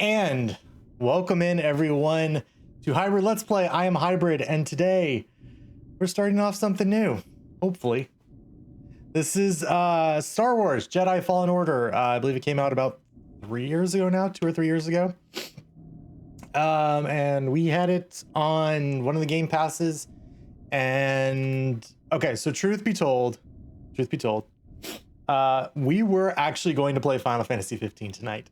And welcome in everyone to Hybrid Let's Play. I am Hybrid, and today we're starting off something new, hopefully. This is Star Wars Jedi Fallen Order. I believe it came out about 3 years ago now, 2 or 3 years ago. And we had it on one of the game passes. And okay, so truth be told, we were actually going to play Final Fantasy 15 tonight.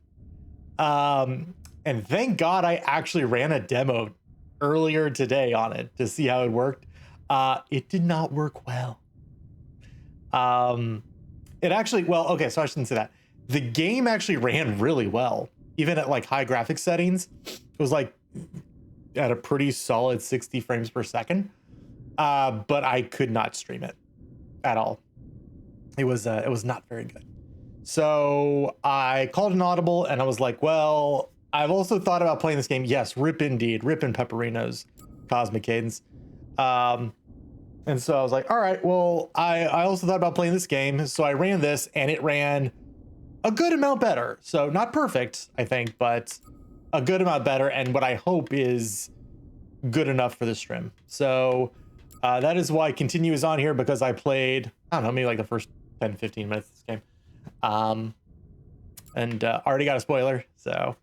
And thank God I actually ran a demo earlier today on it to see how it worked. It did not work well. It actually, well, okay, so I shouldn't say that. The game actually ran really well, even at like high graphics settings. It was like at a pretty solid 60 frames per second. But I could not stream it at all. It was not very good. So I called an audible and I was like, well, I've also thought about playing this game. Yes, rip indeed, rip and Pepperino's Cosmic Cadence. And so I was like, all right, well, I also thought about playing this game. So I ran this and it ran a good amount better. So not perfect, I think, but a good amount better. And what I hope is good enough for the stream. So that is why Continue is on here, because I played, I don't know, maybe like the first 10, 15 minutes of this game. And already got a spoiler. So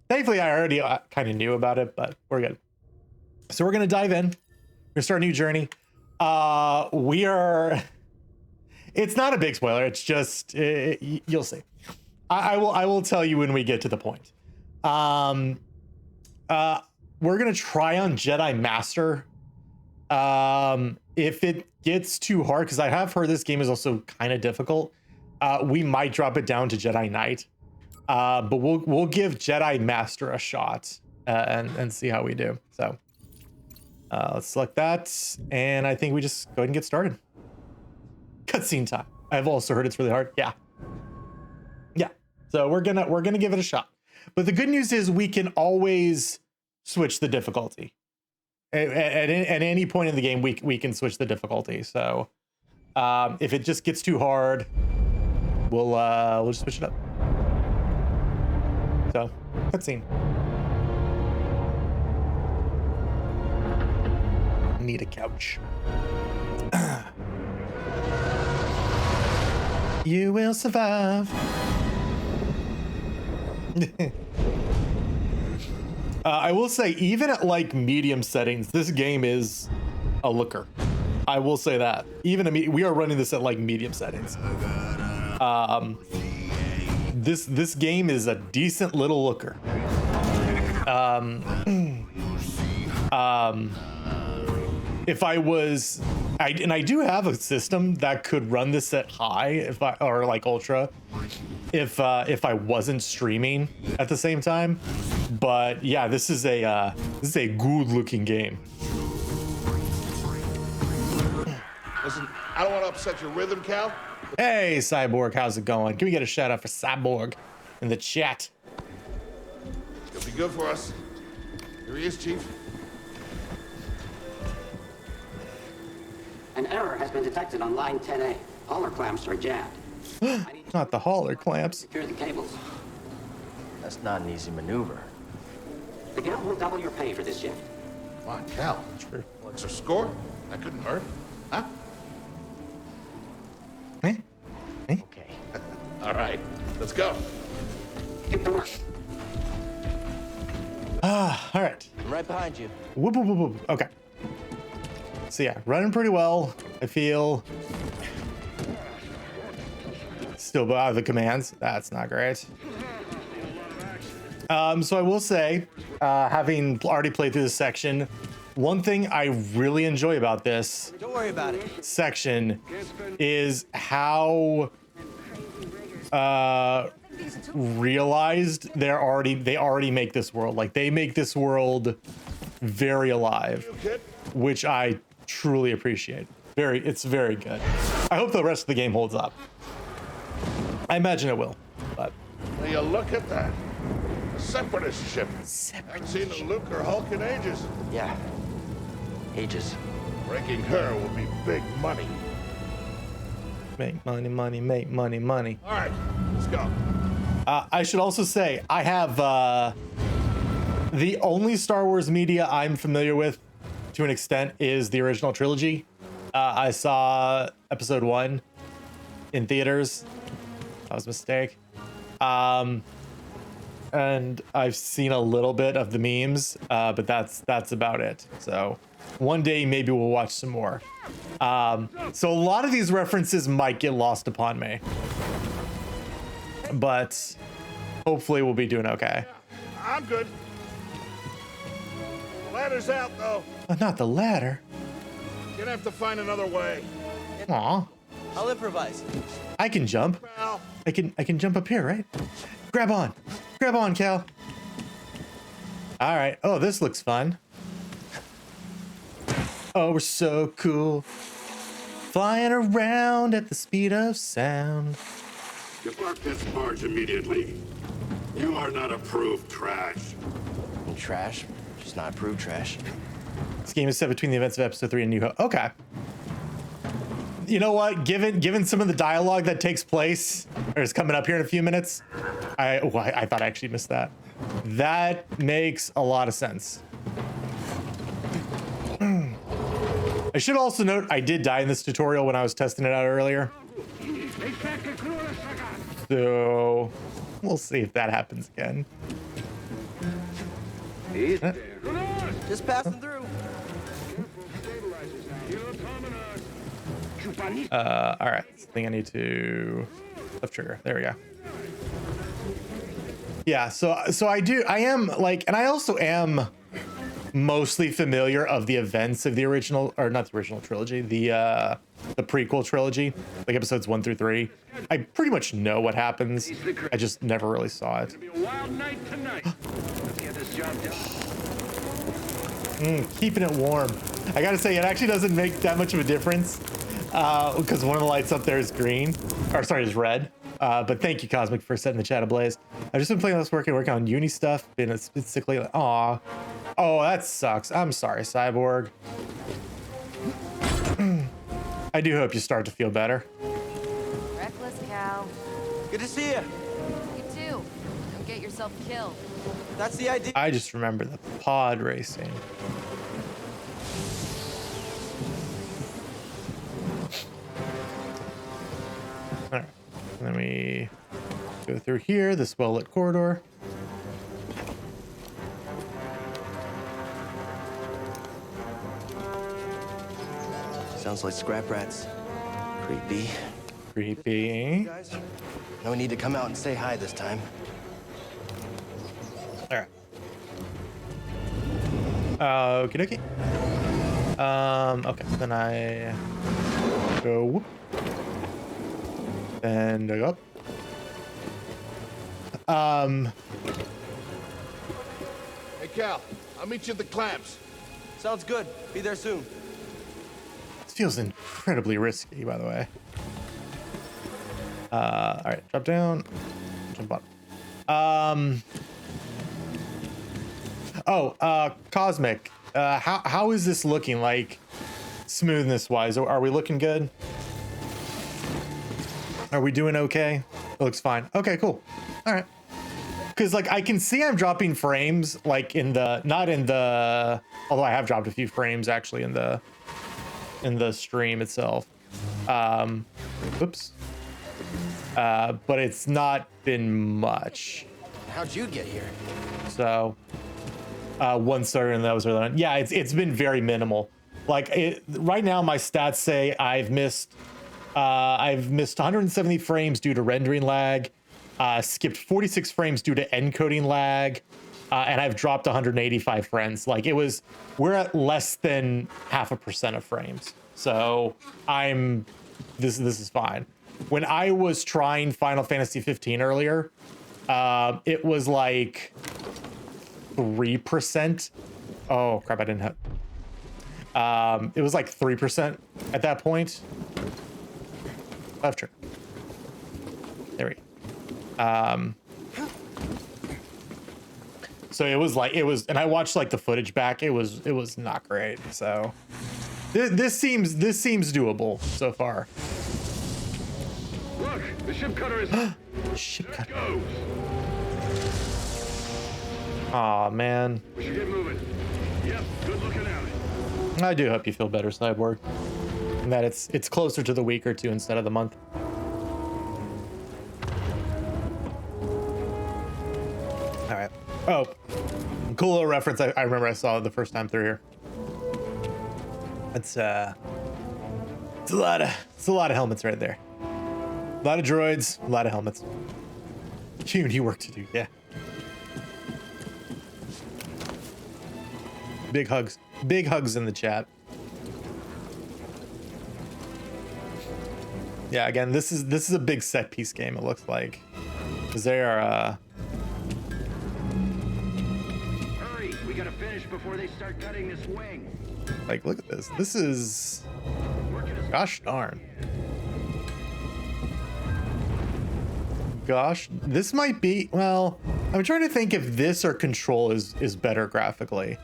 thankfully I already kind of knew about it, but we're good. So we're going to dive in. We're gonna start a new journey. It's not a big spoiler. It's just, you'll see. I will tell you when we get to the point. We're gonna try on Jedi Master. If it gets too hard, because I have heard this game is also kind of difficult, we might drop it down to Jedi Knight. But we'll give Jedi Master a shot and see how we do. So let's select that, and I think we just go ahead and get started. Cutscene time. I've also heard it's really hard. Yeah. So we're gonna give it a shot. But the good news is we can always switch the difficulty. At any point in the game, we can switch the difficulty. So if it just gets too hard, we'll just switch it up. So cutscene. Need a couch. You will survive. I will say, even at like medium settings, this game is a looker. I will say that. Even we are running this at like medium settings. This game is a decent little looker. If I was, and I do have a system that could run this at high, or like ultra, if I wasn't streaming at the same time. But yeah, this is a good looking game. Listen, I don't want to upset your rhythm, Cal. Hey, Cyborg, how's it going? Can we get a shout out for Cyborg in the chat? It'll be good for us. Here he is, Chief. An error has been detected on line 10A. Hauler clamps are jammed. Not the hauler clamps. Secure the cables. That's not an easy maneuver. The guild will double your pay for this shift. Come on, Cal. True. What's your score? That couldn't hurt. Huh? Eh? Okay. All right, let's go. Get to work. All right. I'm right behind you. Whoop, whoop, whoop, whoop. Okay. So yeah, running pretty well, I feel. Still out of the commands. That's not great. So I will say, having already played through this section, one thing I really enjoy about this Don't worry about it. section is how realized they already make this world. Like, they make this world very alive, which I truly appreciate. It's very good. I hope the rest of the game holds up. I imagine it will, but Will you look at that? A separatist ship. Haven't seen a Luke or Hulk in ages. Yeah. Ages. Breaking her will be big money. make money, money, make money, money. All right, let's go. I should also say I have the only Star Wars media I'm familiar with to an extent is the original trilogy. I saw episode 1 in theaters. That was a mistake. And I've seen a little bit of the memes, but that's about it. So one day maybe we'll watch some more. So a lot of these references might get lost upon me, but hopefully we'll be doing okay. I'm good. Ladder's out, though. Oh, not the ladder. Gonna have to find another way. Aw, I'll improvise. I can jump. Pal. I can jump up here, right? Grab on, Cal. All right. Oh, this looks fun. Oh, we're so cool. Flying around at the speed of sound. Depart this barge immediately. You are not approved trash. Trash. Just not approved trash. This game is set between the events of episode 3 and New Hope. Okay. You know what? Given some of the dialogue that takes place or is coming up here in a few minutes, I thought I actually missed that. That makes a lot of sense. I should also note I did die in this tutorial when I was testing it out earlier. So we'll see if that happens again. Just passing through. All right. I think I need to left trigger. There we go. Yeah. So I am like, and I also am mostly familiar of the events of the original, or not the original trilogy, the prequel trilogy, like episodes 1 through 3. I pretty much know what happens. I just never really saw it. Keeping it warm. I gotta say, it actually doesn't make that much of a difference because one of the lights up there is green, or sorry, is red. But thank you, Cosmic, for setting the chat ablaze. I've just been playing this working on uni stuff, and it's basically like, aw. Oh, that sucks. I'm sorry, Cyborg. I do hope you start to feel better. Reckless cow. Good to see you. You too. Don't get yourself killed. That's the idea. I just remember the pod racing. All right, and then we go through here, this well-lit corridor. Sounds like scrap rats. Creepy. Creepy. Guys, no need to come out and say hi this time. All right. Okie dokie. Okay, then I go whoop. And I go up. Hey, Cal, I'll meet you at the clamps. Sounds good. Be there soon. This feels incredibly risky, by the way. All right, drop down, jump up. Cosmic, how is this looking, like, smoothness wise? Are we looking good? Are we doing okay? It looks fine. Okay, cool. All right. Because, like, I can see I'm dropping frames, like, not in the, although I have dropped a few frames actually in the stream itself. Oops. But it's not been much. How'd you get here? So, one starter and that was early on. Yeah, it's been very minimal. Like right now, my stats say I've missed 170 frames due to rendering lag, skipped 46 frames due to encoding lag, and I've dropped 185 frames. Like we're at less than 0.5% of frames. So this is fine. When I was trying Final Fantasy 15 earlier, it was like 3%. Oh crap, I didn't have. It was like 3% at that point. Left trigger. There we go. So it was, and I watched like the footage back. It was not great. So this seems doable so far. Look, the ship cutter is. Shit. Go. Aw, man. We should get moving. Yep, good looking out. I do hope you feel better, Cyborg. And that it's closer to the week or two instead of the month. All right. Oh, cool little reference. I remember I saw it the first time through here. It's a lot of helmets right there. A lot of droids, a lot of helmets. Community work to do, yeah. Big hugs in the chat. Yeah, again, this is a big set piece game. It looks like, because they are. Hurry, we gotta finish before they start cutting this wing. Like, look at this. This is, gosh darn. Gosh, this might be. Well, I'm trying to think if this or Control is better graphically.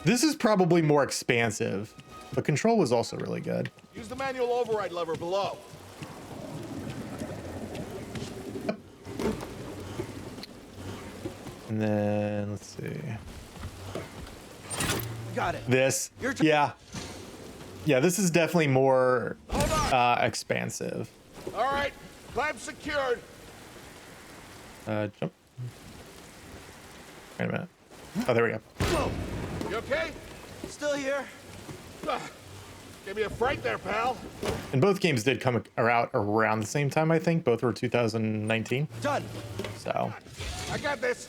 This is probably more expansive, but Control was also really good. Use the manual override lever below. And then let's see. Got it. This, yeah, this is definitely more expansive. All right, clamp secured. Jump. Wait a minute. Oh, there we go. Whoa, You okay? still here. Give me a fright there, pal. And both games did come out around the same time, I think. Both were 2019. Done. So I got this.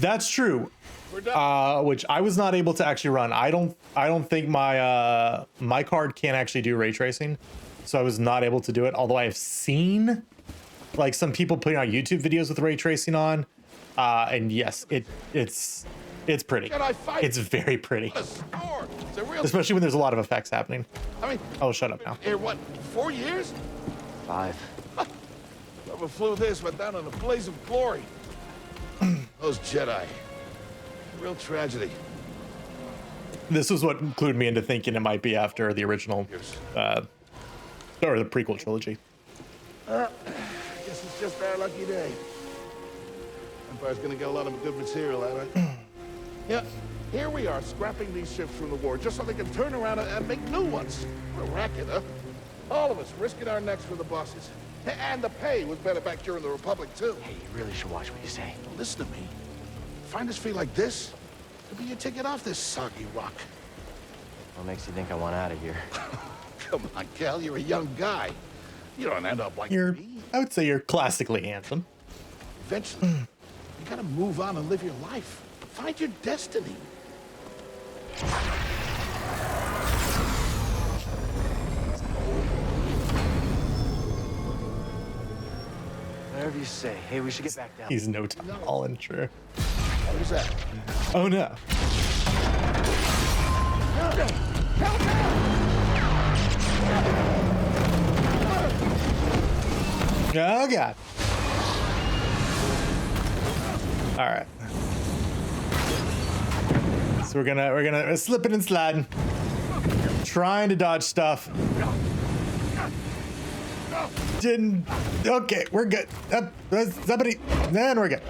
that's true. We're done. Which I was not able to actually run. I don't think my my card can actually do ray tracing, so I was not able to do it. Although I have seen like some people putting out YouTube videos with ray tracing on, and yes, it's pretty. Jedi fight. It's very pretty, What a score. It's a real. especially when there's a lot of effects happening. I mean, Oh, shut up now. here, what, 4 years? 5. Whoever flew this went down in a blaze of glory. Those Jedi. Real tragedy. This was what clued me into thinking it might be after the original, or the prequel trilogy. Guess it's just our lucky day. Empire's gonna get a lot of good material out of it. Yeah, here we are scrapping these ships from the war just so they can turn around and make new ones. What a racket, huh? All of us risking our necks for the bosses. And the pay was better back during the Republic, too. Hey, you really should watch what you say. Listen to me. Find us free like this, could be your ticket off this soggy rock. What makes you think I want out of here? Come on, Cal, you're a young guy. You don't end up like me. I would say you're classically handsome. Eventually, you gotta move on and live your life. Find your destiny. Whatever you say. Hey, we should get back down. He's no Tom Holland, true. What was that? Oh no. Oh god. All right. So we're gonna slipping and sliding, trying to dodge stuff. Didn't. Okay, we're good. Somebody. Then we're good.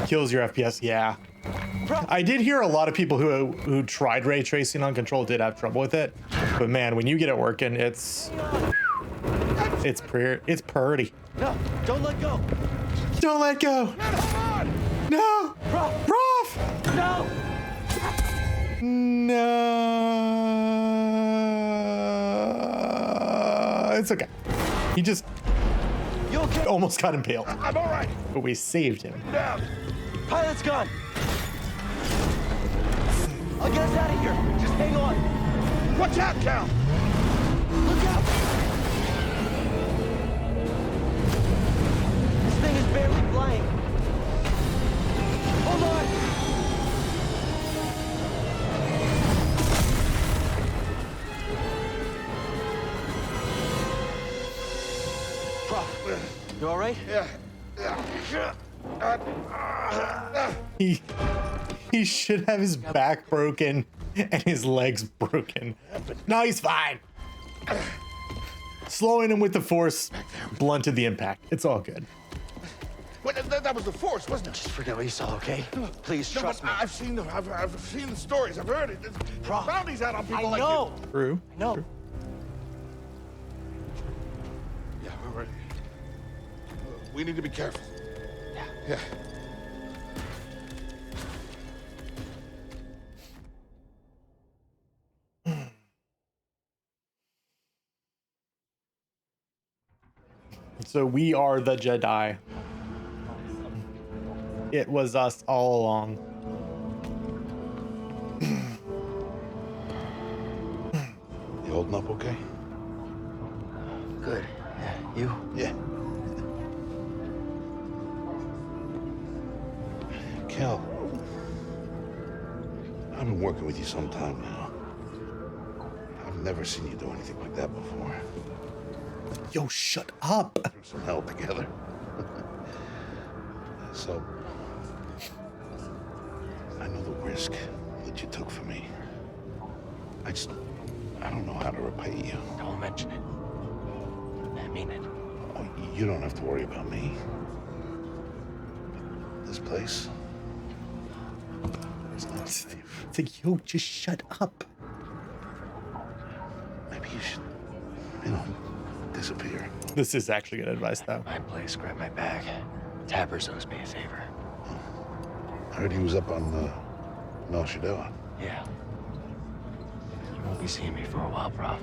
Kills your FPS. Yeah. I did hear a lot of people who tried ray tracing on Control did have trouble with it, but man, when you get it working, it's pretty. No, don't let go. Don't let go. No. Prof. No. No. It's okay. He just You okay? almost got impaled, I'm all right. but we saved him. Down. Pilot's gone. I'll get us out of here. Just hang on. Watch out, Cal. Look out. This thing is barely flying. Hold on. Prof, you all right? Yeah. He should have his back broken and his legs broken. No, he's fine. Slowing him with the force blunted the impact. It's all good. Wait, that was the Force, wasn't it? Just forget what you saw, okay? Please No, trust but me. I've seen the stories. I've heard it. There's Prof, bounties out on people I like know. True. I know. True. you. Yeah, we're ready. We need to be careful. Yeah. So we are the Jedi. It was us all along. You holding up okay? Good. Yeah, you? Yeah. Cal, I've been working with you some time now. I've never seen you do anything like that before. Yo, shut up. Through some hell together. So, I know the risk that you took for me. I don't know how to repay you. Don't mention it. I mean it. Oh, you don't have to worry about me. This place is not safe. It's like, yo, just shut up. Maybe you should, disappear. This is actually good advice, though. My place, grab my bag. Tappers owes me a favor. I heard he was up on Mel Shadella. Yeah. You won't be seeing me for a while, Prof.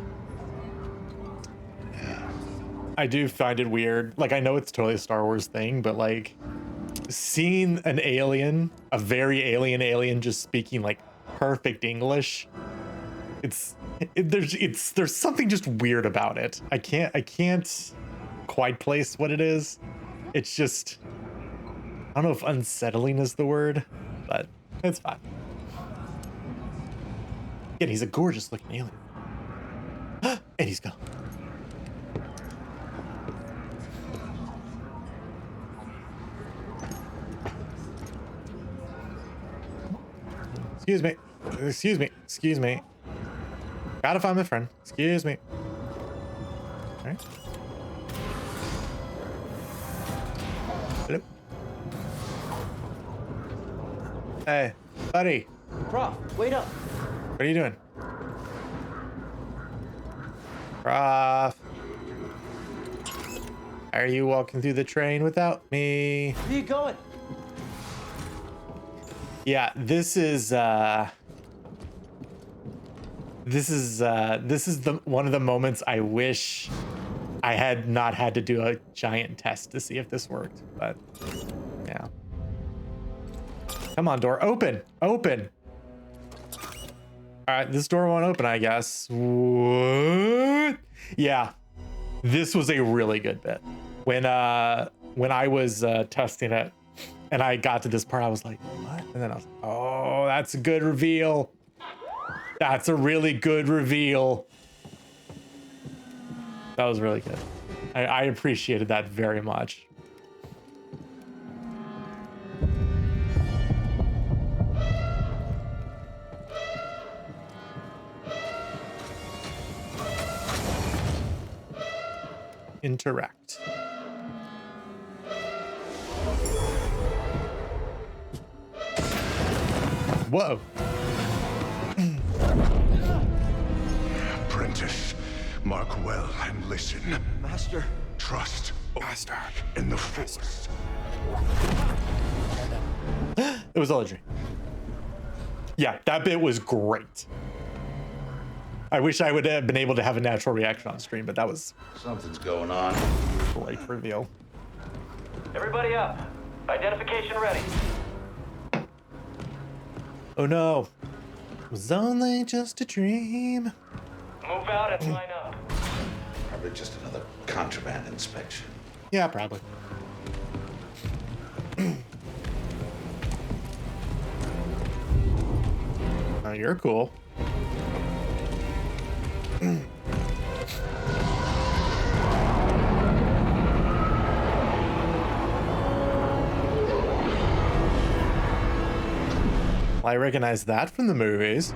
Yeah. I do find it weird. Like, I know it's totally a Star Wars thing, but like seeing an alien, a very alien just speaking like perfect English, there's something just weird about it. I can't quite place what it is. It's just, I don't know if unsettling is the word, but it's fine. Again, he's a gorgeous looking alien. And he's gone. Excuse me. Excuse me. Excuse me. Gotta find my friend. Excuse me. All right. Hello. Hey, buddy. Prof, wait up. What are you doing? Prof. Are you walking through the train without me? Where are you going? Yeah, this is the one of the moments I wish I had not had to do a giant test to see if this worked, but yeah. Come on, door, open, open. All right, this door won't open, I guess. What? Yeah, this was a really good bit. When I was testing it and I got to this part, I was like, what? And then I was like, oh, that's a good reveal. That's a really good reveal. That was really good. I appreciated that very much. Interact. Whoa. Apprentice, mark well and listen. Master. Trust Master. in the Force. It was all a dream. Yeah, that bit was great. I wish I would have been able to have a natural reaction on stream, but that was Something's going on. a great reveal. Everybody up. Identification ready. Oh no. It was only just a dream. Move out and line up. Probably just another contraband inspection. Yeah, probably. Oh, you're cool. Well, I recognize that from the movies.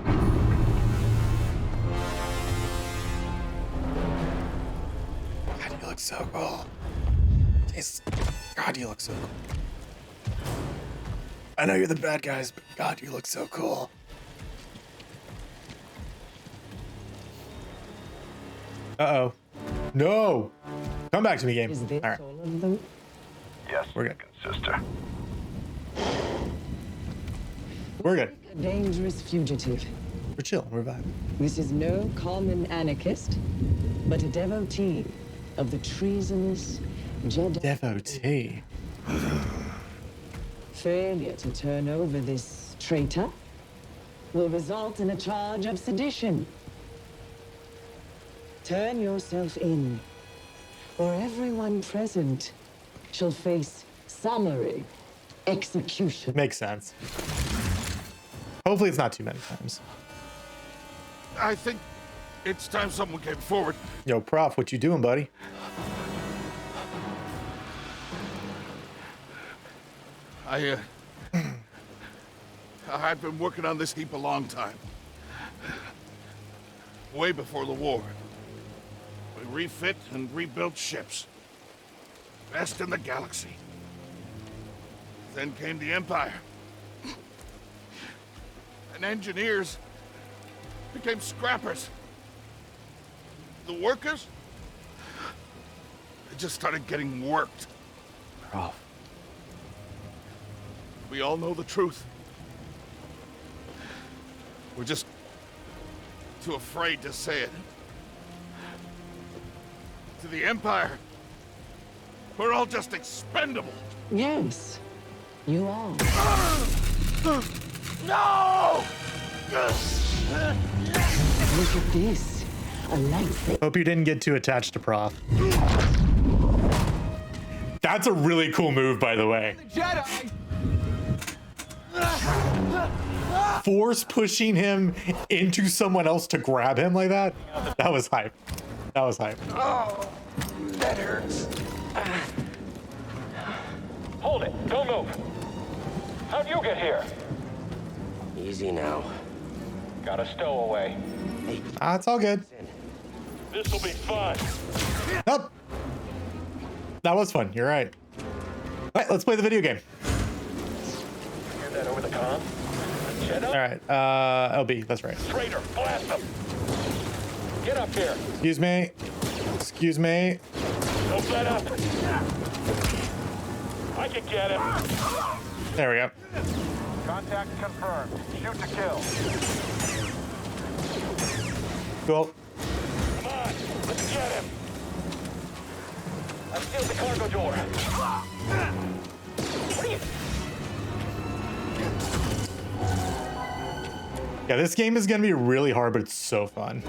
God, you look so cool. I know you're the bad guys, but God, you look so cool. Uh-oh. No! Come back to me, game. Is this All right, all of them? Yes, we're good. sister. We're good. A dangerous fugitive. We're chilling. We're vibing. This is no common anarchist, but a devotee of the treasonous Jedi. Devotee. Failure to turn over this traitor will result in a charge of sedition. Turn yourself in, or everyone present shall face summary execution. Makes sense. Hopefully it's not too many times. I think it's time someone came forward. Yo, Prof, what you doing, buddy? I've been working on this heap a long time. Way before the war. We refit and rebuilt ships. Best in the galaxy. Then came the Empire. And engineers became scrappers. The workers, they just started getting worked. Prof. We all know the truth. We're just too afraid to say it. To the Empire, we're all just expendable. Yes, you are. No! Look at this. A lightsaber. Hope you didn't get too attached to Prof. That's a really cool move, by the way. Jedi! Force pushing him into someone else to grab him like that? That was hype. That was hype. Oh, that hurts. Hold it. Don't move. How'd you get here? Easy now. Got a stowaway. Ah, it's all good. This'll be fun. Nope. That was fun. You're right. All right, let's play the video game. Hear that over the comm? Jedi? All right. LB, that's right. Traitor, blast them. Get up here. Excuse me. Excuse me. Don't let up. I can get him. There we go. Contact confirmed. Shoot to kill. Cool. Come on, let's get him. I've sealed the cargo door. What are you? Yeah, this game is gonna be really hard, but it's so fun.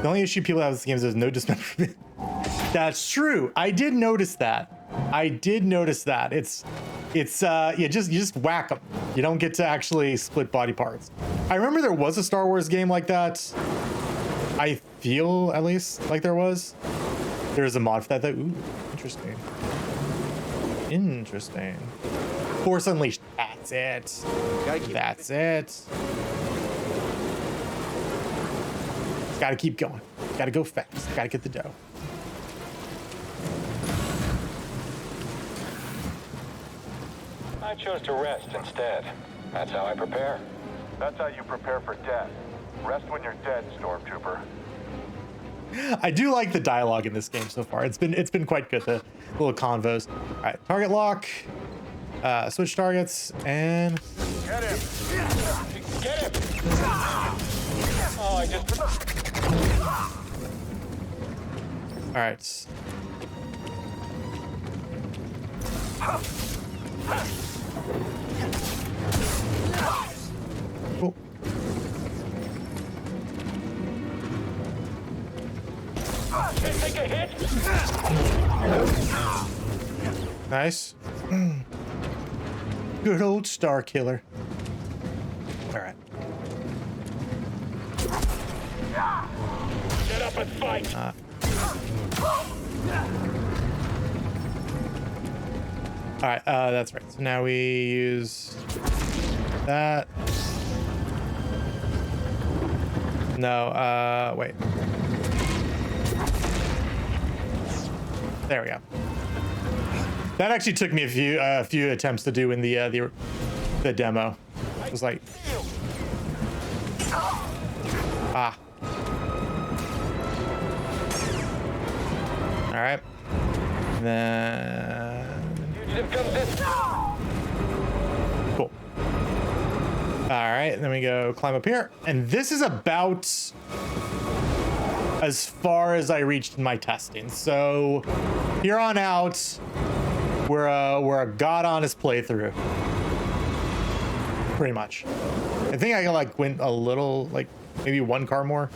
The only issue people have with this game is there's no dismemberment. That's true. I did notice that. I did notice that. It's you just whack them. You don't get to actually split body parts. I remember there was a Star Wars game like that. I feel at least like there was. There's a mod for that. Ooh, interesting. Interesting. Force Unleashed. That's it. That's it. Gotta keep going. Gotta go fast. Gotta get the dough. I chose to rest instead. That's how I prepare. That's how you prepare for death. Rest when you're dead, Stormtrooper. I do like the dialogue in this game so far. It's been quite good. The little convos. All right, target lock. Switch targets and Get him! Get him! Oh, I just... all right. Cool. Can't take a hit. Nice. Good old Star Killer. All right. Get up and fight. All right, that's right. So now we use that. No, wait. There we go. That actually took me a few attempts to do in the demo. It was like, ah. All right. Then cool. All right, then we go climb up here, and this is about as far as I reached in my testing. So here on out, we're a god honest playthrough, pretty much. I think I like went a little, like maybe one car more.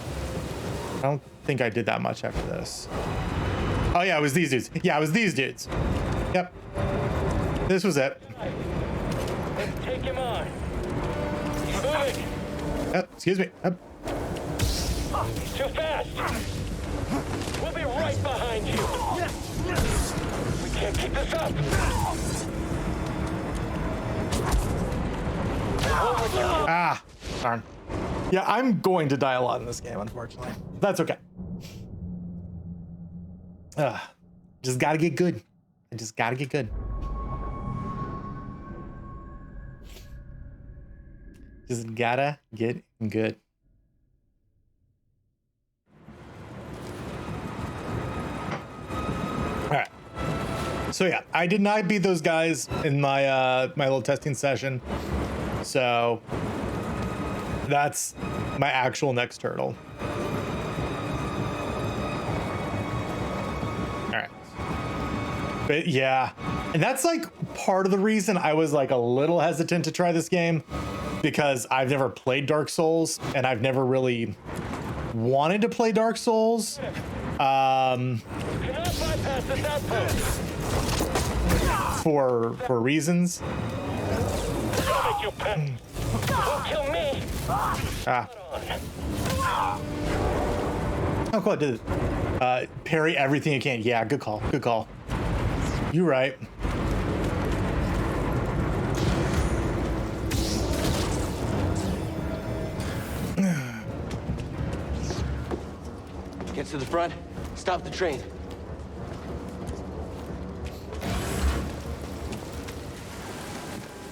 I don't think I did that much after this. Oh yeah, it was these dudes. Yeah, it was these dudes. Yep. This was it. Let's take him on. He's moving. Excuse me. He's too fast. We'll be right behind you. We can't keep this up. Ah, darn. Yeah, I'm going to die a lot in this game, unfortunately. That's okay. Just gotta get good. I just gotta get good. Just gotta get good. All right. So yeah, I did not beat those guys in my my little testing session. So that's my actual next hurdle. All right. But yeah, and that's like part of the reason I was like a little hesitant to try this game, because I've never played Dark Souls and I've never really wanted to play Dark Souls. For reasons. Ah. Oh, cool, I did it. Parry everything you can. Yeah, good call. Good call. You're right. Get to the front. Stop the train.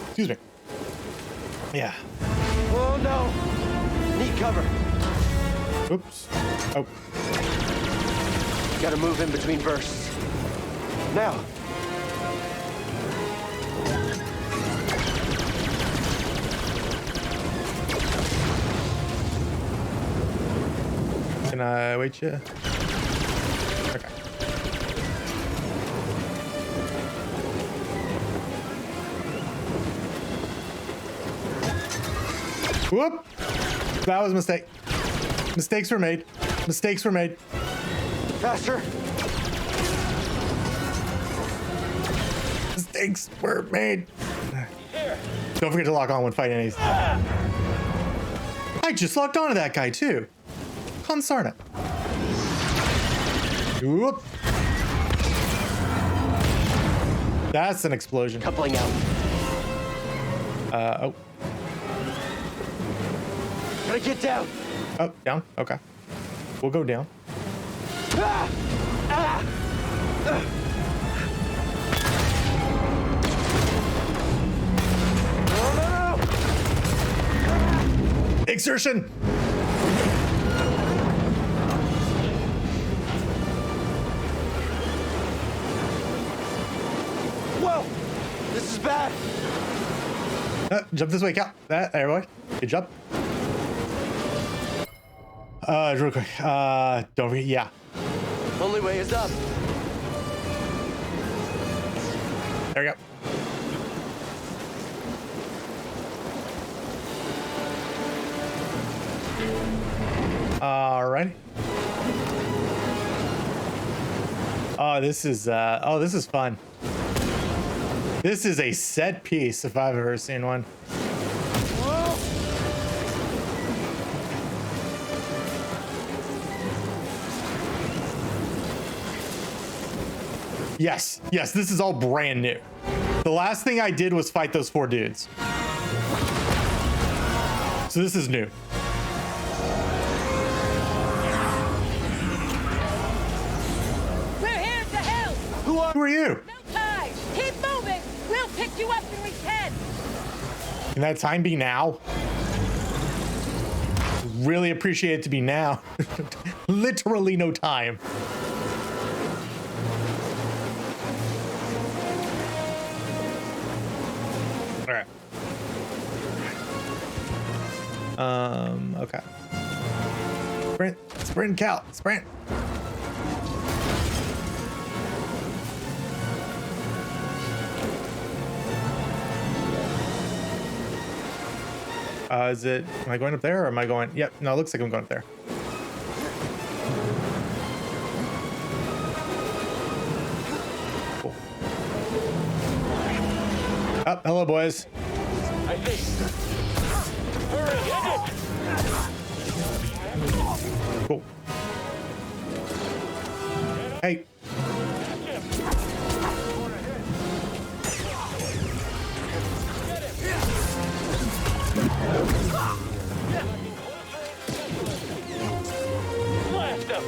Excuse me. Yeah. Oh no! Need cover. Oops. Oh. Gotta move in between bursts. Now. Can I wait you? Okay. Whoop! That was a mistake. Mistakes were made. Mistakes were made. Faster. Mistakes were made. Don't forget to lock on when fighting enemies. I just locked onto that guy too. Consarn it. Whoop. That's an explosion. Coupling out. Oh. Gotta get down. Oh, down? Okay. We'll go down. Ah! Ah! No, no, no! Exertion! Whoa! This is bad. Jump this way, Cal. There, boy. Good job. Real quick. Don't forget, yeah. Only way is up. There we go. Alrighty. Oh, this is fun. This is a set piece if I've ever seen one. Yes, yes, this is all brand new. The last thing I did was fight those 4 dudes. So this is new. We're here to help. Who are you? No time. Keep moving! We'll pick you up when we can! Can that time be now? Really appreciate it to be now. Literally no time. All right. Okay. Sprint, Cal, sprint. Am I going up there or am I going? Yep, no, it looks like I'm going up there. Cool. Oh, hello, boys. I see. Hurry, hit it! Cool. Hey. Blast him!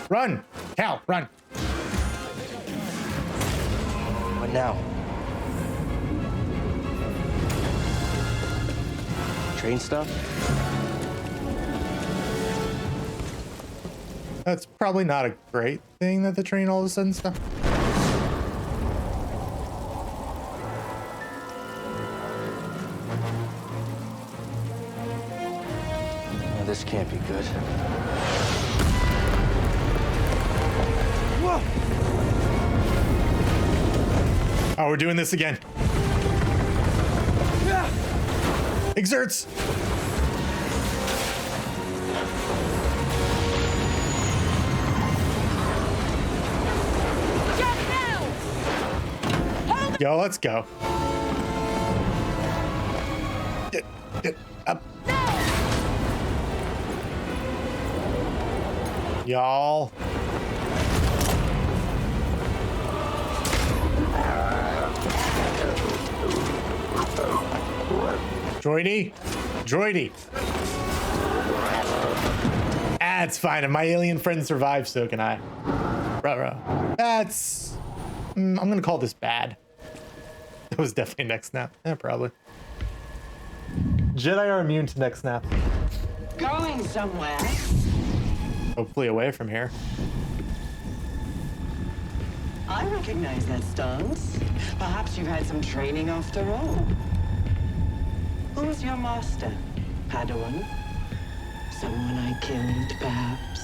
Run! Cal, run! What now? Train stuff? That's probably not a great thing that the train all of a sudden stopped. Oh, this can't be good. Oh, we're doing this again. Exerts. Jump now! Hold Yo, let's go. Get up. Y'all. Droidy. Droidy. Ah, it's fine. If my alien friend survives, so can I. Ruh-roh. That's... I'm gonna call this bad. That was definitely next snap. Yeah, probably. Jedi are immune to next snap. Going somewhere. Hopefully away from here. I recognize that stance. Perhaps you've had some training after all. Who's your master? Padawan? Someone I killed, perhaps?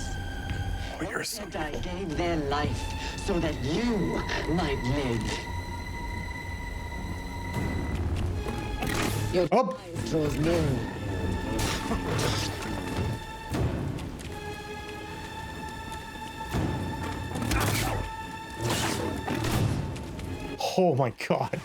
Oh, you're so I gave their life so that you might live. Your Oh. demise draws near. Oh my god.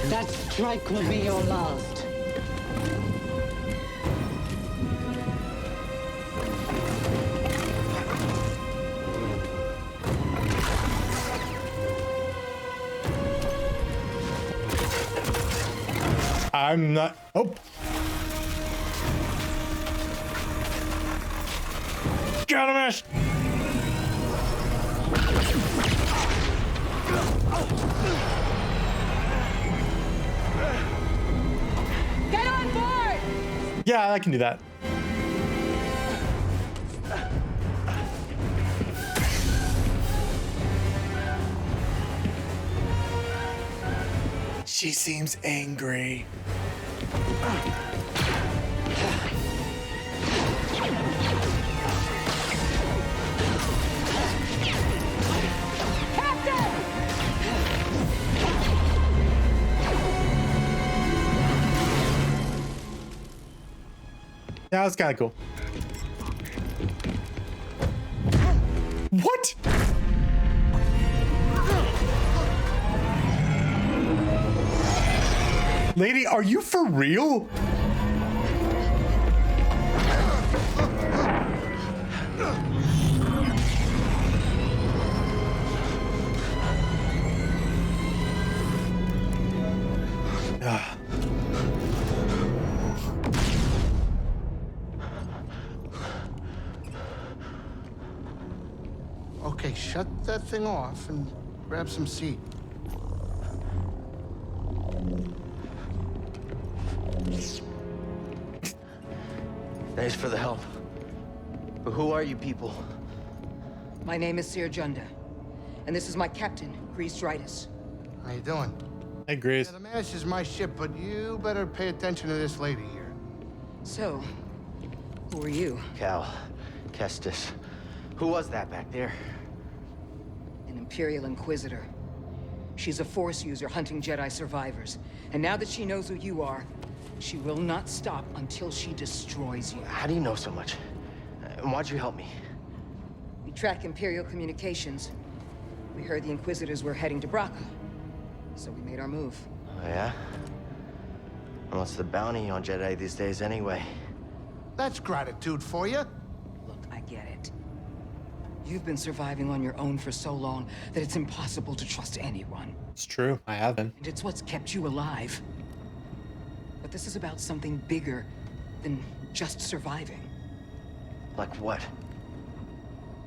That strike will be your last. I'm not. Oh. Got him, Ash. Get on board! Yeah, I can do that. She seems angry. Yeah, that's kind of cool. What? Lady, are you for real? Okay, shut that thing off and grab some seat. Thanks for the help. But who are you people? My name is Seer Junda, and this is my captain, Grease Dritus. How you doing? Hey, Grace. Yeah, the Mash is my ship, but you better pay attention to this lady here. So, who are you? Cal. Kestis. Who was that back there? An Imperial Inquisitor. She's a Force user hunting Jedi survivors. And now that she knows who you are, she will not stop until she destroys you. How do you know so much? And why'd you help me? We track Imperial communications. We heard the Inquisitors were heading to Braca, so we made our move. Oh, yeah? And what's the bounty on Jedi these days anyway? That's gratitude for you. Look, I get it. You've been surviving on your own for so long that it's impossible to trust anyone. It's true. I haven't. And it's what's kept you alive. But this is about something bigger than just surviving. Like what?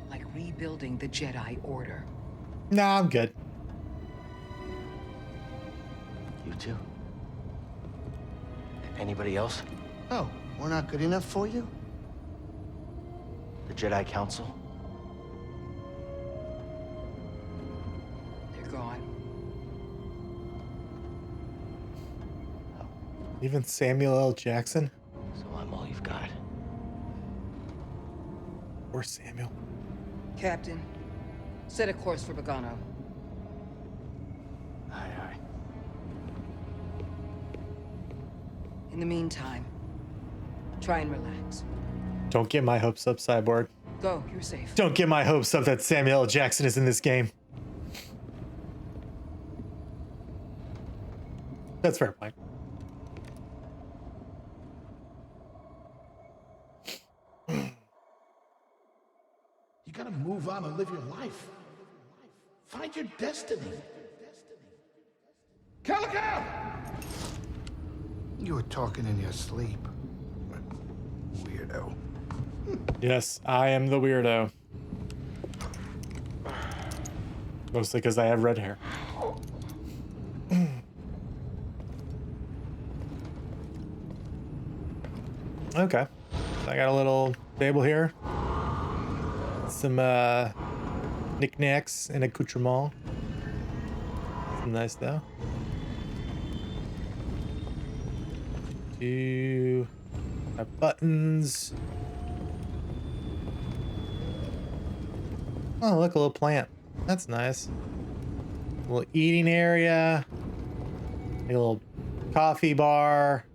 Like rebuilding the Jedi Order. Nah, I'm good. You too? Anybody else? Oh, we're not good enough for you? The Jedi Council? They're gone. Even Samuel L. Jackson? So I'm all you've got. Or Samuel. Captain, set a course for Bogano. Aye, aye. In the meantime, try and relax. Don't get my hopes up, Cyborg. Go, you're safe. Don't get my hopes up that Samuel L. Jackson is in this game. That's fair point. You gotta move on and live your life. Find your destiny. Calico! You were talking in your sleep. Weirdo. Yes, I am the weirdo. Mostly because I have red hair. Okay. I got a little table here. Some knickknacks and accoutrements. Some nice though. Two buttons. Oh, look, a little plant. That's nice. A little eating area. A little coffee bar.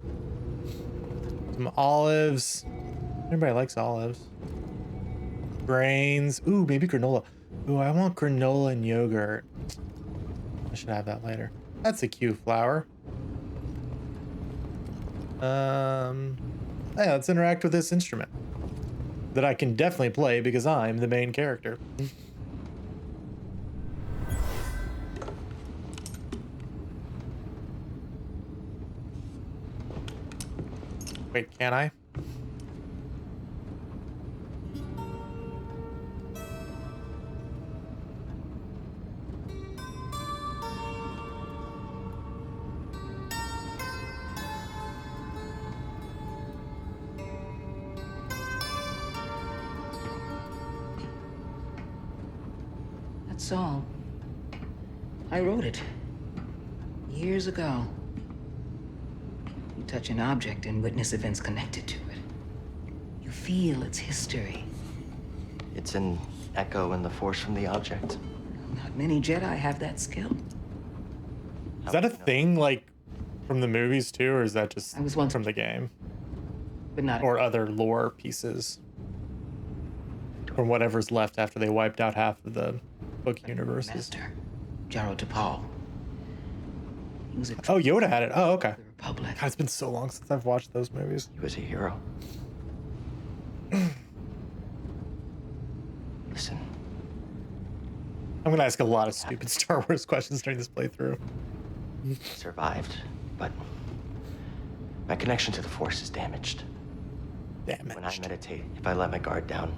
Some olives. Everybody likes olives. Grains. Ooh, maybe granola. Ooh, I want granola and yogurt. I should have that later. That's a cute flower. Yeah, let's interact with this instrument that I can definitely play because I'm the main character. Wait, can I? That's all. I wrote it. Years ago. You touch an object and witness events connected to it. You feel its history. It's an echo in the force from the object. Not many Jedi have that skill. Is that a thing, like, from the movies too, or is that just I was once from the game? But not Or other lore pieces? From whatever's left after they wiped out half of the book universes. Master, Jaro Tapal. He was a Oh, Yoda had it. Oh, okay. the Republic. God, it's been so long since I've watched those movies. He was a hero. Listen, I'm gonna ask a lot of stupid Star Wars questions during this playthrough. survived, but My connection to the Force is damaged. Damaged. When I meditate, if I let my guard down,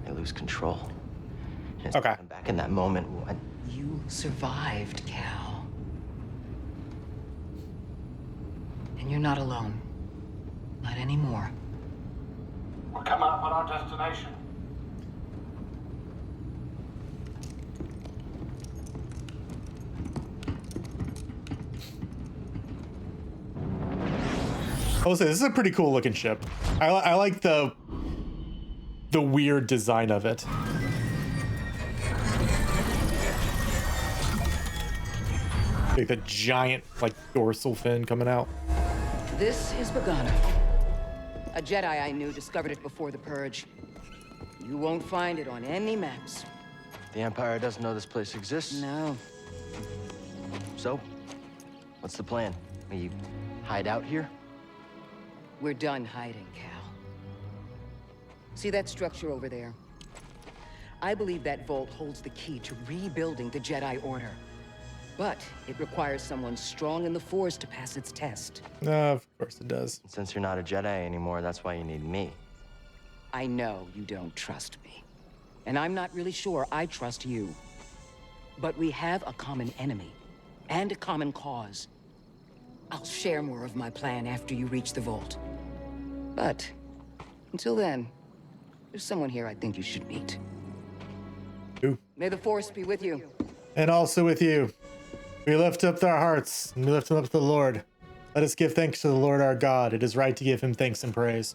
I lose control. And Okay. I'm back in that moment. You survived, Cal. And you're not alone. Not anymore. We're coming up on our destination. I will say this is a pretty cool looking ship. I like the weird design of it. Like the giant like dorsal fin coming out. This is Bogano. A Jedi I knew discovered it before the Purge. You won't find it on any maps. The Empire doesn't know this place exists. No. So, what's the plan? Will you hide out here? We're done hiding, Cal. See that structure over there? I believe that vault holds the key to rebuilding the Jedi Order. But it requires someone strong in the Force to pass its test. Of course it does. Since you're not a Jedi anymore, that's why you need me. I know you don't trust me. And I'm not really sure I trust you. But we have a common enemy. And a common cause. I'll share more of my plan after you reach the vault. But until then, there's someone here I think you should meet. Who? May the Force be with you. And also with you. We lift up our hearts and we lift them up to the Lord. Let us give thanks to the Lord our God. It is right to give him thanks and praise.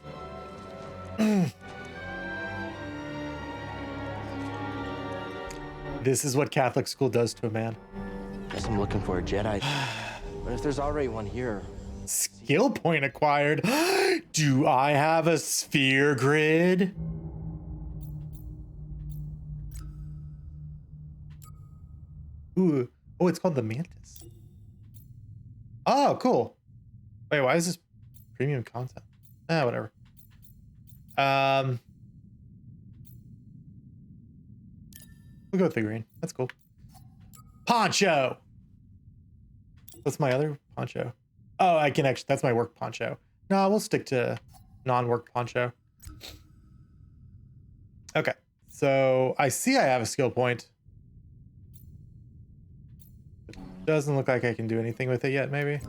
This is what Catholic school does to a man. Guess I'm looking for a Jedi. But if there's already one here... Skill point acquired. Do I have a sphere grid? Ooh. Oh, it's called the Mantis. Oh, cool. Wait, why is this premium content? Whatever. We'll go with the green. That's cool. Poncho. What's my other poncho? Oh, I can actually, that's my work poncho. No, we'll stick to non-work poncho. Okay, so I see I have a skill point. It doesn't look like I can do anything with it yet, maybe.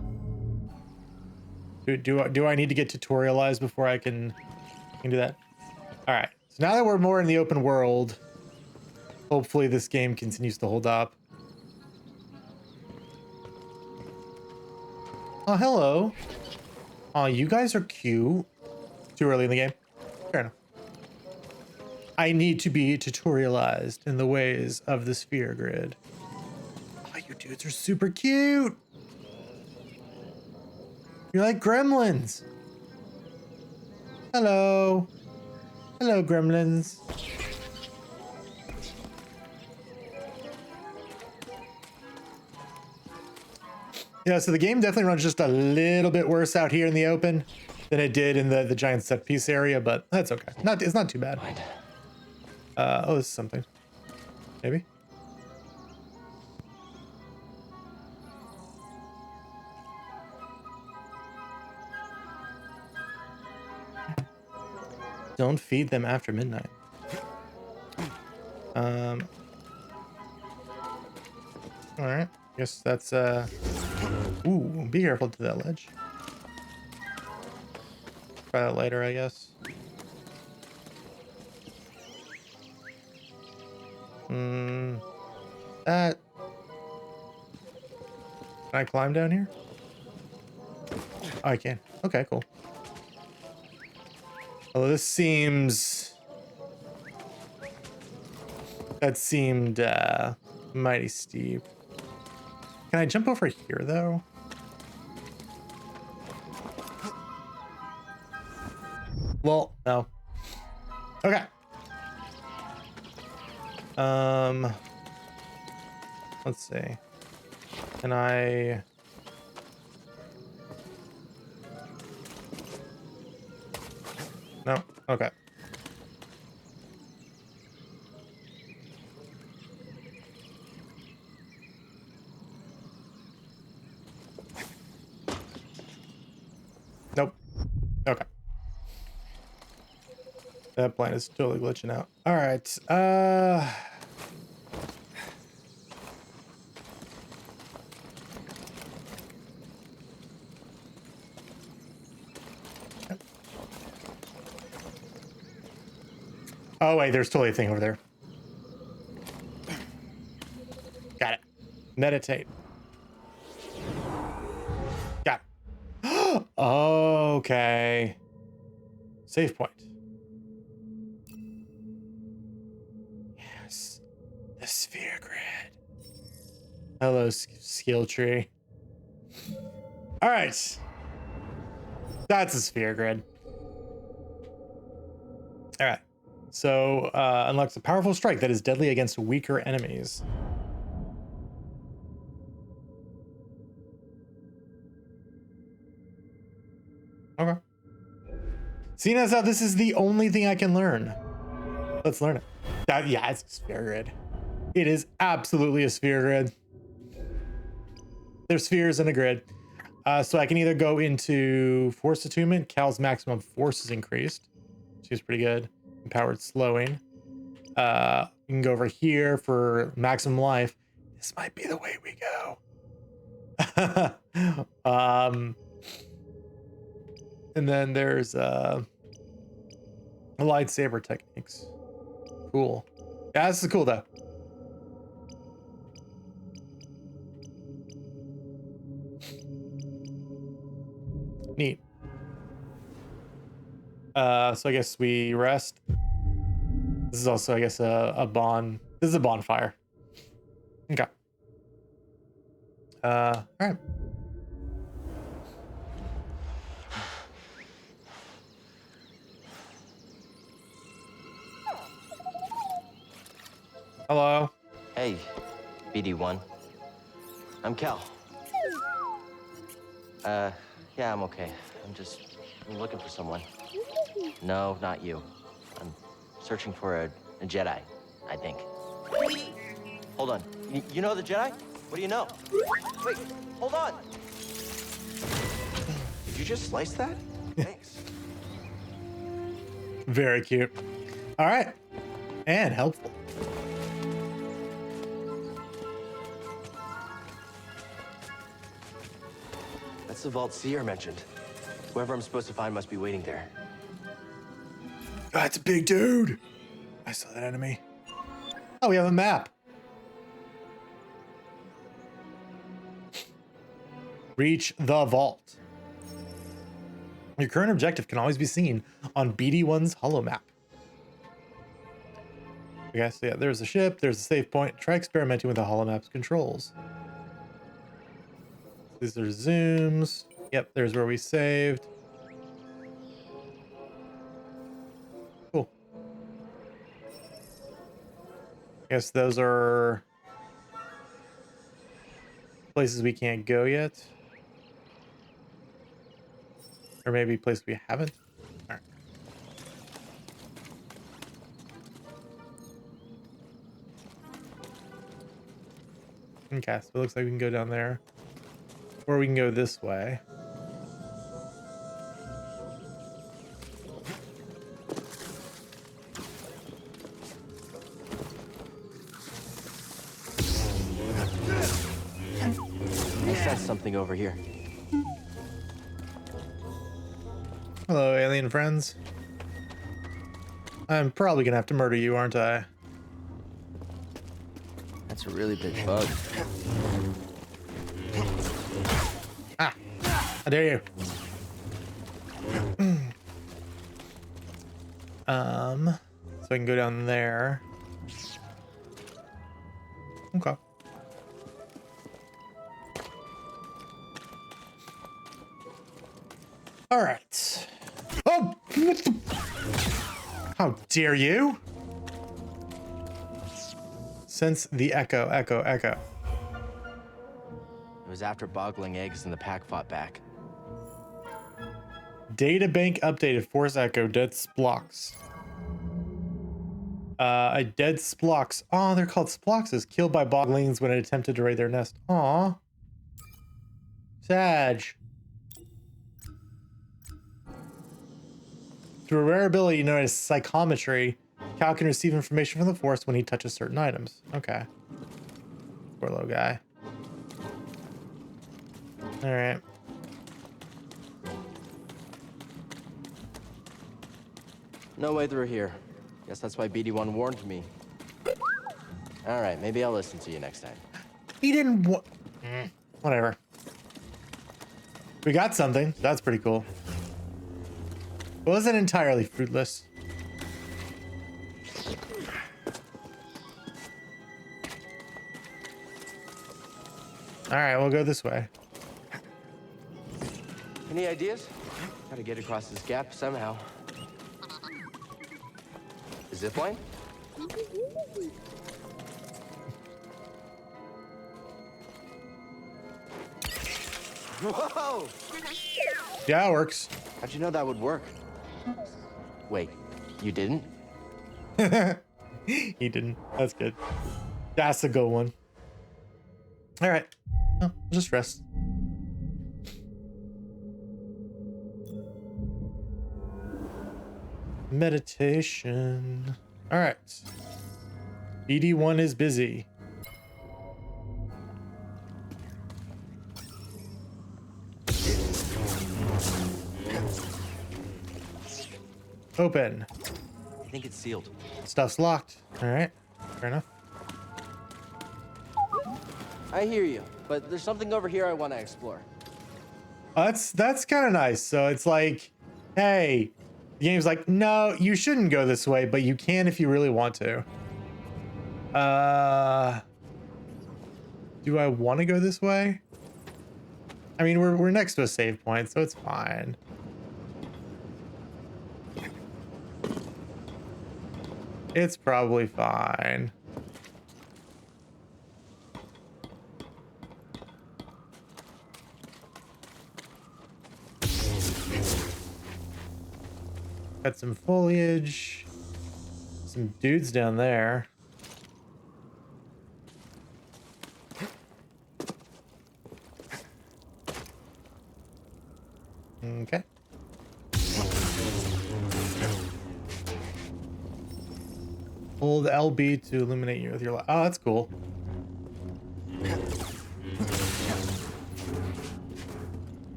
Do I need to get tutorialized before I can do that? All right, so now that we're more in the open world, hopefully this game continues to hold up. Oh, hello. Oh, you guys are cute. Too early in the game. Fair enough. I need to be tutorialized in the ways of the sphere grid. Oh, you dudes are super cute. You're like gremlins. Hello. Hello, gremlins. Yeah, so the game definitely runs just a little bit worse out here in the open than it did in the giant set piece area, but that's okay. It's not too bad. Oh, this is something. Maybe. Don't feed them after midnight. All right. Guess that's ooh, be careful to that ledge. Try that later, I guess. That. Can I climb down here? Oh, I can. Okay, cool. Although this seems... That seemed mighty steep. Can I jump over here, though? Well, no. Okay. Let's see. Can I... No. Okay. Okay. That plane is totally glitching out. All right. Oh wait, there's totally a thing over there. Got it. Meditate. Got it. Okay. Save point. Yes. The sphere grid. Hello, skill tree. All right. That's a sphere grid. All right. So unlocks a powerful strike that is deadly against weaker enemies. Okay. Seeing as how this is the only thing I can learn, let's learn it. Yeah, it's a sphere grid. It is absolutely a sphere grid. There's spheres in a grid. So I can either go into Force Attunement. Cal's maximum force is increased. She's pretty good. Empowered slowing. You can go over here for maximum life. This might be the way we go. And then there's lightsaber techniques. Cool. Yeah, this is cool though. Neat. So I guess we rest. This is also, I guess, a bond. This is a bonfire. Okay. All right. Hello. Hey, BD1. I'm Cal. Yeah, I'm okay. I'm looking for someone. No, not you. I'm searching for a Jedi, I think. Hold on. You know the Jedi? What do you know? Wait, hold on. Did you just slice that? Thanks. Very cute. All right. And helpful. That's the vault Seer mentioned. Whoever I'm supposed to find must be waiting there. That's a big dude. I saw that enemy. Oh, we have a map. Reach the vault. Your current objective can always be seen on BD1's holo map. Okay, so yeah, there's a ship, there's a save point. Try experimenting with the holo map's controls. These are zooms. Yep, there's where we saved. Cool. Guess those are places we can't go yet. Or maybe places we haven't. All right. Okay, so it looks like we can go down there. Or we can go this way. I sense something over here. Hello, alien friends. I'm probably gonna have to murder you, aren't I? That's a really big bug. Ah! How dare you? So I can go down there. Okay. All right. Oh! What the? How dare you? Sense the echo, echo, echo. It was after boggling eggs and the pack fought back. Data bank updated. Force echo. Dead splocks. A dead splocks. Oh, they're called sploxes. Killed by boglings when it attempted to raid their nest. Aw. Sag. Through a rare ability known as psychometry, Cal can receive information from the Force when he touches certain items. Okay. Poor little guy. All right. No way through here. Guess that's why BD1 warned me. All right, maybe I'll listen to you next time. He didn't whatever. We got something. That's pretty cool. It wasn't entirely fruitless. All right, we'll go this way. Any ideas? Gotta get across this gap somehow. A zip line? Whoa! Yeah, it works. How'd you know that would work? Wait, you didn't? He didn't. That's good. That's a good one. All right. Oh, just rest. Meditation. All right. BD1 is busy. Open. I think it's sealed. Stuff's locked. All right. Fair enough. I hear you, but there's something over here I want to explore. That's kind of nice. So it's like, hey, the game's like, no, you shouldn't go this way, but you can if you really want to. Do I want to go this way? I mean, we're next to a save point, so it's fine. It's probably fine. Got some foliage. Some dudes down there. Okay. Hold LB to illuminate you with your light. Oh, that's cool.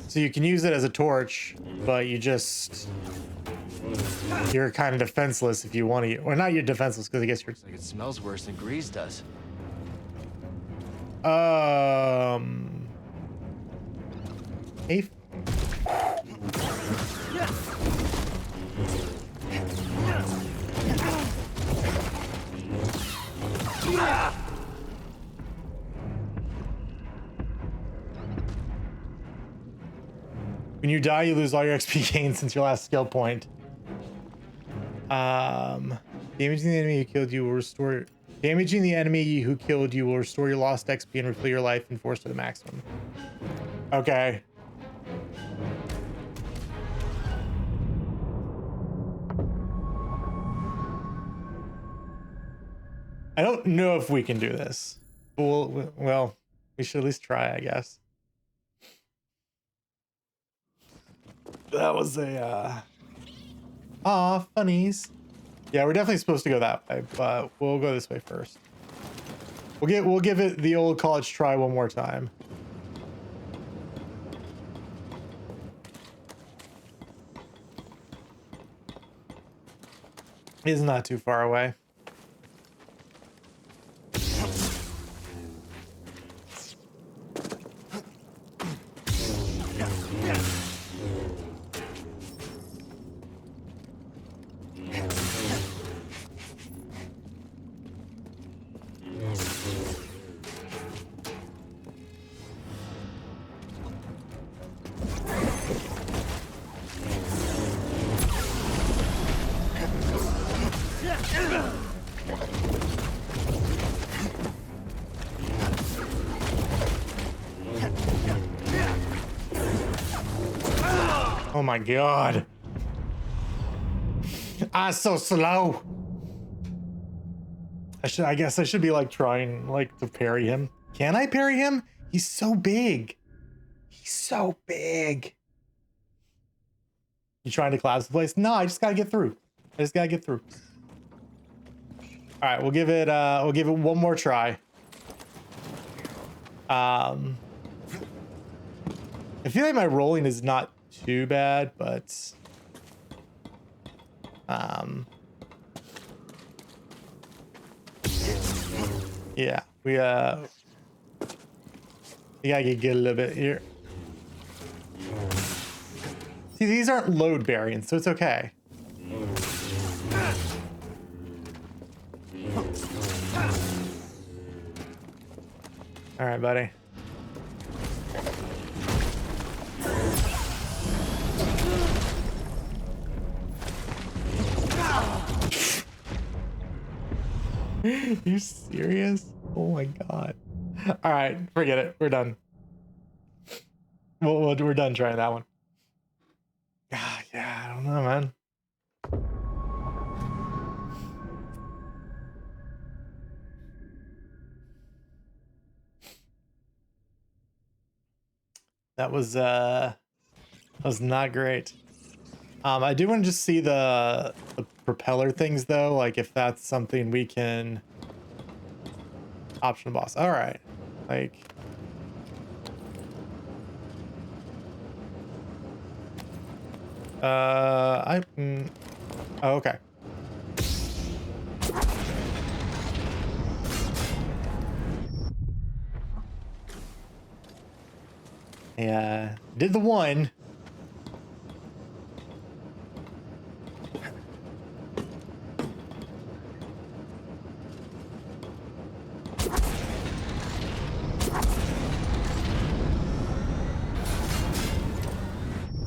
So you can use it as a torch, but you're kind of defenseless if you want to. Or not, you're defenseless because I guess you're. Like it smells worse than grease does. Hey. When you die, you lose all your XP gains since your last skill point. Damaging the enemy who killed you will restore. Damaging the enemy who killed you will restore your lost XP and refill your life and force to the maximum. Okay. I don't know if we can do this. Well, we should at least try, I guess. That was a funnies. Yeah, we're definitely supposed to go that way, but we'll go this way first. We'll give it the old college try one more time. It's not too far away. Oh my god. I'm so slow. I guess I should be like trying like to parry him. Can I parry him? He's so big. He's so big. You trying to collapse the place? No, I just gotta get through. I just gotta get through. All right, we'll give it one more try. I feel like my rolling is not too bad, but yeah, we gotta get good a little bit here. See, these aren't load variants, so it's okay. All right, buddy. You serious? Oh my god. All right, forget it. We're done. We're done trying that one. Yeah, I don't know, man. That was not great. I do want to just see the propeller things though, like if that's something we can option boss. All right, like oh, okay. Yeah, did the one.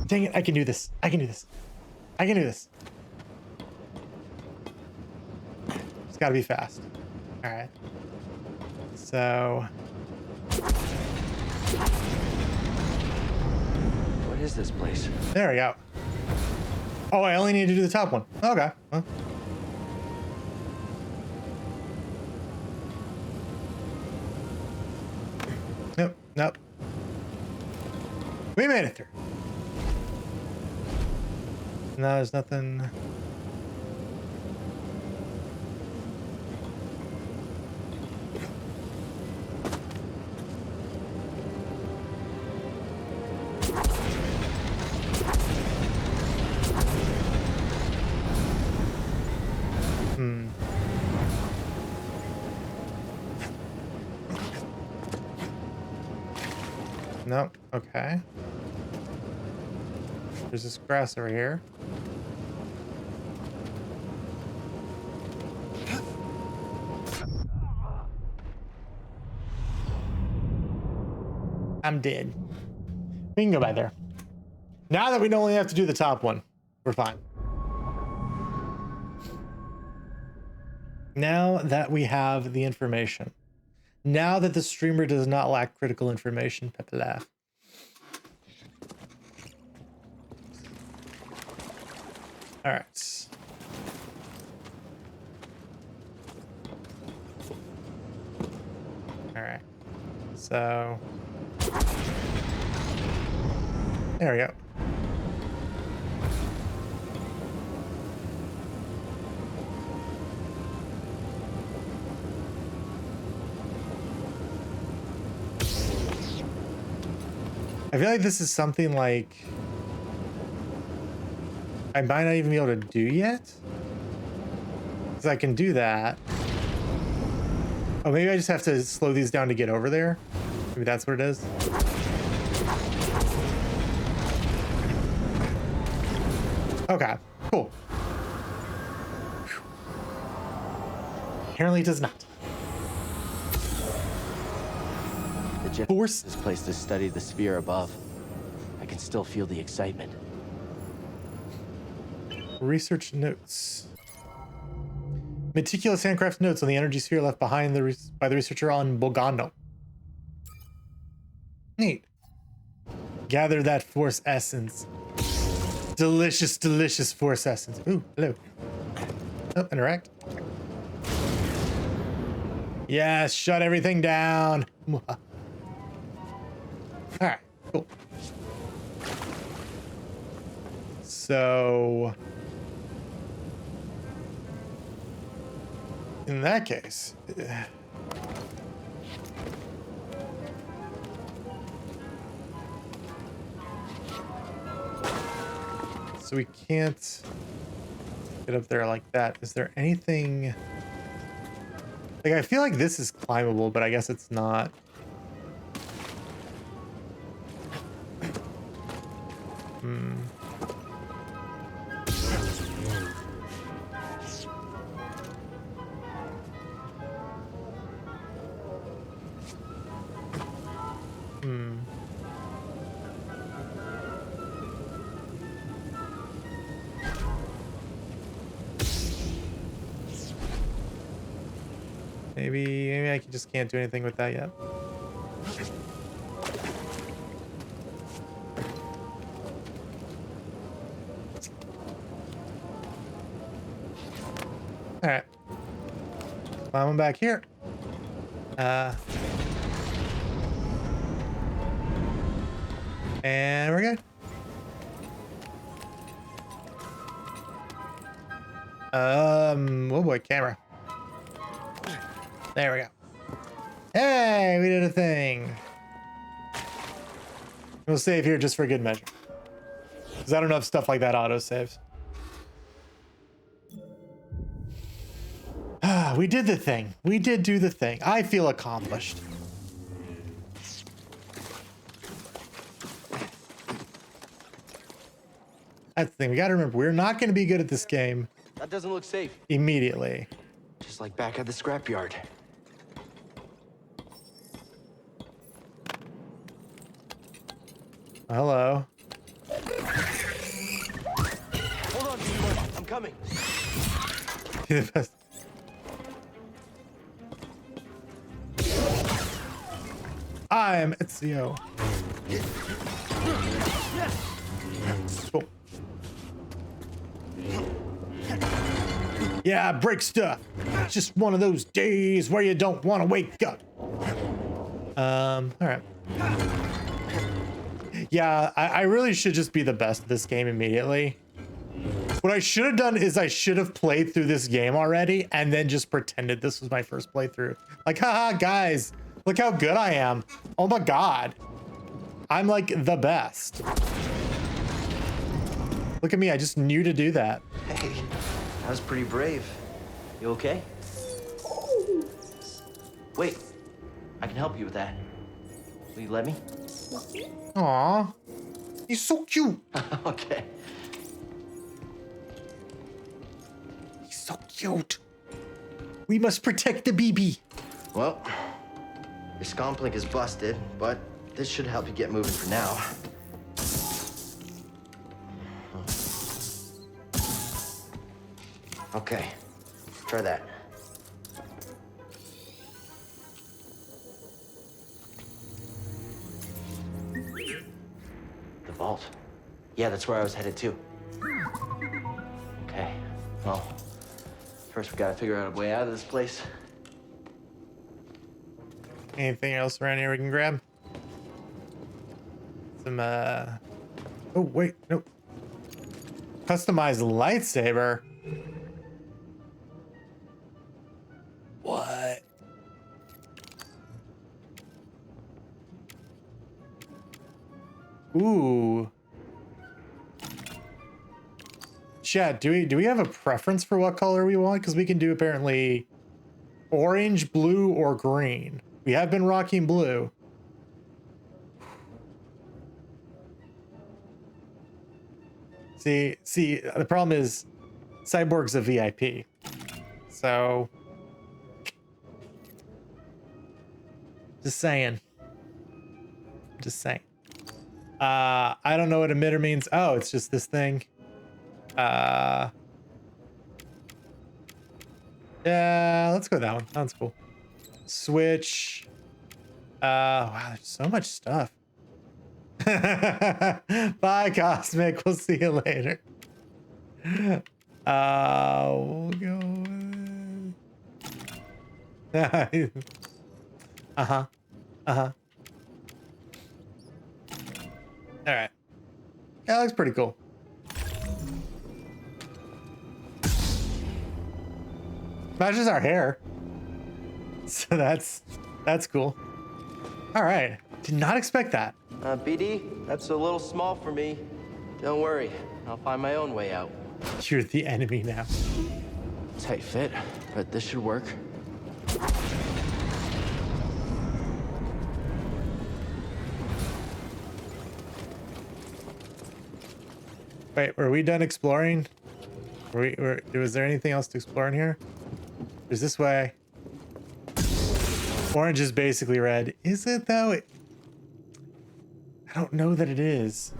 Dang it, I can do this. I can do this. I can do this. It's gotta be fast. All right. So. What is this place? There we go. Oh, I only need to do the top one. Okay. Well. Nope. Nope. We made it through. No, there's nothing. Nope. Okay. There's this grass over here. I'm dead. We can go by there. Now that we only have to do the top one, we're fine. Now that we have the information. Now that the streamer does not lack critical information, Pepe laugh. All right. All right. So there we go. I feel like this is something like I might not even be able to do yet. Because I can do that. Oh, maybe I just have to slow these down to get over there. Maybe that's what it is. Okay, cool. Whew. Apparently it does not. The Force is placed to study the sphere above. I can still feel the excitement. Research notes. Meticulous handcraft notes on the energy sphere left behind by the researcher on Bogano. Neat. Gather that force essence. Delicious, delicious force essence. Ooh, hello. Oh, interact. Yes, shut everything down. All right, cool. So in that case, so we can't get up there like that. Is there anything like, I feel like this is climbable, but I guess it's not. Maybe I just can't do anything with that yet. All right, climbing back here. And we're good. Oh boy, camera. There we go. Hey, we did a thing. We'll save here just for good measure, because I don't know if stuff like that auto saves. We did the thing. We did do the thing. I feel accomplished. That's the thing. We got to remember, we're not going to be good at this game That doesn't look safe. immediately. Just like back at the scrapyard. Hello. Hold on, B1. I'm coming. Be the best. I'm Ezio. Cool. Yeah, break stuff. It's just one of those days where you don't want to wake up. All right. Yeah, I really should just be the best at this game immediately. What I should have done is I should have played through this game already and then just pretended this was my first playthrough. Like, haha, guys, look how good I am. Oh my God. I'm like the best. Look at me, I just knew to do that. Hey, that was pretty brave. You okay? Wait, I can help you with that. Will you let me? Aw, he's so cute. Okay. He's so cute. We must protect the BB. Well, your scomp is busted, but this should help you get moving for now. Okay, try that. The vault. Yeah, that's where I was headed to. Okay, well, first we gotta figure out a way out of this place. Anything else around here we can grab? Some, oh, wait, nope. Customized lightsaber? What? Ooh. Chat, do we have a preference for what color we want? Because we can do apparently orange, blue, or green. We have been rocking blue. See, the problem is Cyborg's a VIP. So just saying. I don't know what emitter means. Oh, it's just this thing. Yeah, let's go with that one. That one's cool. Switch. Wow, there's so much stuff. Bye, Cosmic. We'll see you later. We'll go with... Uh-huh. All right. Yeah, that looks pretty cool. Matches our hair. So that's cool. All right. Did not expect that. BD, that's a little small for me. Don't worry, I'll find my own way out. You're the enemy now. Tight fit, but this should work. Wait, were we done exploring? Was there anything else to explore in here? There's this way. Orange is basically red. Is it though? I don't know that it is.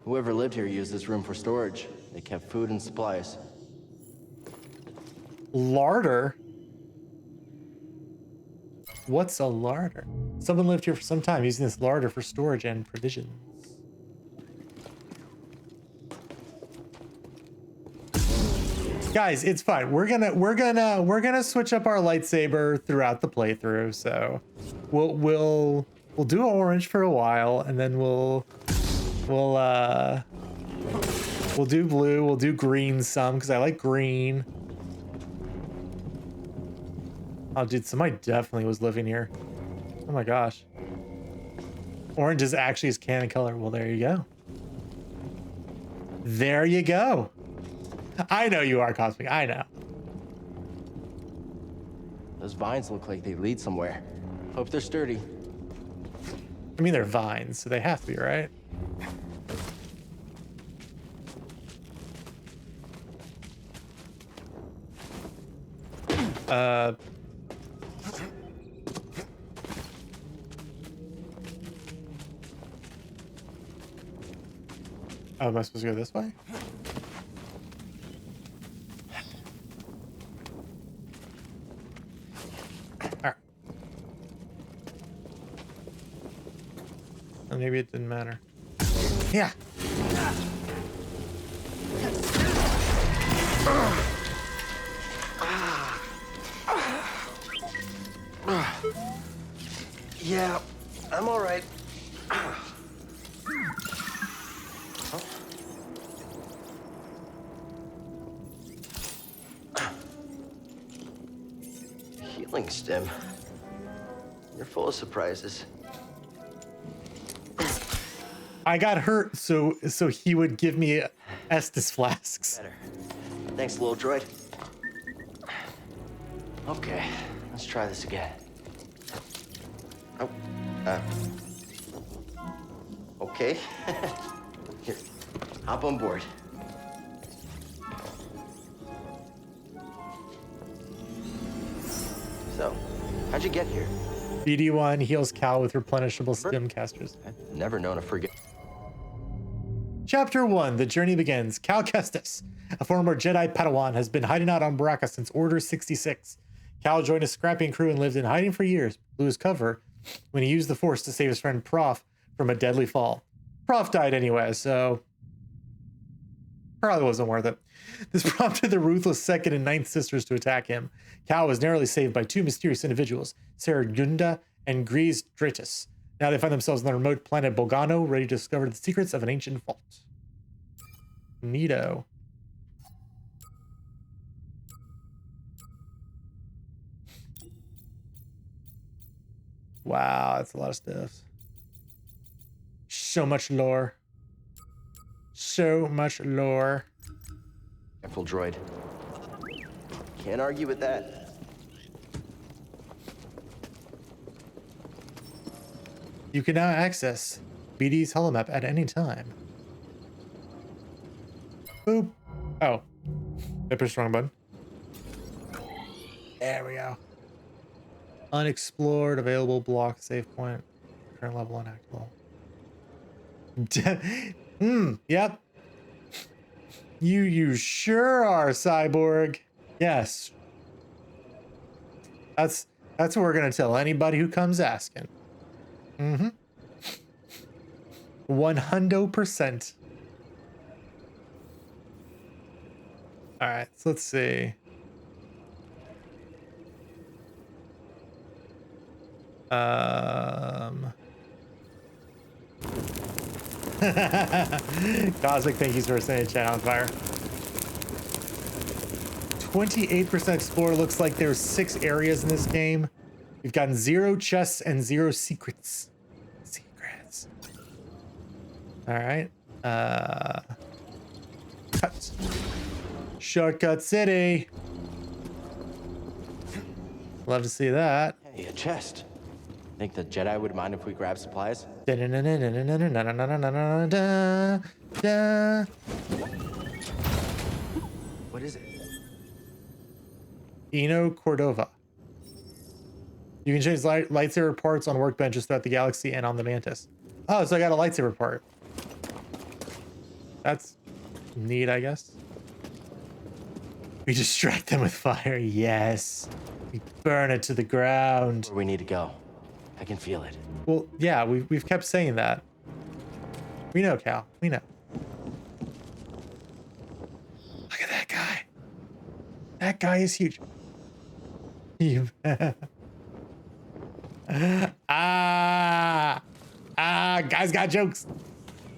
Whoever lived here used this room for storage. They kept food and supplies. Larder? What's a larder? Someone lived here for some time using this larder for storage and provisions. Guys, it's fine. We're gonna switch up our lightsaber throughout the playthrough. So we'll do orange for a while, and then we'll do blue. We'll do green some because I like green. Oh, dude, somebody definitely was living here. Oh my gosh. Orange is actually his canon color. Well, there you go. There you go. I know you are, Cosmic. I know. Those vines look like they lead somewhere. Hope they're sturdy. I mean, they're vines, so they have to be, right? Oh, am I supposed to go this way? Alright. Well, maybe it didn't matter. Yeah. Yeah, I'm all right. Healing stem. You're full of surprises. I got hurt, so he would give me Estus flasks. Better. Thanks, little droid. Okay, let's try this again. Oh, okay. Here, hop on board. So, how'd you get here? BD1 heals Cal with replenishable stim casters. I've never known a frigate. Chapter 1, the journey begins. Cal Kestis, a former Jedi Padawan, has been hiding out on Baraka since Order 66. Cal joined a scrapping crew and lived in hiding for years, blew his cover when he used the Force to save his friend Prof from a deadly fall. Prof died anyway, so probably wasn't worth it. This prompted the ruthless Second and Ninth Sisters to attack him. Cal was narrowly saved by two mysterious individuals, Sarah Gunda and Grease Dratus. Now they find themselves on the remote planet Bogano, ready to discover the secrets of an ancient vault. Neato. Wow, that's a lot of stuff. So much lore. So much lore. Careful, droid. Can't argue with that. You can now access BD's holomap at any time. Boop. Oh. I pushed the wrong button. There we go. Unexplored, available block, save point, current level unactable. Yep. You sure are, Cyborg. Yes. That's what we're gonna tell anybody who comes asking. 100%. All right, so let's see. Cosmic, thank you for setting chat on fire. 28% explore. Looks like there's 6 areas in this game. We've gotten 0 chests and 0 secrets. Secrets. All right. Cut. Shortcut City. Love to see that. Hey, a chest. Think the Jedi would mind if we grab supplies? What is it? Eno Cordova. You can change lightsaber parts on workbenches throughout the galaxy and on the Mantis. Oh, so I got a lightsaber part. That's neat, I guess. We distract them with fire. Yes. We burn it to the ground. Where we need to go. I can feel it. Well, yeah, we've kept saying that. We know, Cal. We know. Look at that guy. That guy is huge. Guys got jokes.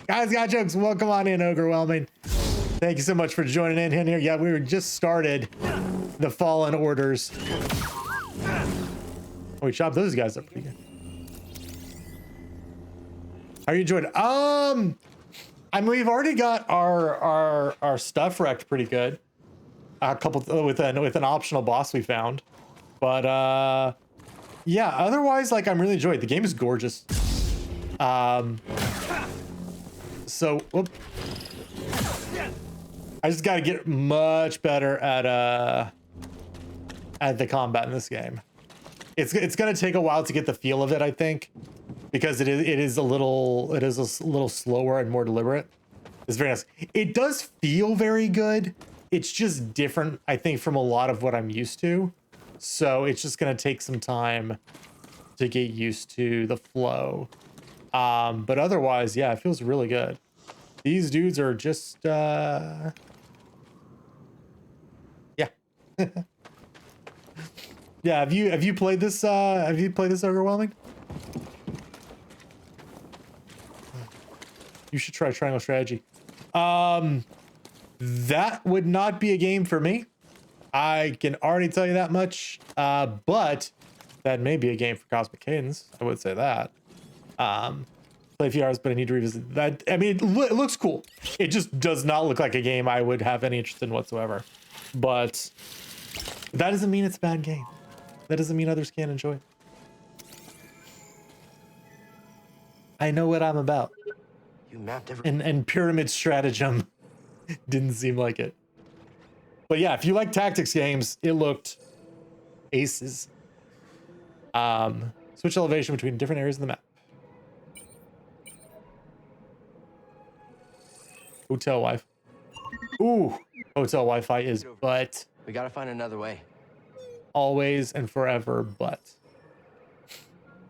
Guys got jokes. Welcome on in, Overwhelming. Thank you so much for joining in here. Yeah, we were just started the Fallen Orders. Oh, we chopped those guys up pretty good. How are you enjoying? I mean, we've already got our stuff wrecked pretty good. A couple with an optional boss we found, but yeah. Otherwise, like, I'm really enjoying it. The game is gorgeous. So, whoop. I just got to get much better at the combat in this game. It's gonna take a while to get the feel of it, I think, because it is a little slower and more deliberate. It's very nice. It does feel very good. It's just different, I think, from a lot of what I'm used to. So it's just gonna take some time to get used to the flow. But otherwise, yeah, it feels really good. These dudes are just yeah. Yeah, have you played this Overwhelming? You should try Triangle Strategy. That would not be a game for me. I can already tell you that much. But that may be a game for Cosmic Cadence. I would say that. Play a few hours, but I need to revisit that. I mean, it looks cool. It just does not look like a game I would have any interest in whatsoever. But that doesn't mean it's a bad game. That doesn't mean others can't enjoy it. I know what I'm about. You mapped everything. And pyramid stratagem didn't seem like it. But yeah, if you like tactics games, it looked aces. Switch elevation between different areas of the map. Hotel Wi-Fi. Ooh, hotel Wi-Fi is but. We gotta find another way. Always and forever, but.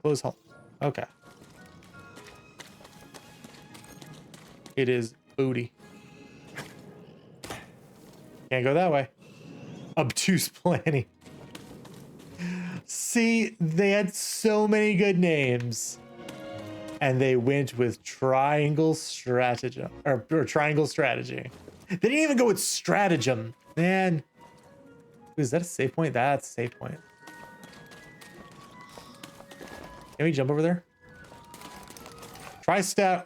Close home. Okay. It is booty. Can't go that way. Obtuse planning. See, they had so many good names. And they went with triangle stratagem. Or triangle strategy. They didn't even go with stratagem. Man. Is that a save point? That's a save point. Can we jump over there? Strat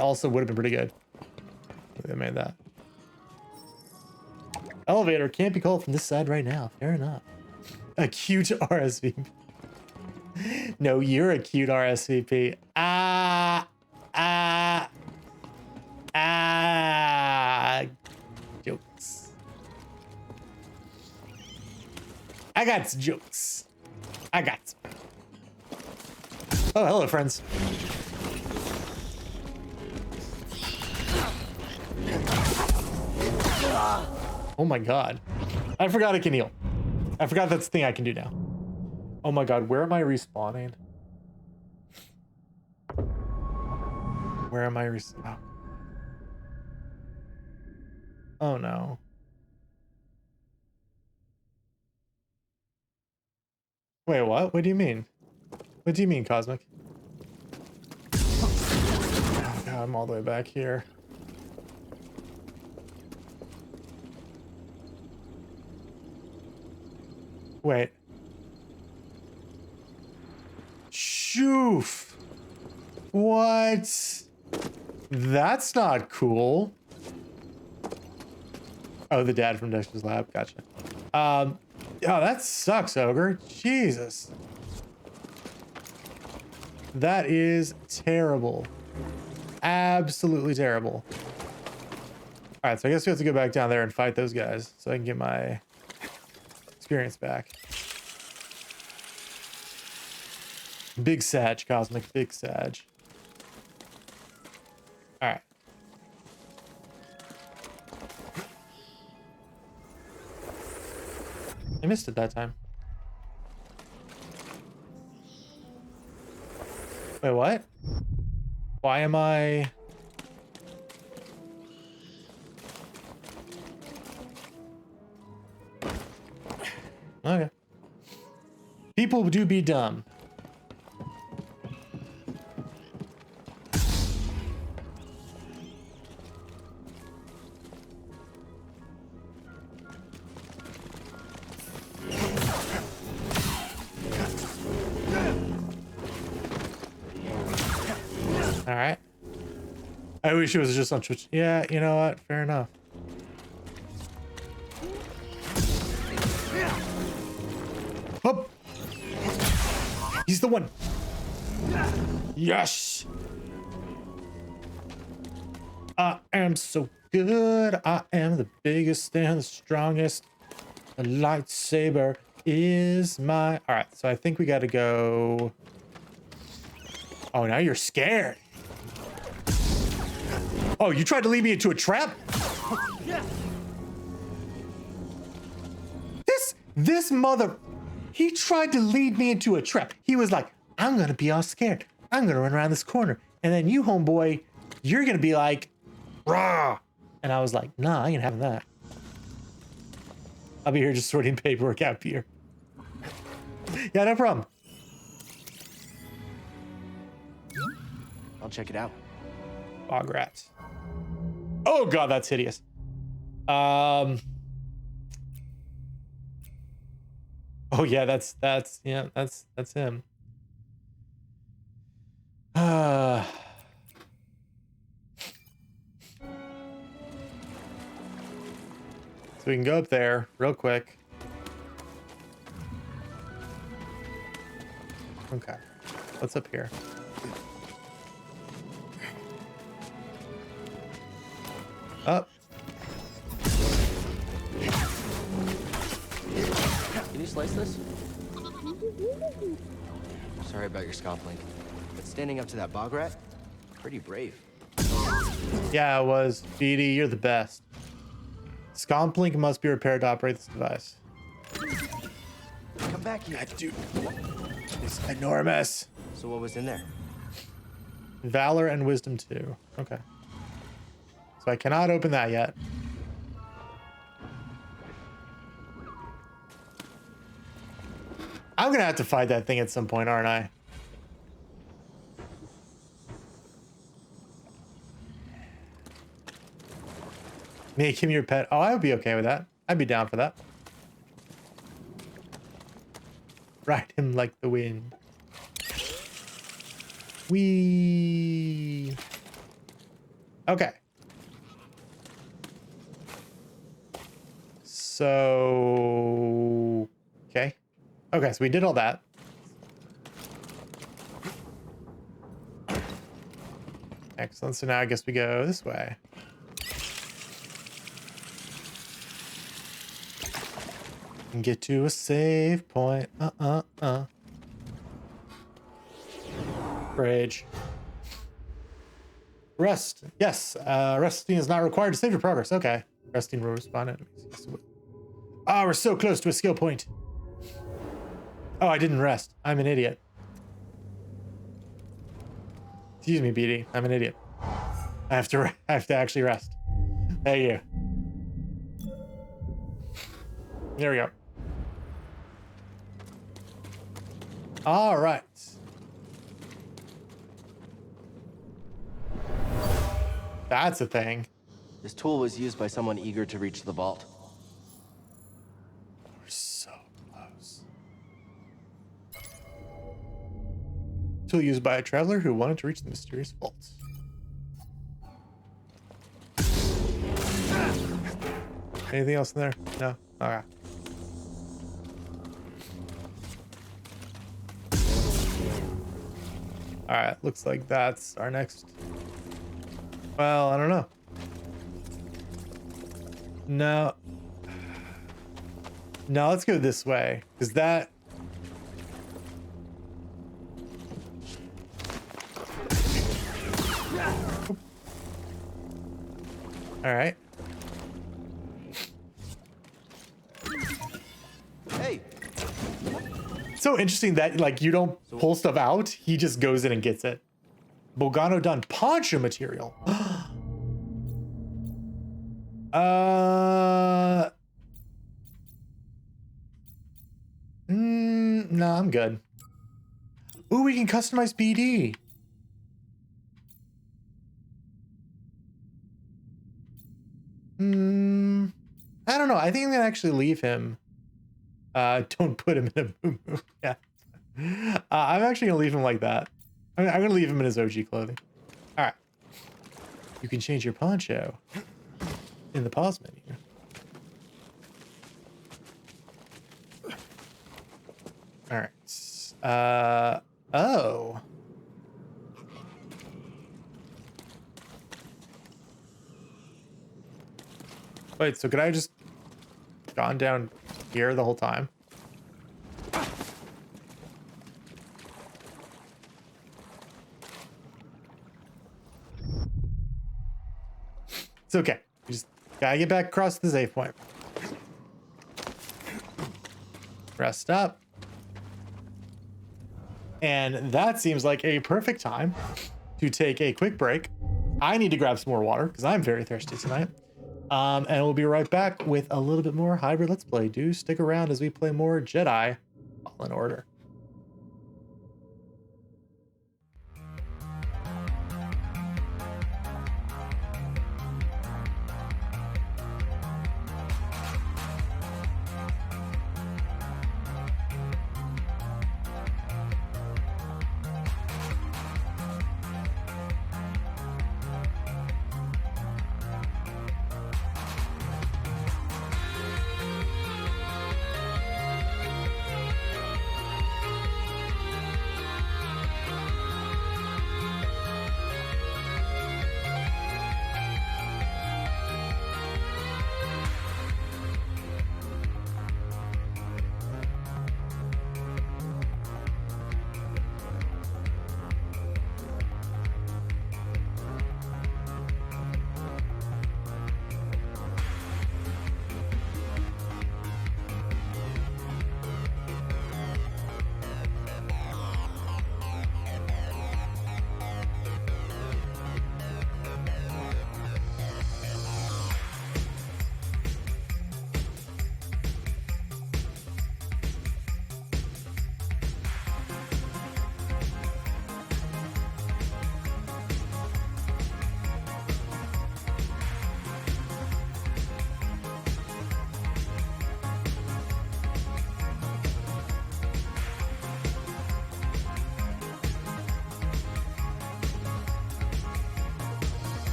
also would have been pretty good. They made that. Elevator can't be called from this side right now. Fair enough. A cute RSVP. No, you're a cute RSVP. Jokes. I got some jokes. I got some. Oh, hello, friends. Oh my god. I forgot I can heal. I forgot that's the thing I can do now. Oh my god, where am I respawning? Where am I Oh no. Wait, what? What do you mean? What do you mean, Cosmic? Oh god, I'm all the way back here. Wait. Shoof. What? That's not cool. Oh, the dad from Dexter's Lab. Gotcha. Oh, that sucks, Ogre. Jesus. That is terrible. Absolutely terrible. All right, so I guess we have to go back down there and fight those guys so I can get my experience back. Big Sag, Cosmic, Big Sag. All right. I missed it that time. Wait, what? Why am I... Okay. People do be dumb. All right. I wish it was just on Twitch. Yeah, you know what? Fair enough. Up. He's the one. Yes. I am so good. I am the biggest and the strongest. The lightsaber is my... All right, so I think we got to go... Oh, now you're scared. Oh, you tried to lead me into a trap? This mother... He tried to lead me into a trap. He was like, I'm going to be all scared. I'm going to run around this corner. And then you, homeboy, you're going to be like, rah. And I was like, nah, I ain't having that. I'll be here just sorting paperwork out here. Yeah, no problem. I'll check it out. Bog rats. Oh god, that's hideous. Oh yeah, that's him. So we can go up there real quick. Okay. What's up here? Up. Can you slice this? Sorry about your scoffling, but standing up to that bog rat, pretty brave. Yeah, it was. BD, you're the best. Scomplink must be repaired to operate this device. Come back here. God, dude. It's enormous. So what was in there? Valor and wisdom 2. Okay. So I cannot open that yet. I'm gonna have to fight that thing at some point, aren't I? Make him your pet. Oh, I would be okay with that. I'd be down for that. Ride him like the wind. Wee. Okay. So, okay. Okay, so we did all that. Excellent. So now I guess we go this way. And get to a save point. Rage. Rest. Yes. Resting is not required to save your progress. Okay. Resting will respawn enemies. Ah, we're so close to a skill point. Oh, I didn't rest. I'm an idiot. Excuse me, BD. I'm an idiot. I have to actually rest. There you go. There we go. All right. That's a thing. This tool was used by someone eager to reach the vault. We're so close. Tool used by a traveler who wanted to reach the mysterious vaults. Anything else in there? No? Alright. Alright, looks like that's our next. Well, I don't know. No. No, let's go this way. Because that. Alright. Hey. So interesting that like you don't pull stuff out, he just goes in and gets it. Bogano done poncho material. No, I'm good. Ooh, we can customize BD. I don't know. I think I'm gonna actually leave him. Don't put him in a moo-moo. Yeah. I'm actually gonna leave him like that. I'm gonna leave him in his OG clothing. All right. You can change your poncho in the pause menu. All right. Oh. Wait, so could I just gone down here the whole time? It's okay. You just gotta get back across the save point. Rest up. And that seems like a perfect time to take a quick break. I need to grab some more water because I'm very thirsty tonight. And we'll be right back with a little bit more hybrid Let's Play. Do stick around as we play more Jedi Fallen Order.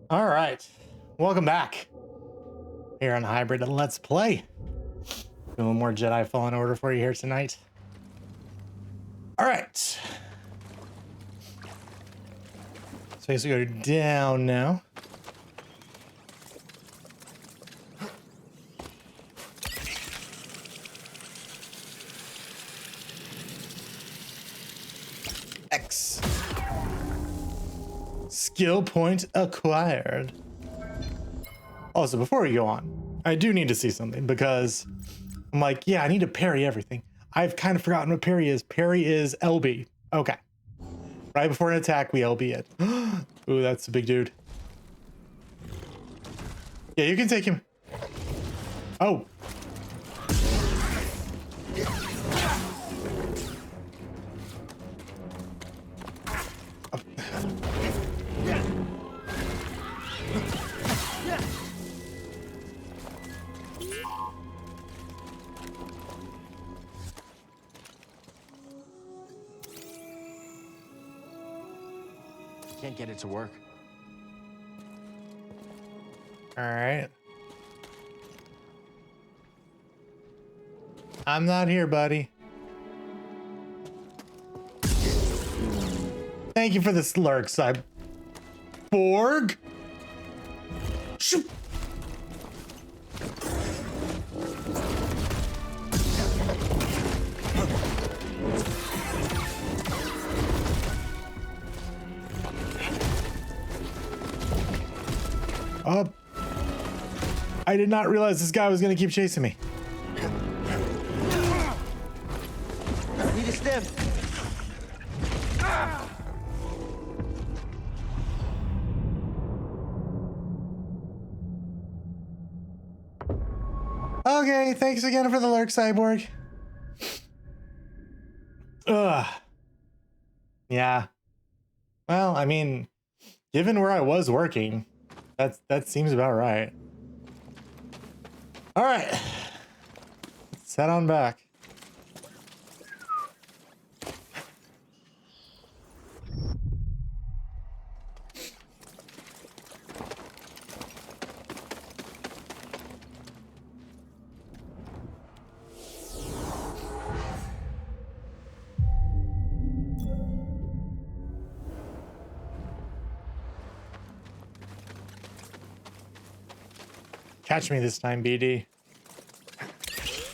All right, welcome back here on Hybrid Let's Play. Doing more Jedi Fallen Order for you here tonight. All right, so I guess we go down now. X. Skill point acquired. Also, before we go on, I do need to see something because I'm like, yeah, I need to parry everything. I've kind of forgotten what parry is. Parry is LB. Okay. Right before an attack, we LB it. Ooh, that's a big dude. Yeah, you can take him. Oh. Can't get it to work. All right. I'm not here, buddy. Thank you for the slurk, Cyborg. Shoot. Oh, I did not realize this guy was gonna keep chasing me. Need a stim. Okay, thanks again for the lurk, Cyborg. Ugh. Yeah. Well, I mean, given where I was working, that seems about right. All right, let's head on back. Catch me this time, BD.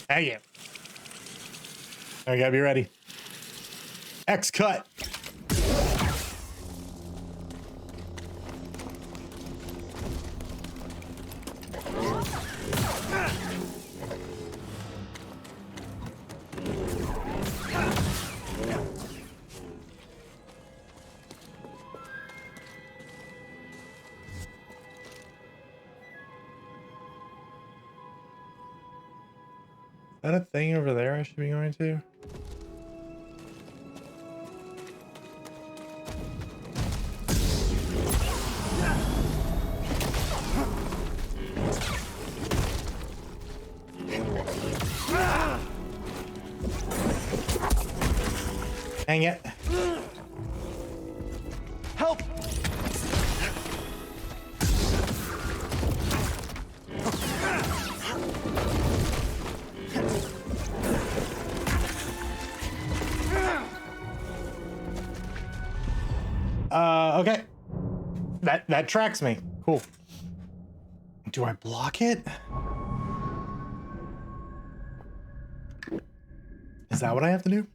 Thank you. I gotta be ready. X cut. Is that a thing over there I should be going to? Dang it. Help! Okay. That tracks me. Cool. Do I block it? Is that what I have to do?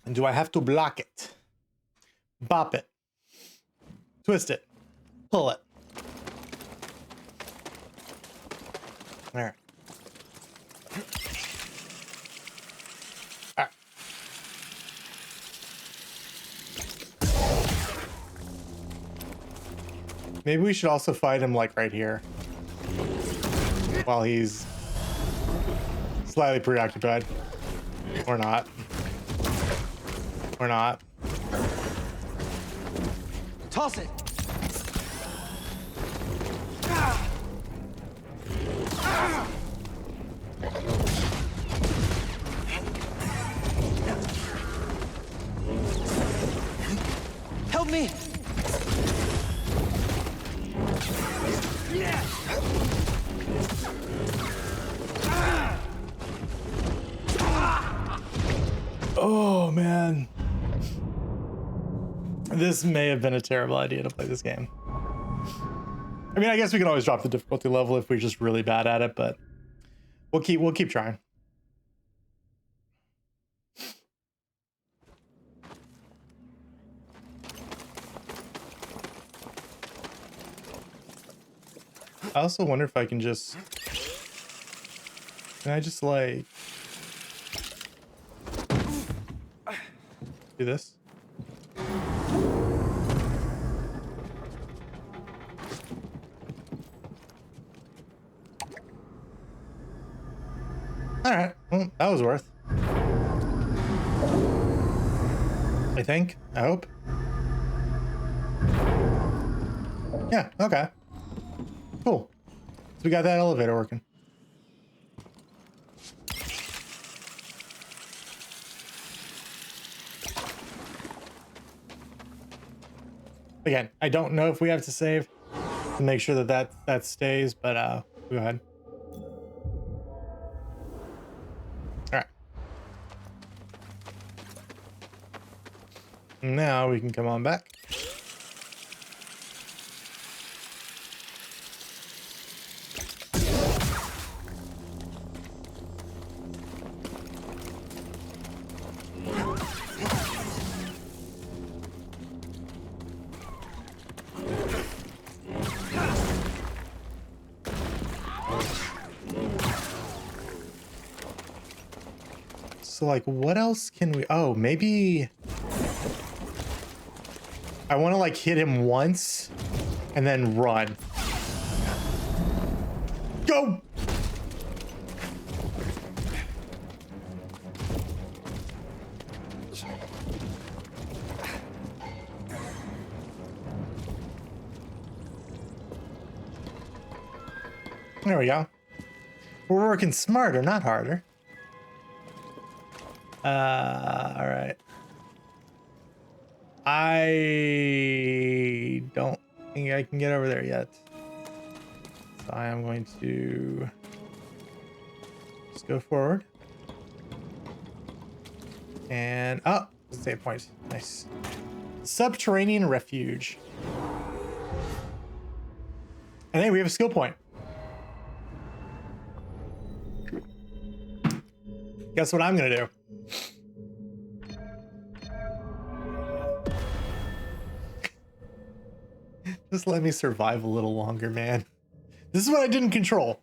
And do I have to block it? Bop it. Twist it. Pull it. All right. All right. Maybe we should also fight him like right here while he's slightly preoccupied. Or not. Or not. Toss it. Help me. This may have been a terrible idea to play this game. I mean, I guess we can always drop the difficulty level if we're just really bad at it, but we'll keep trying. I also wonder if I can just... Can I just, like... do this? Alright, well, that was worth. I think. I hope. Yeah, okay. Cool. So we got that elevator working. Again, I don't know if we have to save to make sure that stays, but go ahead. All right. Now we can come on back. So like, what else can we, oh, maybe I want to like hit him once and then run. Go. There we go. We're working smarter, not harder. All right. I don't think I can get over there yet. So I am going to just go forward. And, oh, save point. Nice. Subterranean refuge. And then we have a skill point. Guess what I'm gonna do? Just let me survive a little longer, man. This is what I didn't control.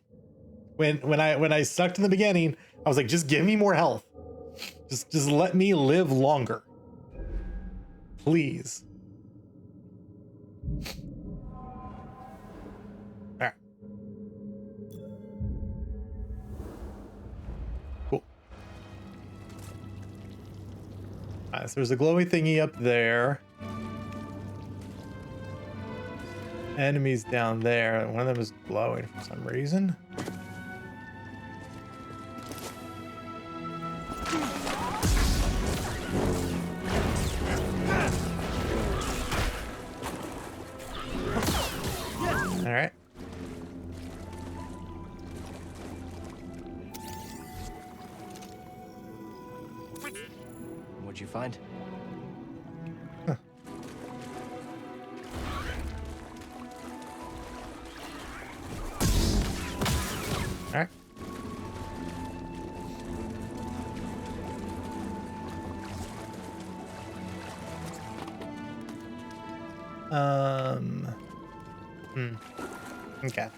When I sucked in the beginning, I was like, just give me more health. Just let me live longer. Please. All right. Cool. All right, so there's a glowy thingy up there. Enemies down there. One of them is glowing for some reason. All right. What'd you find? Huh. All right. Okay.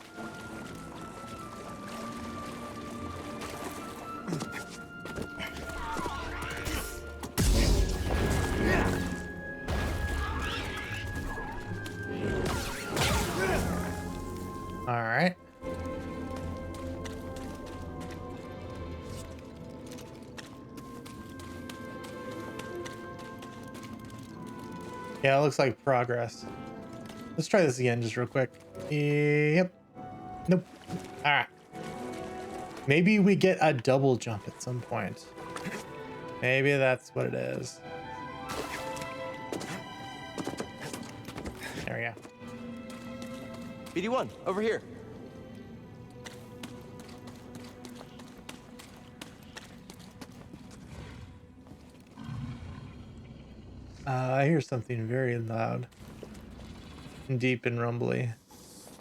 All right. Yeah, it looks like progress. Let's try this again just real quick. Yep. Nope. All right. Maybe we get a double jump at some point. Maybe that's what it is. There we go. BD1, over here. I hear something very loud, deep and rumbly.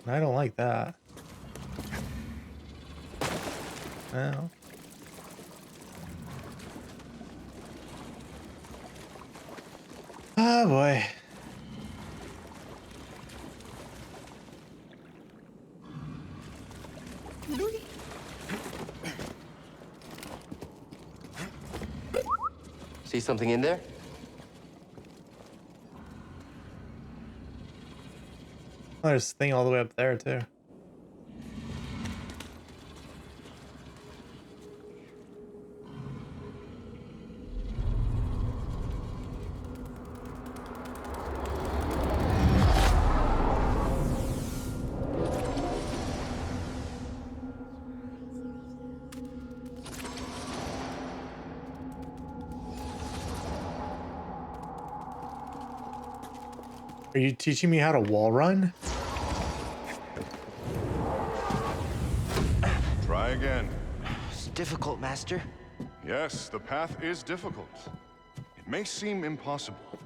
I don't like that. Well. Oh boy. See something in there? Oh, there's a thing all the way up there too. Are you teaching me how to wall run? Try again. It's difficult, Master. Yes, the path is difficult. It may seem impossible,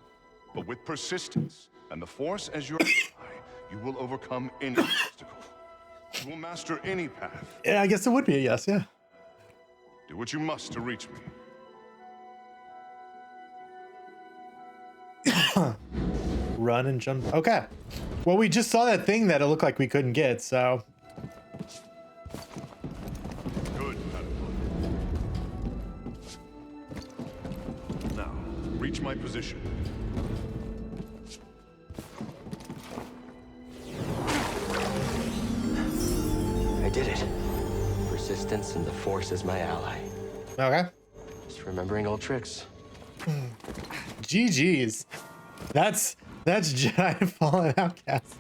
but with persistence and the Force as your ally, you will overcome any obstacle. You will master any path. Yeah, I guess it would be a yes, yeah. Do what you must to reach me. Run and jump. Okay. Well, we just saw that thing that it looked like we couldn't get, so. Good, Padawan. Now, reach my position. I did it. Persistence and the Force is my ally. Okay. Just remembering old tricks. GG's. That's Jedi Fallen Outcast.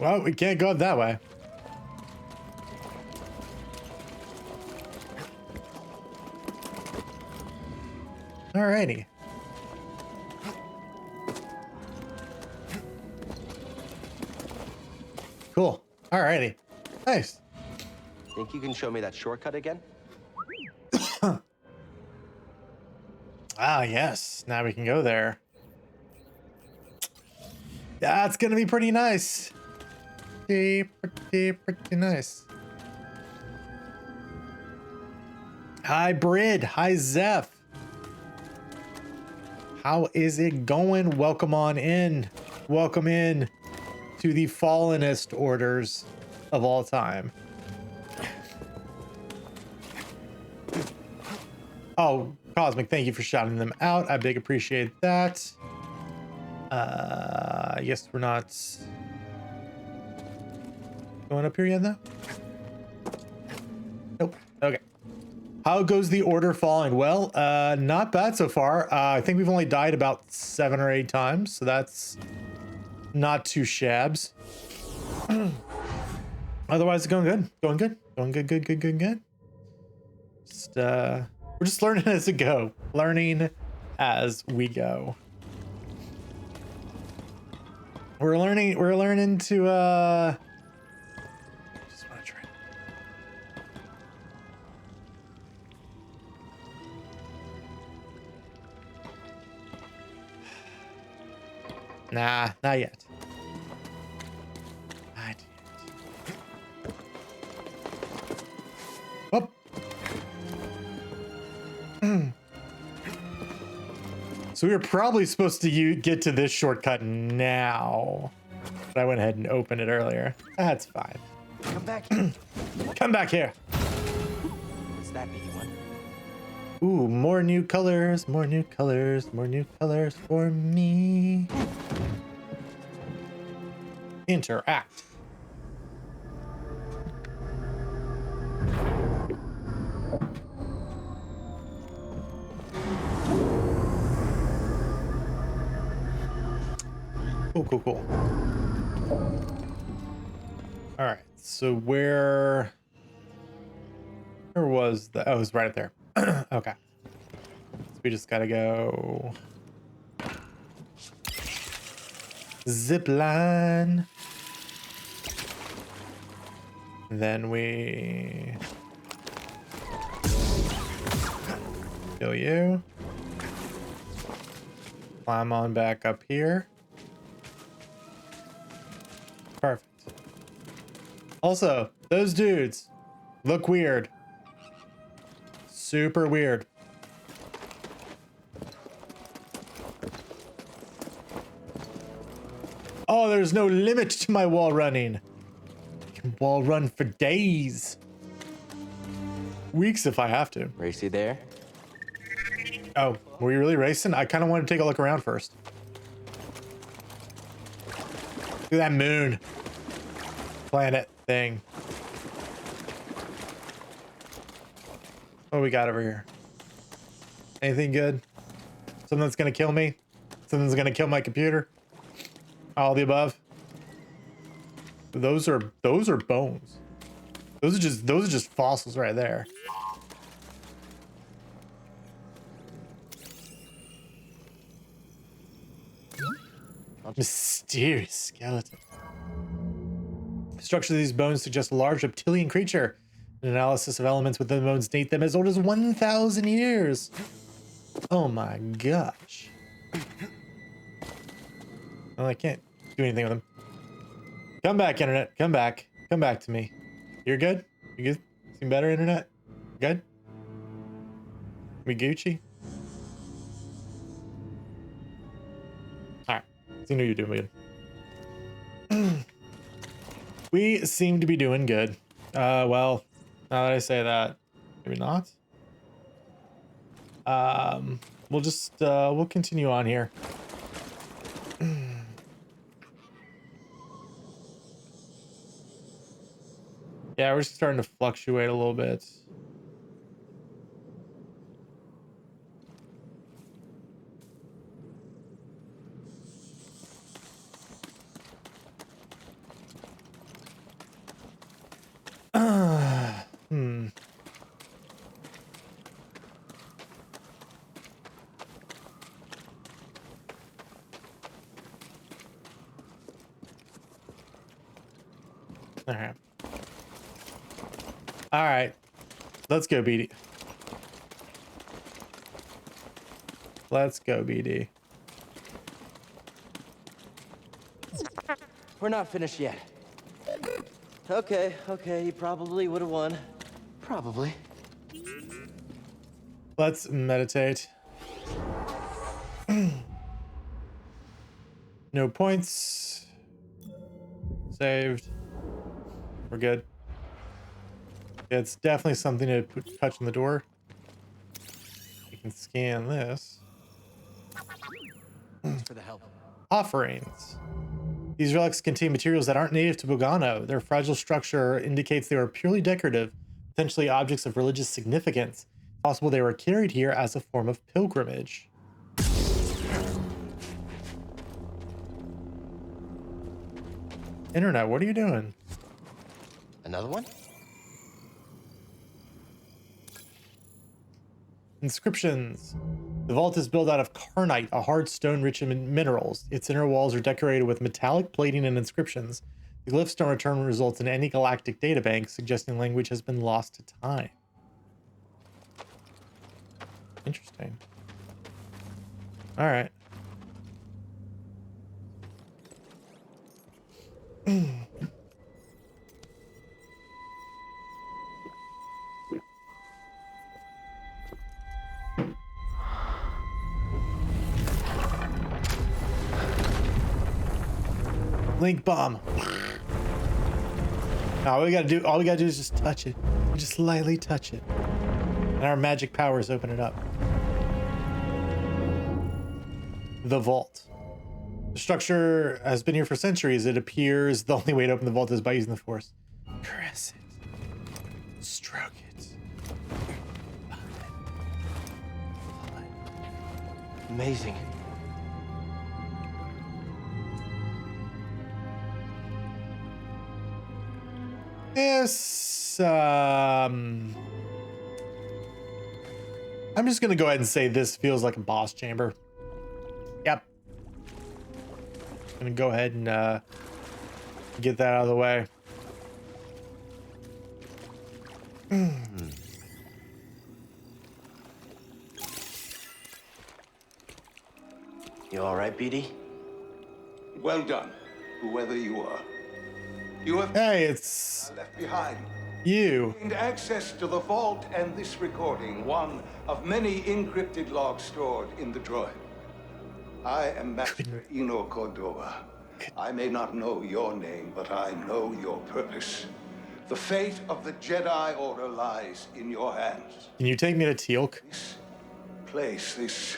Well, we can't go up that way. Alrighty. Cool. Alrighty. Nice. Think you can show me that shortcut again? Ah, yes. Now we can go there. That's gonna be pretty nice. Pretty nice. Hi, Brid. Hi, Zeph. How is it going? Welcome on in. Welcome in to the fallenest orders of all time. Oh, Cosmic, thank you for shouting them out. I big appreciate that. I guess we're not going up here yet, though? Nope. Okay. How goes the order falling? Well, not bad so far. I think we've only died about 7 or 8 times, so that's not too shabs. Otherwise, it's going good. Going good. Going good, good. Just, we're just learning as we go. Learning as we go. We're learning to, just want to try. Nah, not yet. Not yet. Oh. So we were probably supposed to get to this shortcut now, but I went ahead and opened it earlier. That's fine. Come back here. Come back here. What's that, BD1? Ooh, more new colors, more new colors, more new colors for me. Interact. Cool. All right, so where was the? Oh, it was right there. Okay, so we just gotta go zip line. Then we Kill you. Climb on back up here. Perfect. Also, those dudes look weird. Super weird. Oh, there's no limit to my wall running. I can wall run for days. Weeks if I have to. Racy there? Oh, were you really racing? I kind of want to take a look around first. Look at that moon. Planet thing. What we got over here? Anything good? Something that's gonna kill me? Something that's gonna kill my computer? All the above. Those are bones. Those are just fossils right there. Mysterious skeleton. The structure of these bones suggests a large reptilian creature. An analysis of elements within the bones date them as old as 1,000 years. Oh my gosh. Well, I can't do anything with them. Come back, internet. Come back. Come back to me. You're good? You good? Seem better, internet? Good? We Gucci? Alright. Seem to be doing good. We seem to be doing good. Well, now that I say that, maybe not. We'll just, we'll continue on here. Yeah, we're just starting to fluctuate a little bit. All right. All right. Let's go, BD. Let's go, BD. We're not finished yet. Okay, you probably would have won. Probably. Let's meditate. No points. Saved. We're good. Yeah, it's definitely something to touch on the door. You can scan this. Thanks for the help. Offerings. These relics contain materials that aren't native to Bogano. Their fragile structure indicates they are purely decorative, potentially objects of religious significance. It's possible they were carried here as a form of pilgrimage. Internet, what are you doing? Another one? Inscriptions. The vault is built out of carnite, a hard stone rich in minerals. Its inner walls are decorated with metallic plating and inscriptions. The glyph stone return results in any galactic databank, suggesting language has been lost to time. Interesting. All right. Link bomb. All we gotta do is just touch it. Just lightly touch it. And our magic powers open it up. The vault. The structure has been here for centuries. It appears the only way to open the vault is by using the force. Caress it. Stroke it. Amazing. This, I'm just gonna go ahead and say this feels like a boss chamber. Yep. I'm gonna go ahead and get that out of the way. You all right, BD? Well done, whoever you are. You have Hey, it's left behind. you. Gained access to the vault and this recording, one of many encrypted logs stored in the droid. I am Master Eno Cordova. I may not know your name, but I know your purpose. The fate of the Jedi Order lies in your hands. Can you take me to Teal'c? This place, this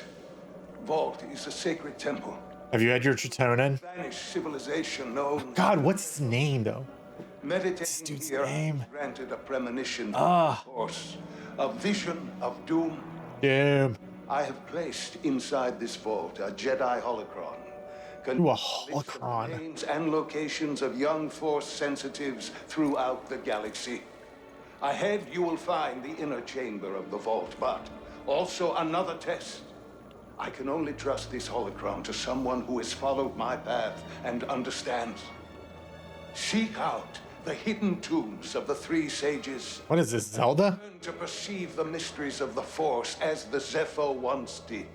vault, is a sacred temple. Have you had your Tritonin? Spanish civilization known. God, what's his name though? Meditating dude's here, name? granted a premonition, Ah. of course, a vision of doom. Damn. I have placed inside this vault a Jedi holocron. Ooh, a holocron. Names and locations of young Force sensitives throughout the galaxy. Ahead, you will find the inner chamber of the vault, but also another test. I can only trust this holocron to someone who has followed my path and understands. Seek out the hidden tombs of the three sages. What is this, Zelda? Learn to perceive the mysteries of the Force as the Zepho once did.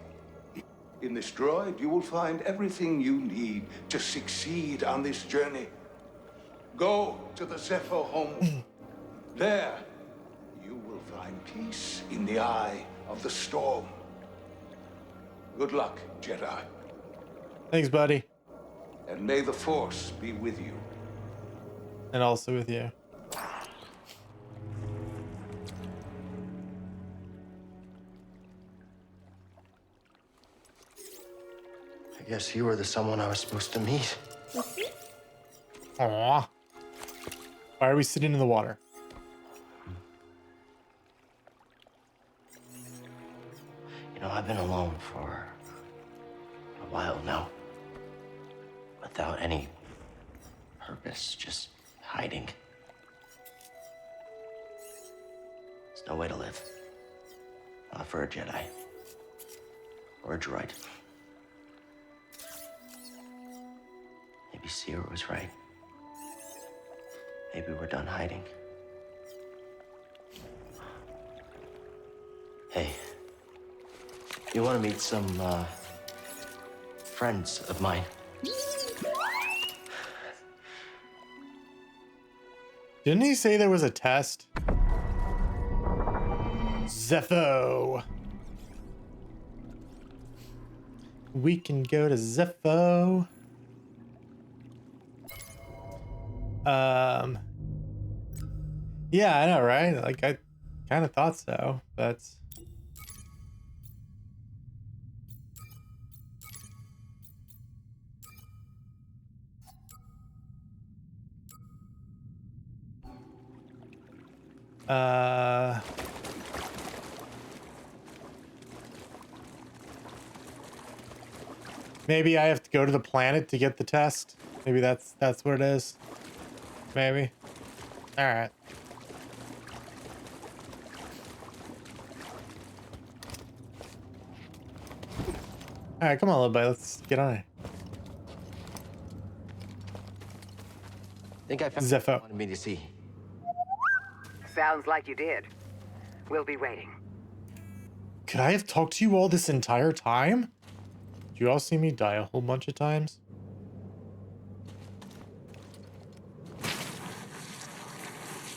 In this droid, you will find everything you need to succeed on this journey. Go to the Zepho home. There, you will find peace in the eye of the storm. Good luck, Jedi. Thanks, buddy. And may the Force be with you. And also with you. I guess you were the someone I was supposed to meet. Aww. Why are we sitting in the water? You know, I've been alone for a while now. Without any purpose, just hiding. There's no way to live. Not for a Jedi. Or a droid. Maybe Sierra was right. Maybe we're done hiding. Hey, you want to meet some, friends of mine? Didn't he say there was a test? Zepho. We can go to Zepho. Yeah, I know, right? Like, I kind of thought so. That's... Maybe I have to go to the planet to get the test. Maybe that's what it is. Maybe. All right. All right, come on, little buddy. Let's get on it. Think I found Zepho. what you wanted me to see. Sounds like you did. We'll be waiting. Could I have talked to you all this entire time? Did you all see me die a whole bunch of times?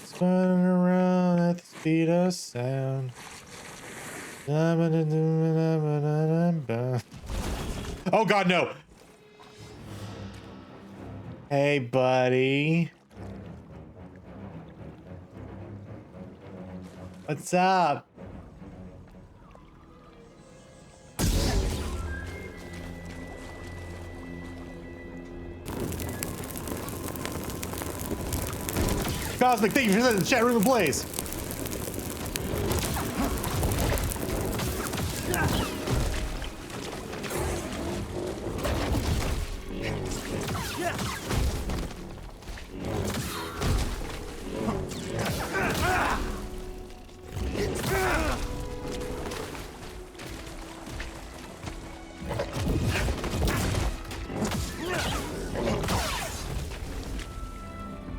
Spinning around at the speed of sound. Oh God, no! Hey, buddy. What's up? Cosmic, thank you for setting the chat room ablaze.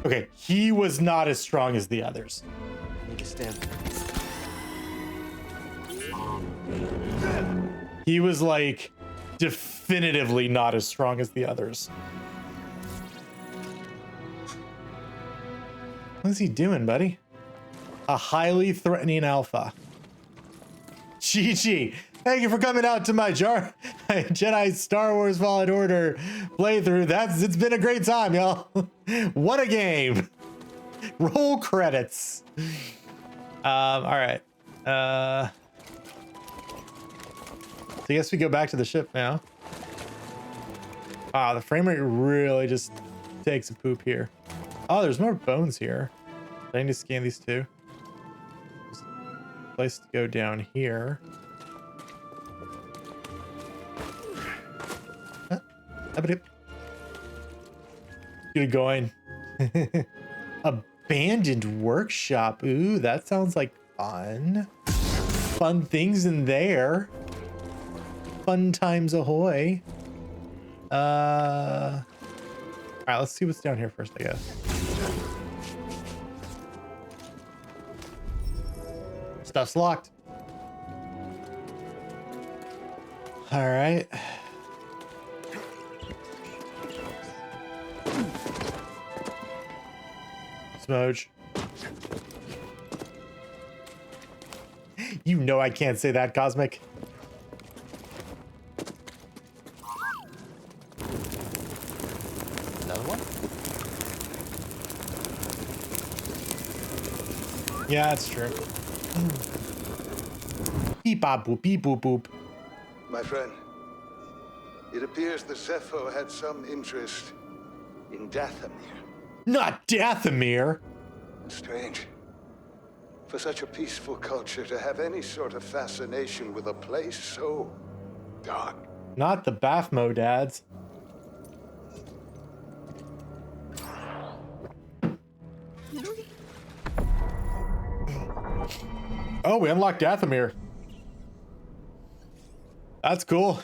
Okay, he was not as strong as the others. I need to stand. He was like definitively not as strong as the others. What's he doing, buddy? A highly threatening alpha. GG. Thank you for coming out to my Jedi Star Wars Fallen Order playthrough. It's been a great time, y'all. What a game. Roll credits. All right. So I guess we go back to the ship now. Wow, the frame rate really just takes a poop here. Oh, there's more bones here. I need to scan these two. There's a place to go down here. Get it going. Abandoned workshop. Ooh, that sounds like fun. Fun things in there. Fun times ahoy. All right, let's see what's down here first, I guess. Stuff's locked. All right. Smooch. You know I can't say that, Cosmic. Another one? Yeah, that's true. Beep bop boop beep boop boop. My friend, it appears the Zepho had some interest in Dathomir. Not Dathomir. Strange. For such a peaceful culture to have any sort of fascination with a place so dark. Not the Bathmo dads. Oh, we unlocked Dathomir. That's cool.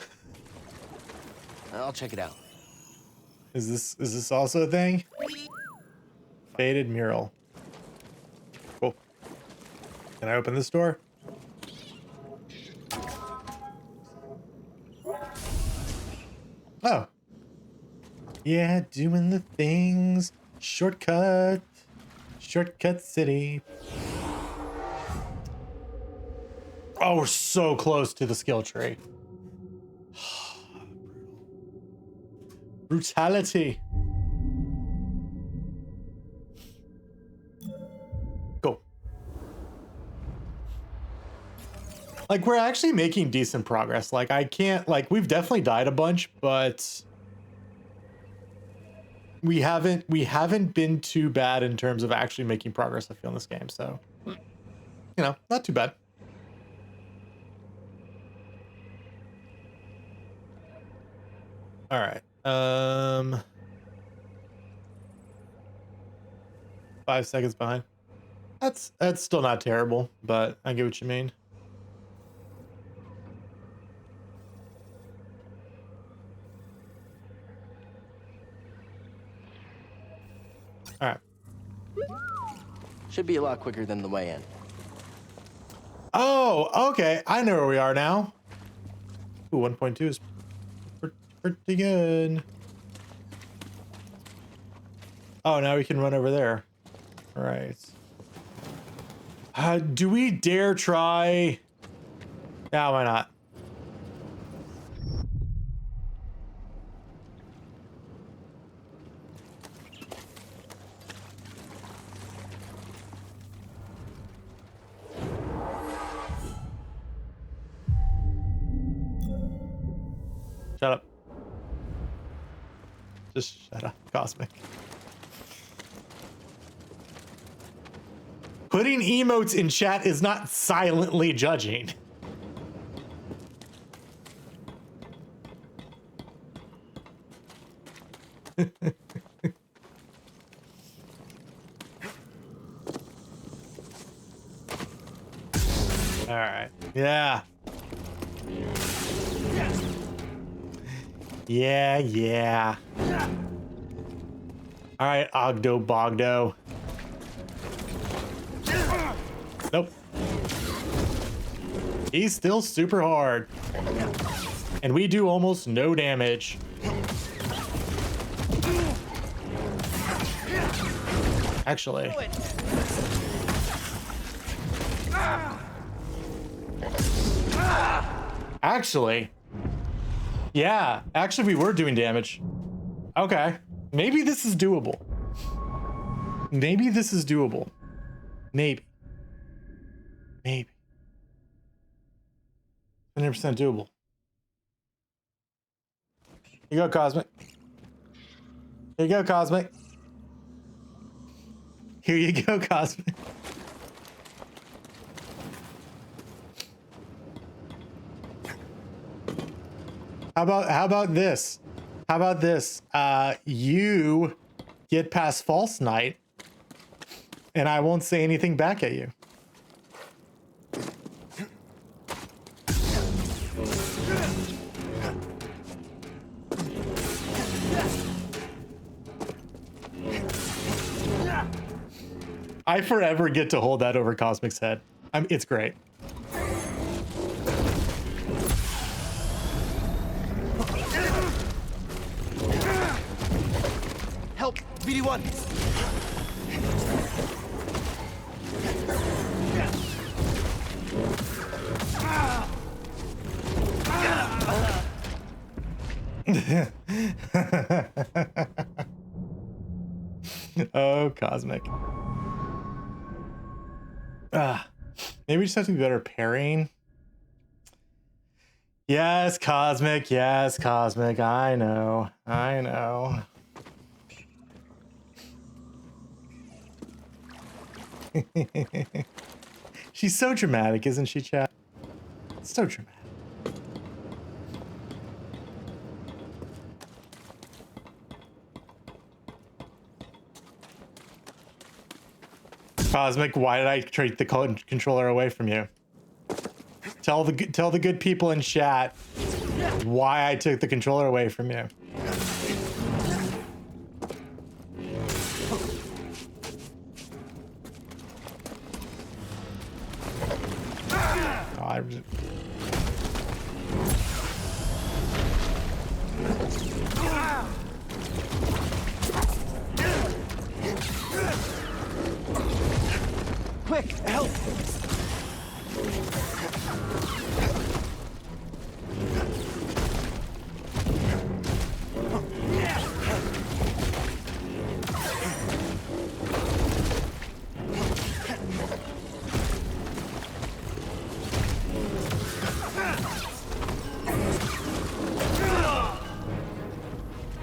I'll check it out. Is this also a thing? Faded mural. Cool. Can I open this door? Oh. Yeah, doing the things. Shortcut. Shortcut City. Oh, we're so close to the skill tree. Brutality. Go. Like, we're actually making decent progress. Like, I can't, like, we've definitely died a bunch, but we haven't been too bad in terms of actually making progress, I feel, in this game. So, you know, not too bad. All right. 5 seconds behind. That's still not terrible, but I get what you mean. All right. Should be a lot quicker than the way in. Oh, okay. I know where we are now. Ooh, 1.2 is pretty good. Oh, now we can run over there. All right. Do we dare try? Yeah, why not? Shut up. Just shut up, Cosmic. Putting emotes in chat is not silently judging. All right. Yeah. Yeah. All right, Ogdo Bogdo. Nope. He's still super hard. And we do almost no damage. Actually. Actually. Yeah, actually we were doing damage. Okay. Maybe this is doable. Maybe this is doable. Maybe. Maybe. 100% doable. Here you go, Cosmic. Here you go, Cosmic. Here you go, Cosmic. How about this? How about this? You get past False Knight, and I won't say anything back at you. I forever get to hold that over Cosmic's head. It's great. Help, BD1. Oh, Cosmic. Maybe we just have to be better pairing. Yes, Cosmic. Yes, Cosmic. I know. I know. She's so dramatic, isn't she, chat? So dramatic. Cosmic, why did I take the controller away from you? Tell the good people in chat why I took the controller away from you. Oh, Quick, help!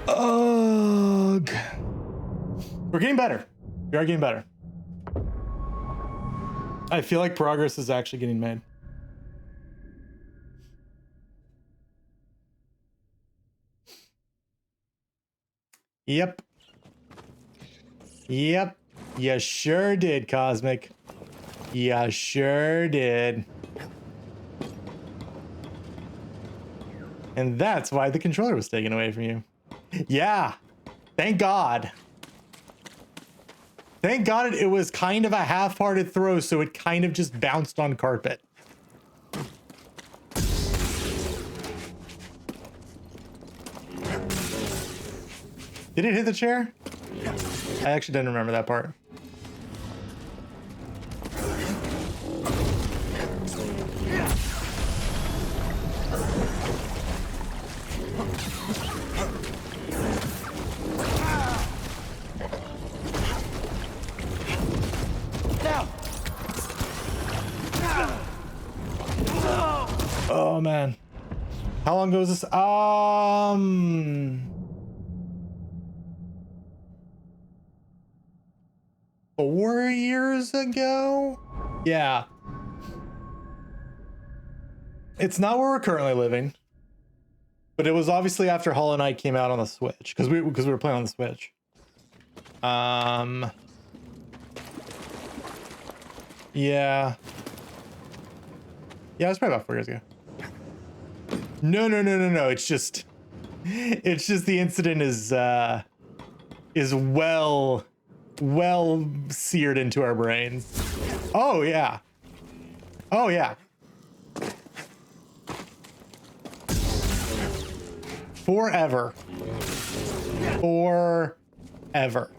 Ugh. We're getting better. We are getting better. I feel like progress is actually getting made. Yep. Yep. You sure did, Cosmic. You sure did. And that's why the controller was taken away from you. Yeah. Thank God. Thank God it was kind of a half-hearted throw, so it kind of just bounced on carpet. Did it hit the chair? I actually didn't remember that part. Oh man. How long goes this? 4 years ago? Yeah. It's not where we're currently living, but it was obviously after Hollow Knight came out on the Switch, because we were playing on the Switch. Yeah. Yeah, it's probably about 4 years ago. No. It's just the incident is well seared into our brains. Oh yeah. Oh yeah. Forever. Forever.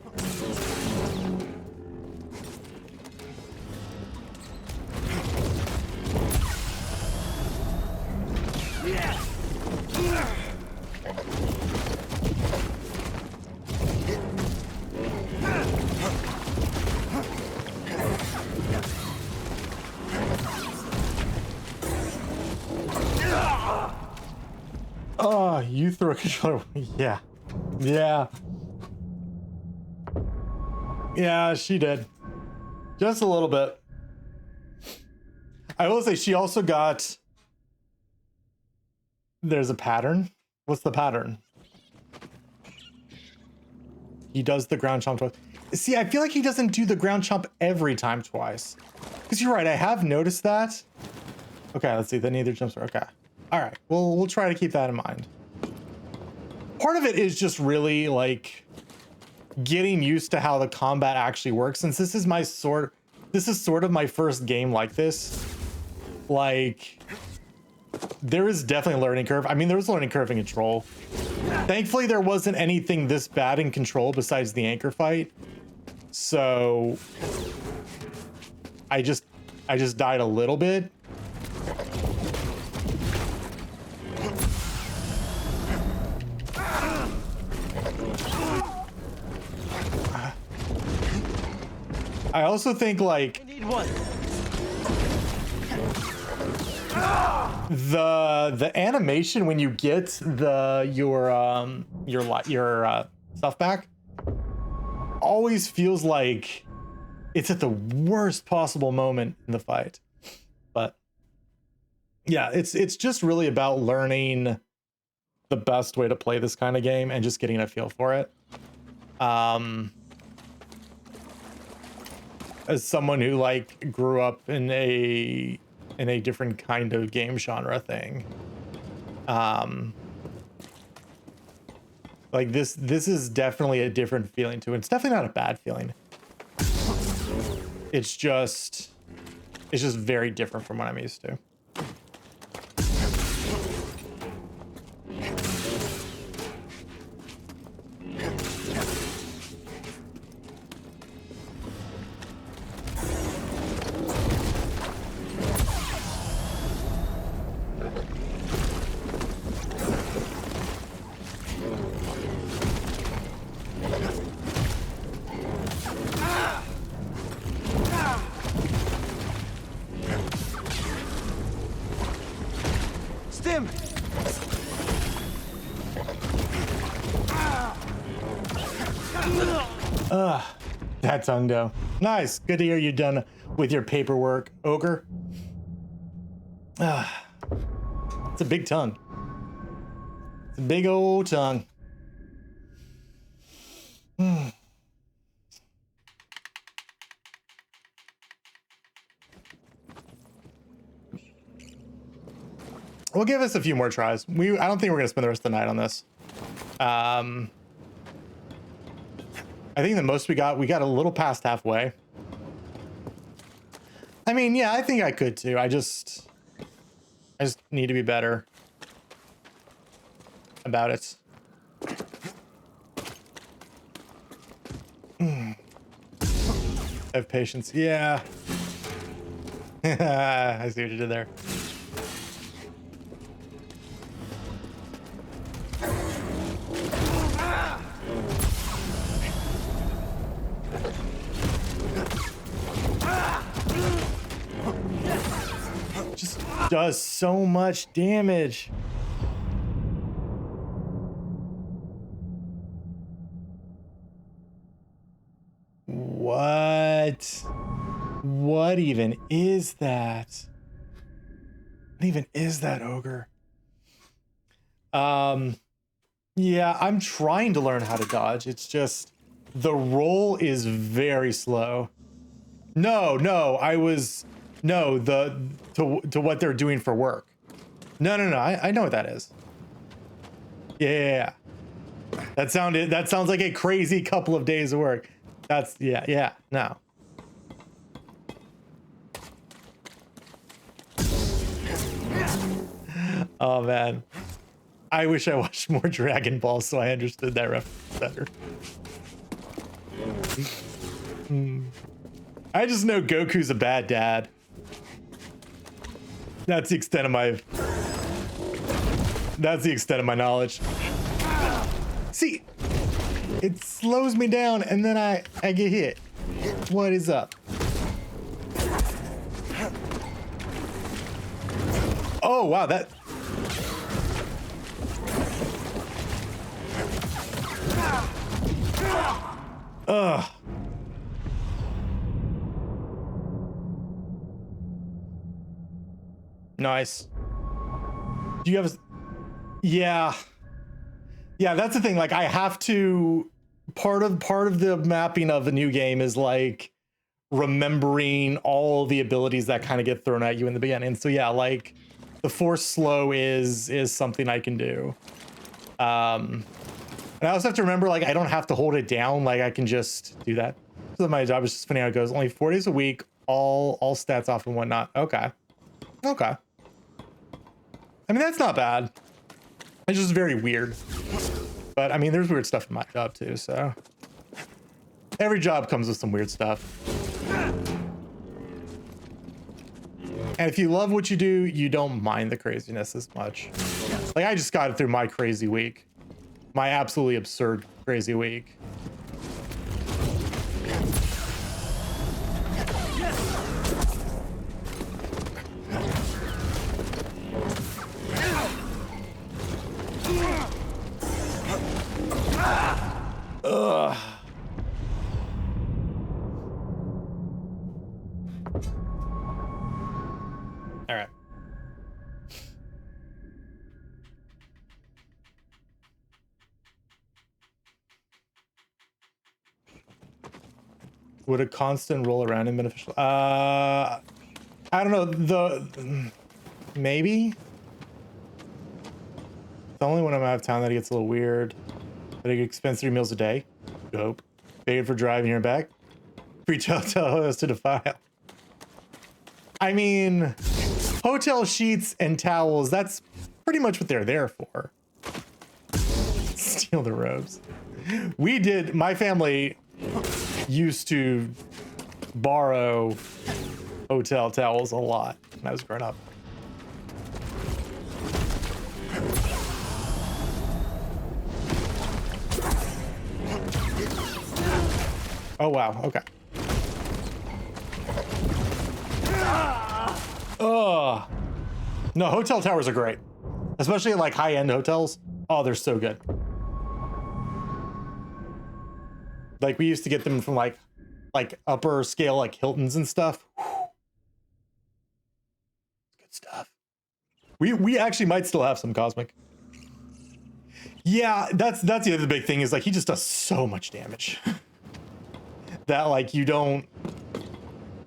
Oh, you threw a controller. Yeah. Yeah. Yeah, she did. Just a little bit. I will say she also got... There's a pattern. What's the pattern? He does the ground chomp twice. See, I feel like he doesn't do the ground chomp every time twice. Because you're right, I have noticed that. Okay, let's see. Then either jumps. Okay. All right. Well, we'll try to keep that in mind. Part of it is just really like getting used to how the combat actually works. Since this is sort of my first game like this. Like, there is definitely a learning curve. I mean, there was a learning curve in Control. Thankfully, there wasn't anything this bad in Control besides the anchor fight. So I just died a little bit. I also think like the animation when you get your stuff back always feels like it's at the worst possible moment in the fight. But yeah, it's just really about learning the best way to play this kind of game and just getting a feel for it. As someone who like grew up in a different kind of game genre thing, like this is definitely a different feeling to it. It's definitely not a bad feeling. It's just very different from what I'm used to. Stim! That tongue dough. Nice. Good to hear you're done with your paperwork, ogre. It's a big tongue. It's a big old tongue. We'll give us a few more tries. I don't think we're gonna spend the rest of the night on this. I think the most we got a little past halfway. I mean, yeah, I think I could too. I just need to be better about it. Have patience. Yeah. I see what you did there. Just does so much damage. What even is that? What even is that, ogre? Yeah, I'm trying to learn how to dodge. It's just the roll is very slow. No, to what they're doing for work. No, I know what that is. Yeah. That sounds like a crazy couple of days of work. That's no. Oh man. I wish I watched more Dragon Ball so I understood that reference better. I just know Goku's a bad dad. That's the extent of my knowledge. See, it slows me down and then I get hit. What is up? Oh wow, that ugh. Nice. Do you have a... Yeah. Yeah, that's the thing. Like I have to part of the mapping of the new game is like remembering all the abilities that kind of get thrown at you in the beginning. So yeah, like the force slow is something I can do. And I also have to remember like I don't have to hold it down, like I can just do that. So my job is just funny how it goes. Only 4 days a week, all stats off and whatnot. Okay. I mean, that's not bad. It's just very weird. But I mean, there's weird stuff in my job too, so. Every job comes with some weird stuff. And if you love what you do, you don't mind the craziness as much. Like I just got it through my crazy week. My absolutely absurd crazy week. Ugh. All right. Would a constant roll around be beneficial? I don't know. Maybe. The only when I'm out of town that it gets a little weird. That I get spend 3 meals a day. Dope. Paid for driving here and back. Free hotel host to defile. I mean, hotel sheets and towels, that's pretty much what they're there for. Steal the robes. My family used to borrow hotel towels a lot when I was growing up. Oh wow, okay. Oh no, hotel towers are great, especially at like high-end hotels. Oh, they're so good. Like we used to get them from like upper scale like Hiltons and stuff. Good stuff. We actually might still have some Cosmic. Yeah, that's the other big thing is like he just does so much damage. That like you don't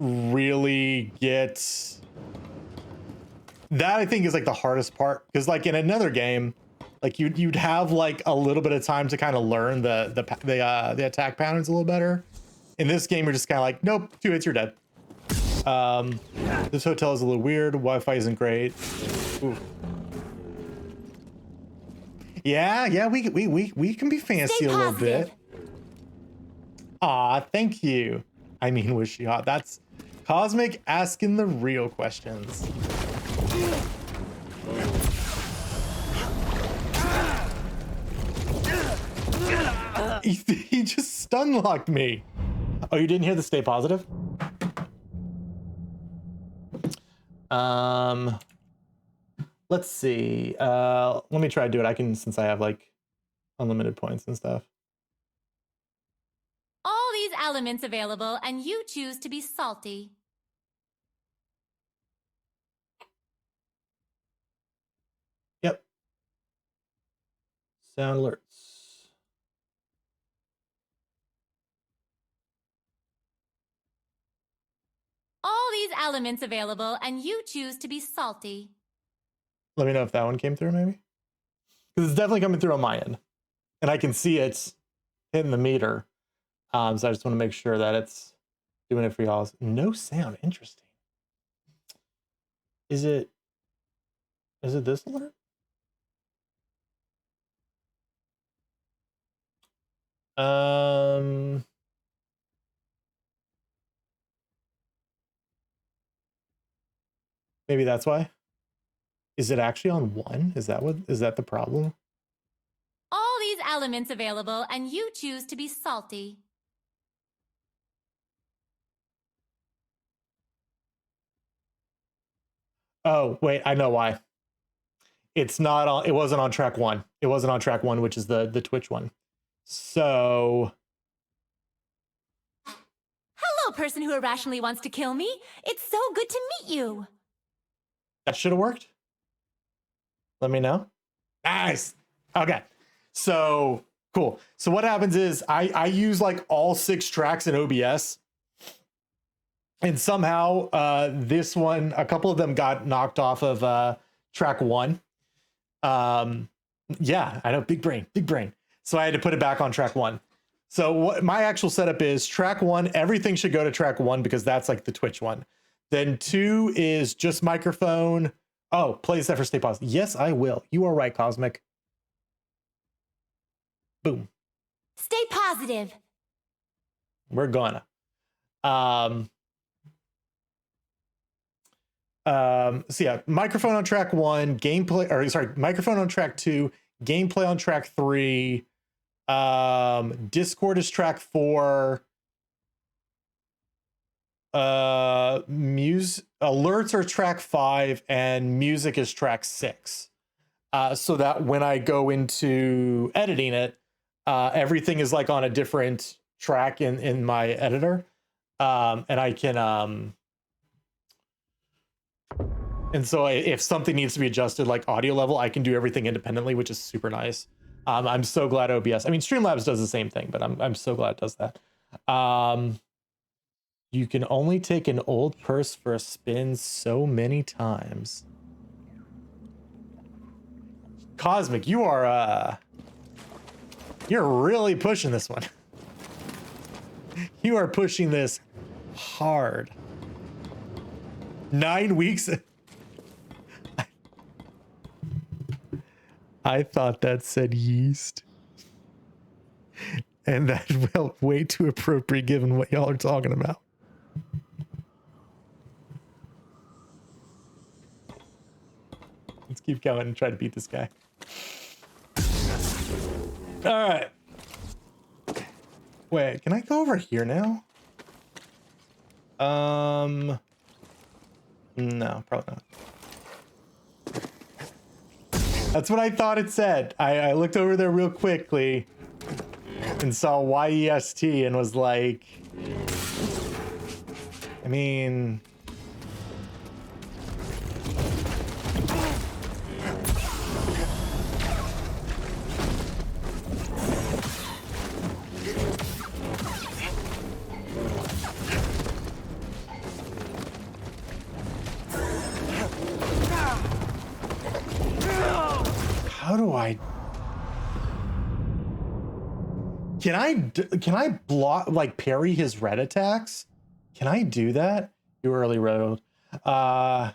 really get that. I think is like the hardest part because like in another game like you'd have like a little bit of time to kind of learn the attack patterns a little better. In this game you're just kind of like, nope, 2 hits you're dead. This hotel is a little weird. Wi-Fi isn't great. Ooh. Yeah, we can be fancy a little bit. Aw, thank you. I mean, was she hot? That's Cosmic asking the real questions. He just stun locked me. Oh, you didn't hear the stay positive? Let's see. Let me try to do it. I can, since I have like unlimited points and stuff. All these elements available, and you choose to be salty. Yep. Sound alerts. All these elements available, and you choose to be salty. Let me know if that one came through, maybe. Because it's definitely coming through on my end. And I can see it hitting the meter. So I just want to make sure that it's doing it for y'all. No sound. Interesting. Is it this alert? Maybe that's why. Is it actually on 1? Is that the problem? All these elements available, and you choose to be salty. Oh, wait, I know why. It's not on, it wasn't on track 1. It wasn't on track 1, which is the Twitch one. So Hello, person who irrationally wants to kill me. It's so good to meet you. that should have worked. Let me know. Nice. Okay. So cool. So what happens is I use like all 6 tracks in OBS. And somehow this one, a couple of them got knocked off of track 1. Yeah, I know, big brain. So I had to put it back on track 1. So what my actual setup is, track 1, everything should go to track 1 because that's like the Twitch one. Then 2 is just microphone. Oh, play Zephyr, stay positive. Yes, I will. You are right, Cosmic. Boom. Stay positive. We're gonna. So yeah, microphone on track 1, gameplay, or sorry, microphone on track 2, gameplay on track 3, Discord is track 4, alerts are track 5, and music is track 6. So that when I go into editing it, everything is like on a different track in my editor. And I can and so if something needs to be adjusted, like audio level, I can do everything independently, which is super nice. I'm so glad OBS. I mean, Streamlabs does the same thing, but I'm so glad it does that. You can only take an old purse for a spin so many times. Cosmic, you are you're really pushing this one. You are pushing this hard. 9 weeks. I thought that said yeast. And that felt way too appropriate given what y'all are talking about. Let's keep going and try to beat this guy. All right. Wait, can I go over here now? No, probably not. That's what I thought it said. I looked over there real quickly and saw YEST and was like, I mean, how do I? Can I block, like, parry his red attacks? Can I do that? Too early road. Oh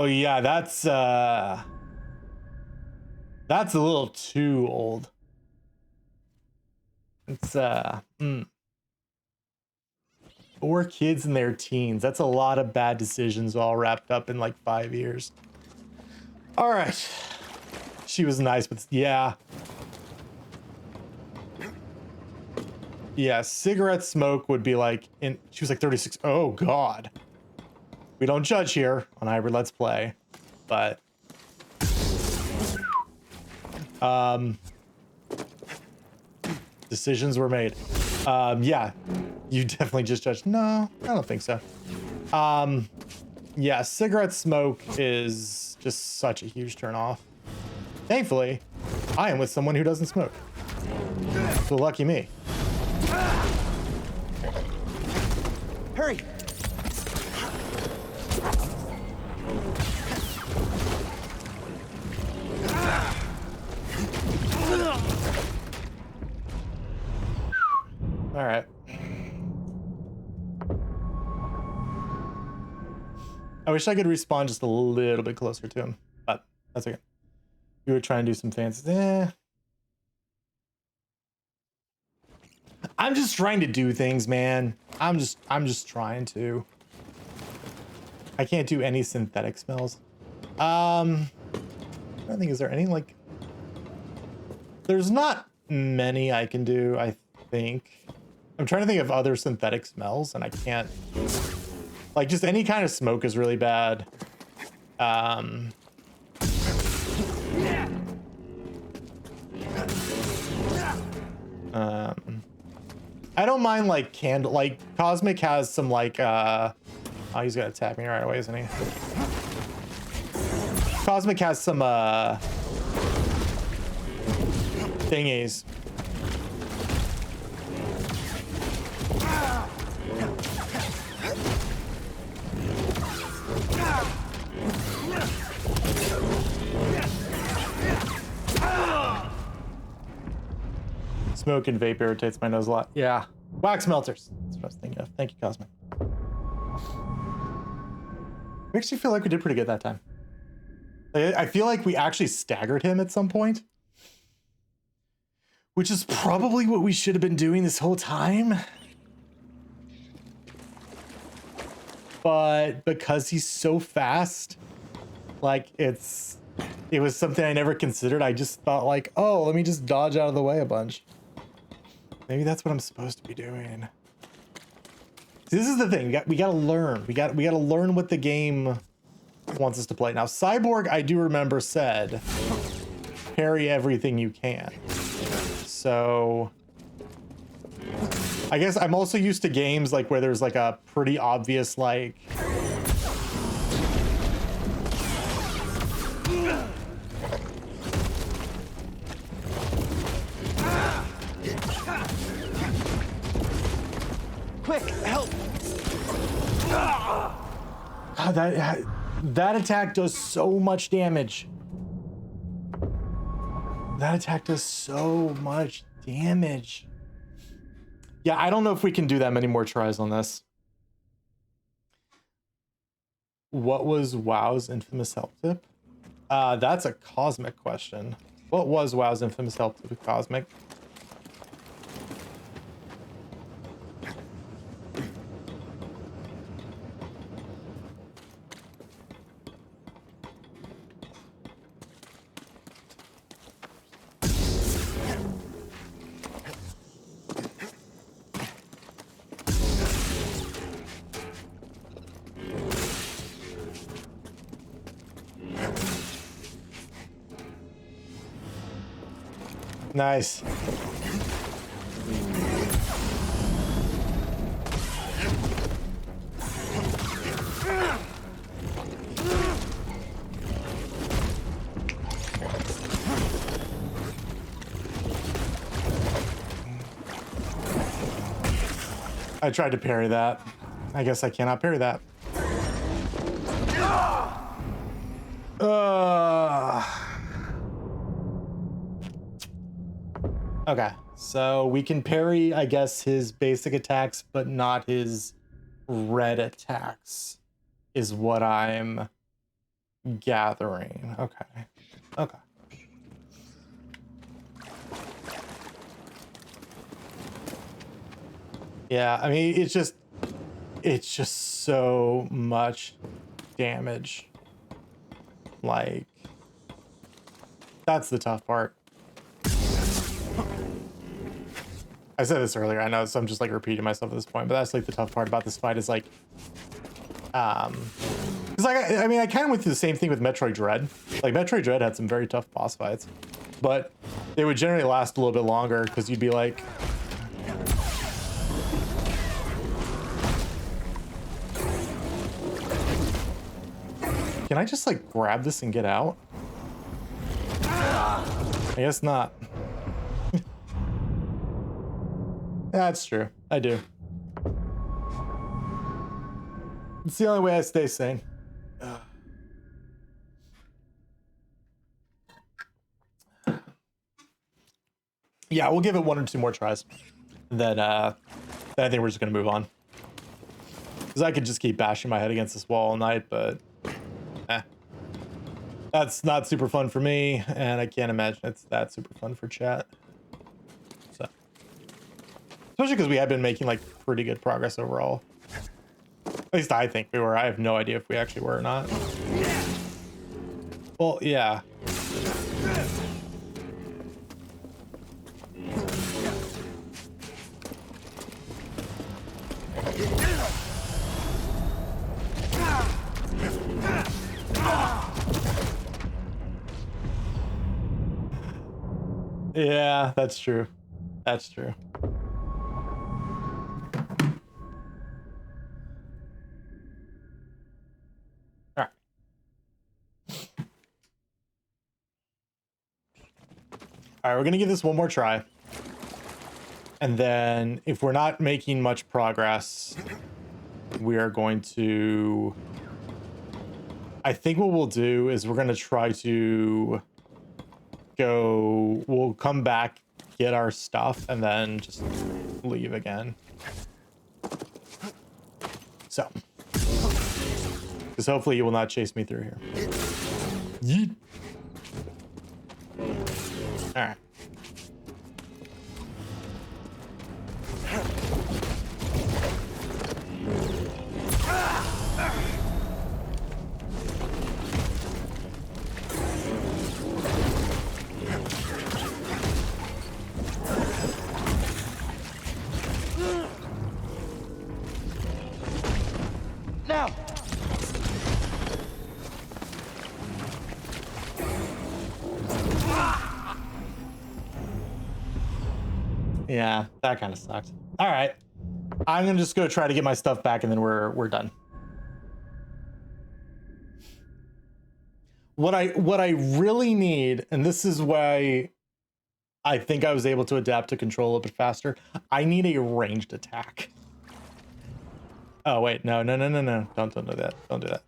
yeah, that's a little too old. It's 4 kids in their teens. That's a lot of bad decisions all wrapped up in like 5 years. All right. She was nice, but yeah. Yeah, cigarette smoke would be like, she was like 36. Oh God. We don't judge here on Hybrid Let's Play, but decisions were made. Yeah, you definitely just judged. No, I don't think so. Yeah, cigarette smoke is just such a huge turn off. Thankfully, I am with someone who doesn't smoke. So lucky me. Hurry! All right. I wish I could respawn just a little bit closer to him, but that's okay. We were trying to do some fancy. I'm just trying to do things, man. I'm just trying to. I can't do any synthetic smells. I think, is there any like, there's not many I can do, I think. I'm trying to think of other synthetic smells and I can't, like, just any kind of smoke is really bad. I don't mind like candle, like Cosmic has some like oh, he's gonna attack me right away, isn't he? Cosmic has some thingies. Smoke and vape irritates my nose a lot. Yeah. Wax melters. That's what I was thinking of. Thank you, Cosmic. We actually feel like we did pretty good that time. I feel like we actually staggered him at some point, which is probably what we should have been doing this whole time. But because he's so fast, like it was something I never considered. I just thought like, oh, let me just dodge out of the way a bunch. Maybe that's what I'm supposed to be doing. See, this is the thing. We gotta learn. We gotta learn what the game wants us to play. Now, Cyborg, I do remember said, parry everything you can. So I guess I'm also used to games like where there's like a pretty obvious like Quick, help! God, that attack does so much damage. That attack does so much damage. Yeah, I don't know if we can do that many more tries on this. What was WoW's infamous help tip? That's a Cosmic question. What was WoW's infamous help tip with Cosmic? Nice. I tried to parry that. I guess I cannot parry that. Okay, so we can parry, I guess, his basic attacks, but not his red attacks, is what I'm gathering. Okay. Okay. Yeah, I mean, it's just so much damage. Like, that's the tough part. I said this earlier, I know, so I'm just like repeating myself at this point, but that's like the tough part about this fight is like, because like, I mean, I kind of went through the same thing with Metroid Dread. Like, Metroid Dread had some very tough boss fights, but they would generally last a little bit longer because you'd be like, can I just like grab this and get out? I guess not. That's true. I do. It's the only way I stay sane. Yeah, we'll give it 1 or 2 more tries. Then I think we're just gonna move on. Because I could just keep bashing my head against this wall all night, but that's not super fun for me, and I can't imagine it's that super fun for chat. So Especially because we have been making like pretty good progress overall. At least I think we were. I have no idea if we actually were or not. Well, yeah. Yeah, that's true. That's true. All right. All right, we're gonna give this one more try. And then if we're not making much progress, we are going to... I think what we'll do is we're gonna try to go... We'll come back, get our stuff, and then just leave again. So. Because hopefully you will not chase me through here. Yeet. All right. Now. Yeah, that kind of sucked. All right, I'm gonna just go try to get my stuff back, and then we're done. What I really need, and this is why I think I was able to adapt to control a bit faster. I need a ranged attack. Oh wait, no. Don't do that. Don't do that.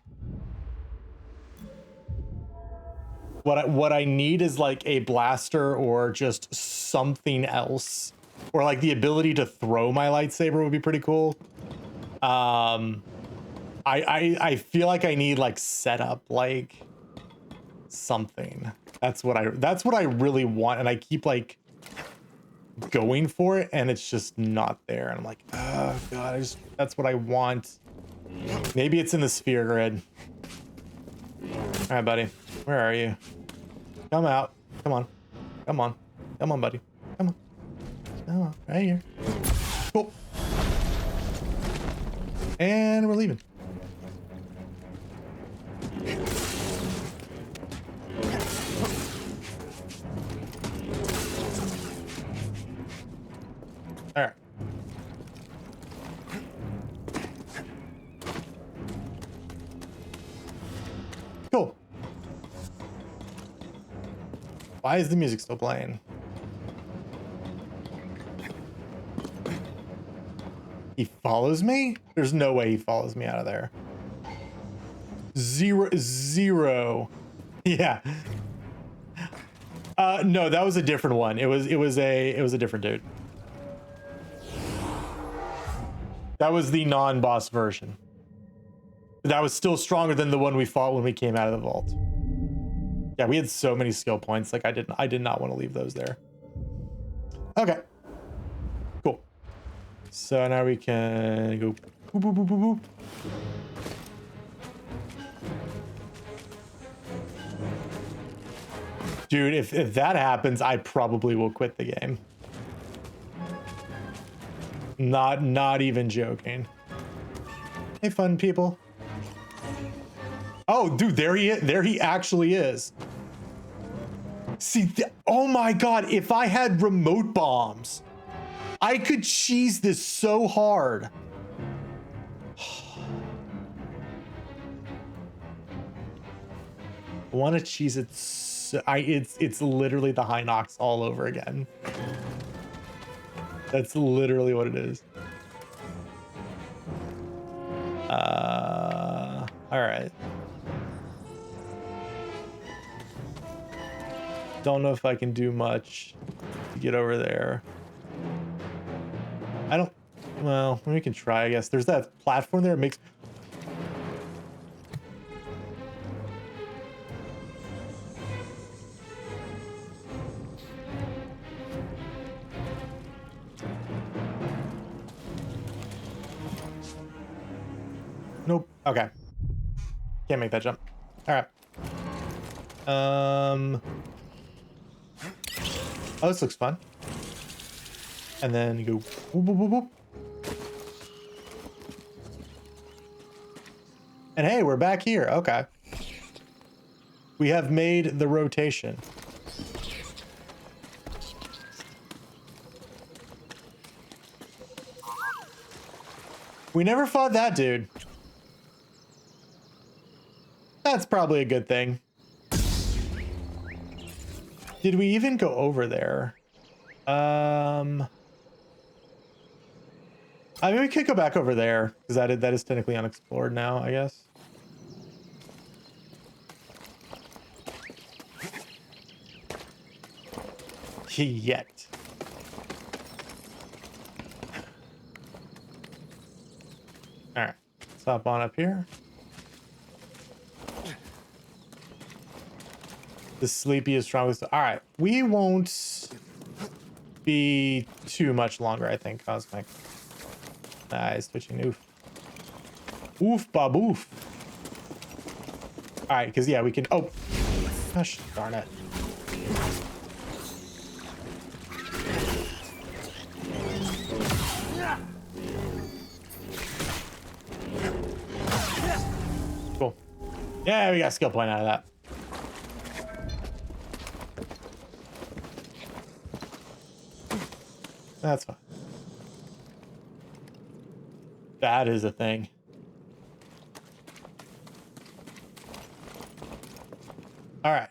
What I need is like a blaster or just something else, or like the ability to throw my lightsaber would be pretty cool. I feel like I need like setup, like something. That's what I really want, and I keep like going for it, and it's just not there. And I'm like, oh god, that's what I want. Maybe it's in the sphere grid. All right, buddy, where are you? Come out. Come on, buddy. Come on, right here. Cool. And we're leaving. All right. Cool. Why is the music still playing? He follows me? There's no way he follows me out of there. Zero. Yeah. No, that was a different one. It was a different dude. That was the non-boss version. That was still stronger than the one we fought when we came out of the vault. Yeah, we had so many skill points. Like I did not want to leave those there. Okay. Cool. So now we can go boop, boop, boop, boop, boop. Dude, if that happens, I probably will quit the game. Not even joking. Hey, fun people. Oh, dude, there he actually is. See, oh my god, if I had remote bombs, I could cheese this so hard. I want to cheese it so, it's literally the High Nox all over again. That's literally what it is. All right. Don't know if I can do much to get over there. I don't, well, we can try, I guess. There's that platform there. It makes... Okay. Can't make that jump. All right. Oh, this looks fun. And then you go whoop, whoop, whoop, whoop. And hey, we're back here. Okay. We have made the rotation. We never fought that dude. That's probably a good thing. Did we even go over there? I mean, we could go back over there because that is technically unexplored now, I guess. Yet. All right, let's hop on up here. The sleepiest, strongest. All right, we won't be too much longer, I think. Cosmic. Nice, twitching. Oof. Oof, baboof. All right, because yeah, we can. Oh, gosh, darn it. Cool. Yeah, we got a skill point out of that. That's fine. That is a thing. All right.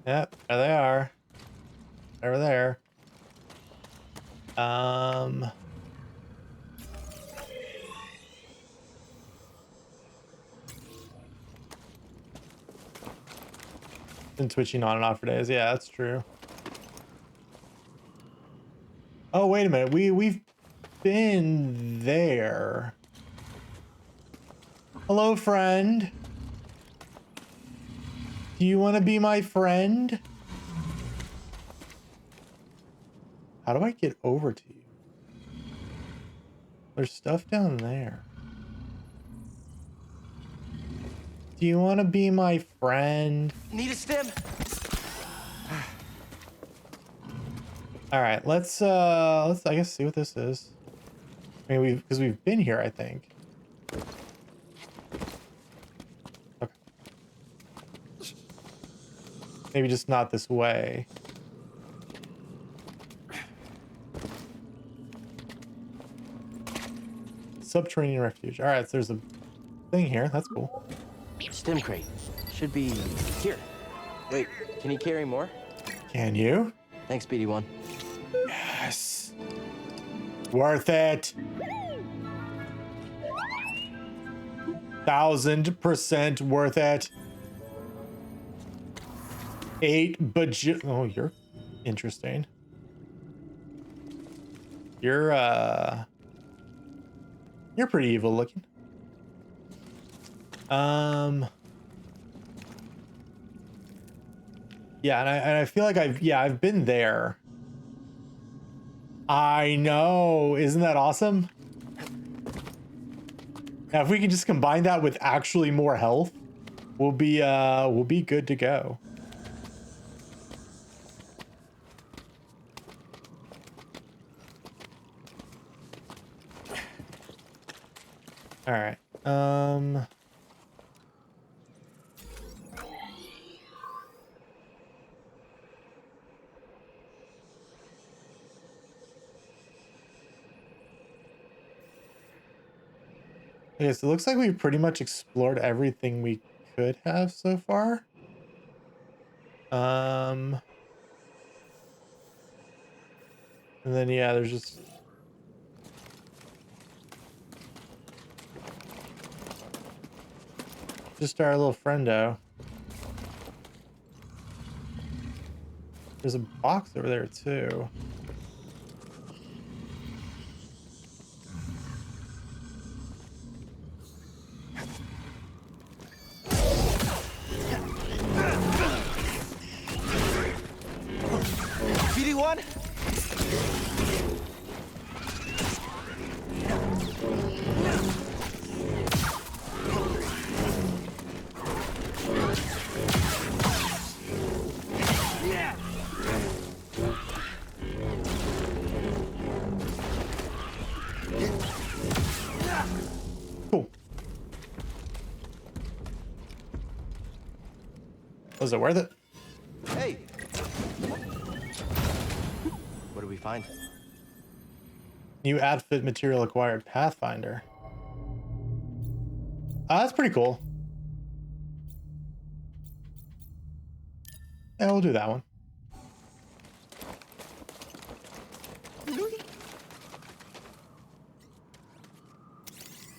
Yep, there they are. Over there. Been twitching on and off for days. Yeah, that's true. Oh, wait a minute. We've been there. Hello, friend. Do you want to be my friend? How do I get over to you? There's stuff down there. Do you want to be my friend? Need a stim? All right, let's I guess see what this is. I mean, because we've been here, I think. Okay. Maybe just not this way. Subterranean refuge. All right, so there's a thing here. That's cool. Stim crate. Should be here. Wait, can you carry more? Can you? Thanks, BD1. Yes. Worth it. 1000% worth it. 8 bajillion. Oh, you're interesting. You're pretty evil looking. Yeah, and I feel like I've been there. I know, isn't that awesome? Now, if we can just combine that with actually more health, we'll be good to go. All right. Okay, so it looks like we've pretty much explored everything we could have so far. And then yeah, there's just our little friendo. There's a box over there too. BD1? Was it worth it? Hey! What do we find? New outfit material acquired. Pathfinder. That's pretty cool. Yeah, we'll do that one.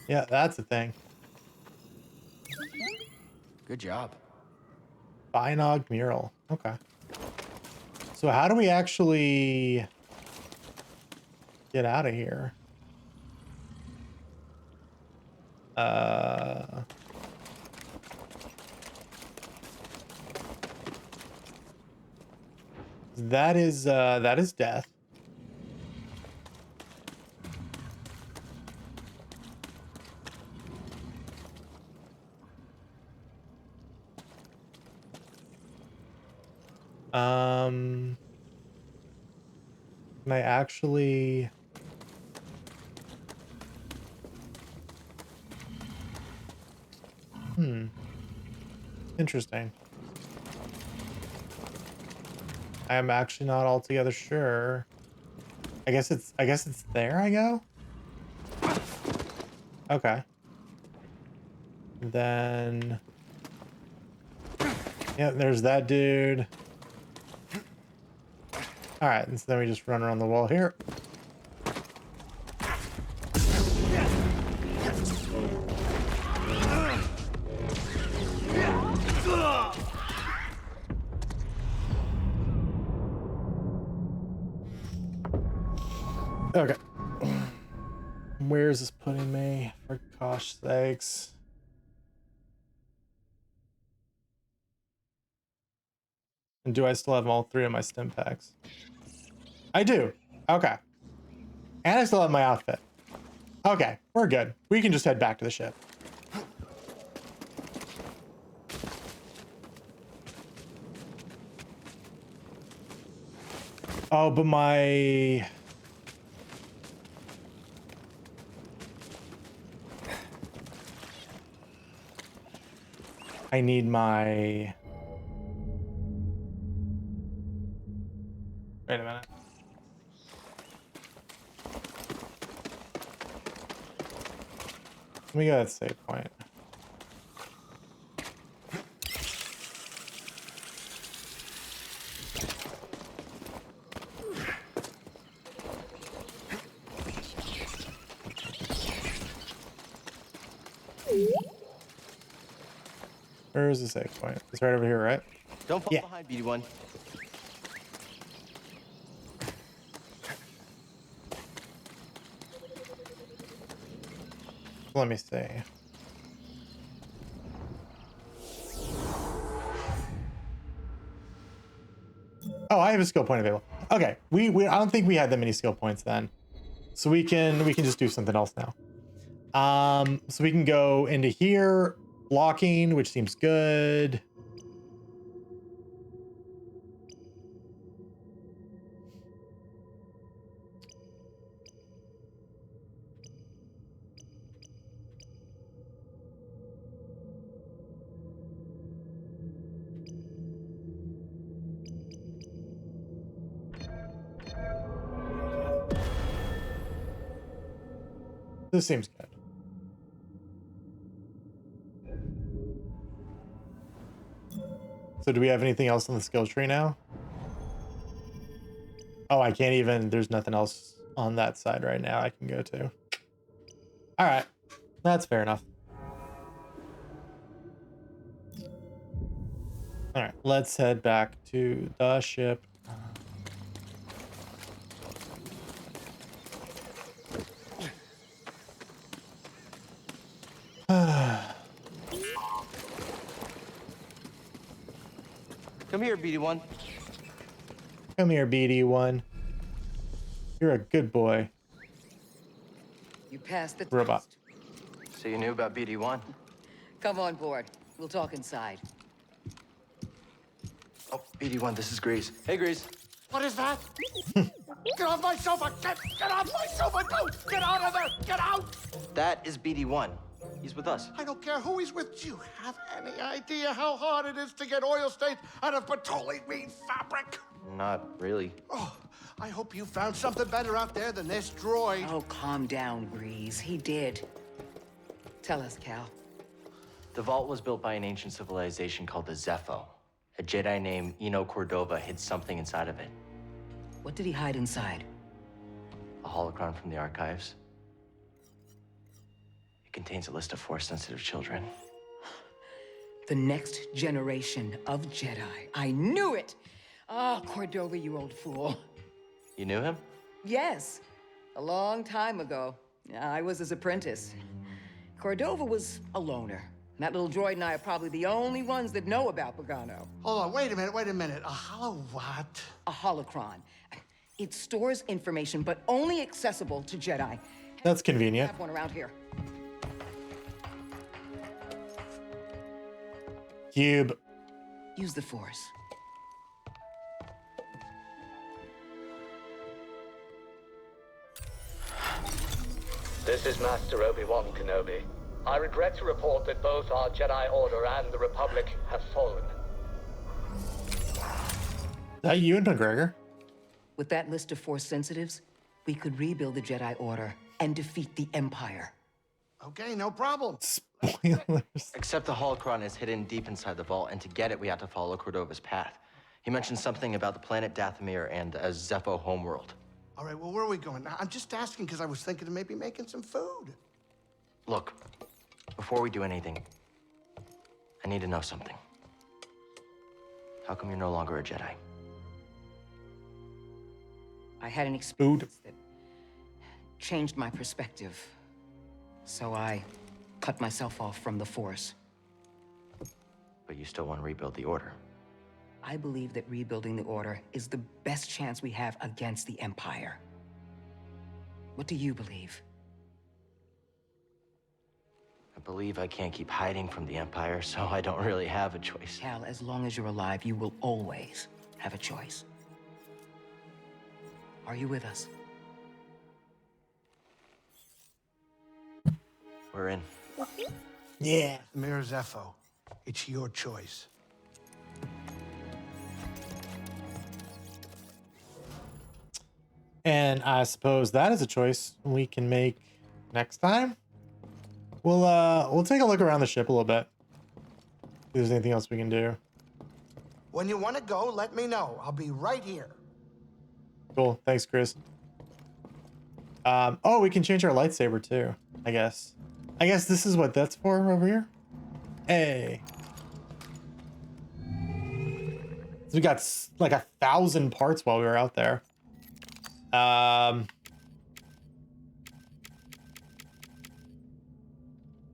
Yeah, that's the thing. Good job. Binog mural. Okay. So how do we actually get out of here? That is death. Can I actually... Interesting. I am actually not altogether sure. I guess it's there I go? Okay. Then... yeah, there's that dude. Alright, and so then we just run around the wall here. Okay. Where is this putting me? For gosh sakes. And do I still have all 3 of my stim packs? I do. Okay. And I still have my outfit. Okay, we're good. We can just head back to the ship. Oh, but my... I need my... Wait a minute. Let me go to that save point. Where is the save point? It's right over here, right? Don't fall behind, BD1. Let me see. Oh, I have a skill point available. Okay, we I don't think we had that many skill points then, so we can just do something else now. So we can go into here, blocking, which seems good. This seems good. So do we have anything else on the skill tree now? Oh, I can't even, there's nothing else on that side right now I can go to. All right, that's fair enough. All right, let's head back to the ship. Come here, BD1. Come here, BD1. You're a good boy. You passed the Robot. test. So you knew about BD1? Come on board. We'll talk inside. Oh, BD1, this is Grease. Hey, Grease. What is that? Get off my sofa! Get off my sofa! No! Get out of there! Get out! That is BD1. He's with us. I don't care who he's with. Do you have any idea how hard it is to get oil stains out of petroleum fabric? Not really. Oh, I hope you found something better out there than this droid. Oh, calm down, Breeze. He did. Tell us, Cal. The vault was built by an ancient civilization called the Zepho. A Jedi named Eno Cordova hid something inside of it. What did he hide inside? A holocron from the archives. It contains a list of Force-sensitive children. The next generation of Jedi. I knew it! Ah, Cordova, you old fool. You knew him? Yes, a long time ago. I was his apprentice. Cordova was a loner. That little droid and I are probably the only ones that know about Pagano. Hold on, wait a minute. A hollow what? A holocron. It stores information, but only accessible to Jedi. That's convenient. Have one around here. Cube. Use the Force. This is Master Obi-Wan Kenobi. I regret to report that both our Jedi Order and the Republic have fallen. That you and McGregor? With that list of Force sensitives, we could rebuild the Jedi Order and defeat the Empire. Okay, no problem. Spoilers. Except the holocron is hidden deep inside the vault, and to get it, we have to follow Cordova's path. He mentioned something about the planet Dathomir and a Zepho homeworld. All right, well, where are we going? I'm just asking because I was thinking of maybe making some food. Look, before we do anything, I need to know something. How come you're no longer a Jedi? I had an experience that changed my perspective. So I cut myself off from the Force. But you still want to rebuild the Order. I believe that rebuilding the Order is the best chance we have against the Empire. What do you believe? I believe I can't keep hiding from the Empire, so I don't really have a choice. Cal, as long as you're alive, you will always have a choice. Are you with us? We're in. Yeah. Mir Zepho, it's your choice. And I suppose that is a choice we can make next time. We'll take a look around the ship a little bit. If there's anything else we can do. When you want to go, let me know. I'll be right here. Cool. Thanks, Chris. Oh, we can change our lightsaber too, I guess. I guess this is what that's for over here. Hey. So we got like 1,000 parts while we were out there.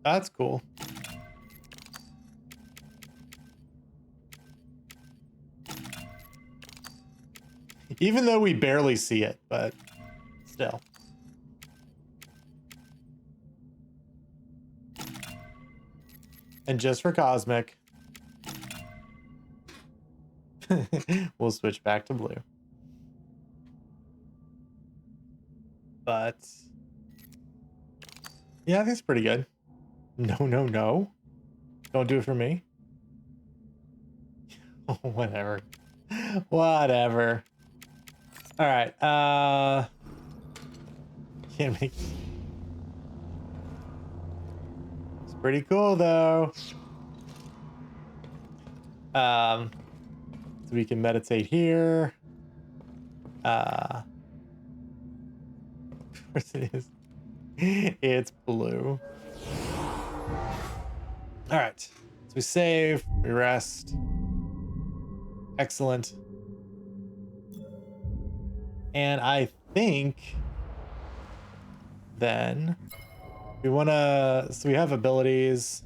That's cool. Even though we barely see it, but still. And just for Cosmic, we'll switch back to blue. But yeah, I think it's pretty good. No, no, no. Don't do it for me. Whatever. Whatever. All right. Can't make. It's pretty cool though. So we can meditate here. Of course it is. It's blue. All right. So we save, we rest. Excellent. And I think then we want to, so we have abilities.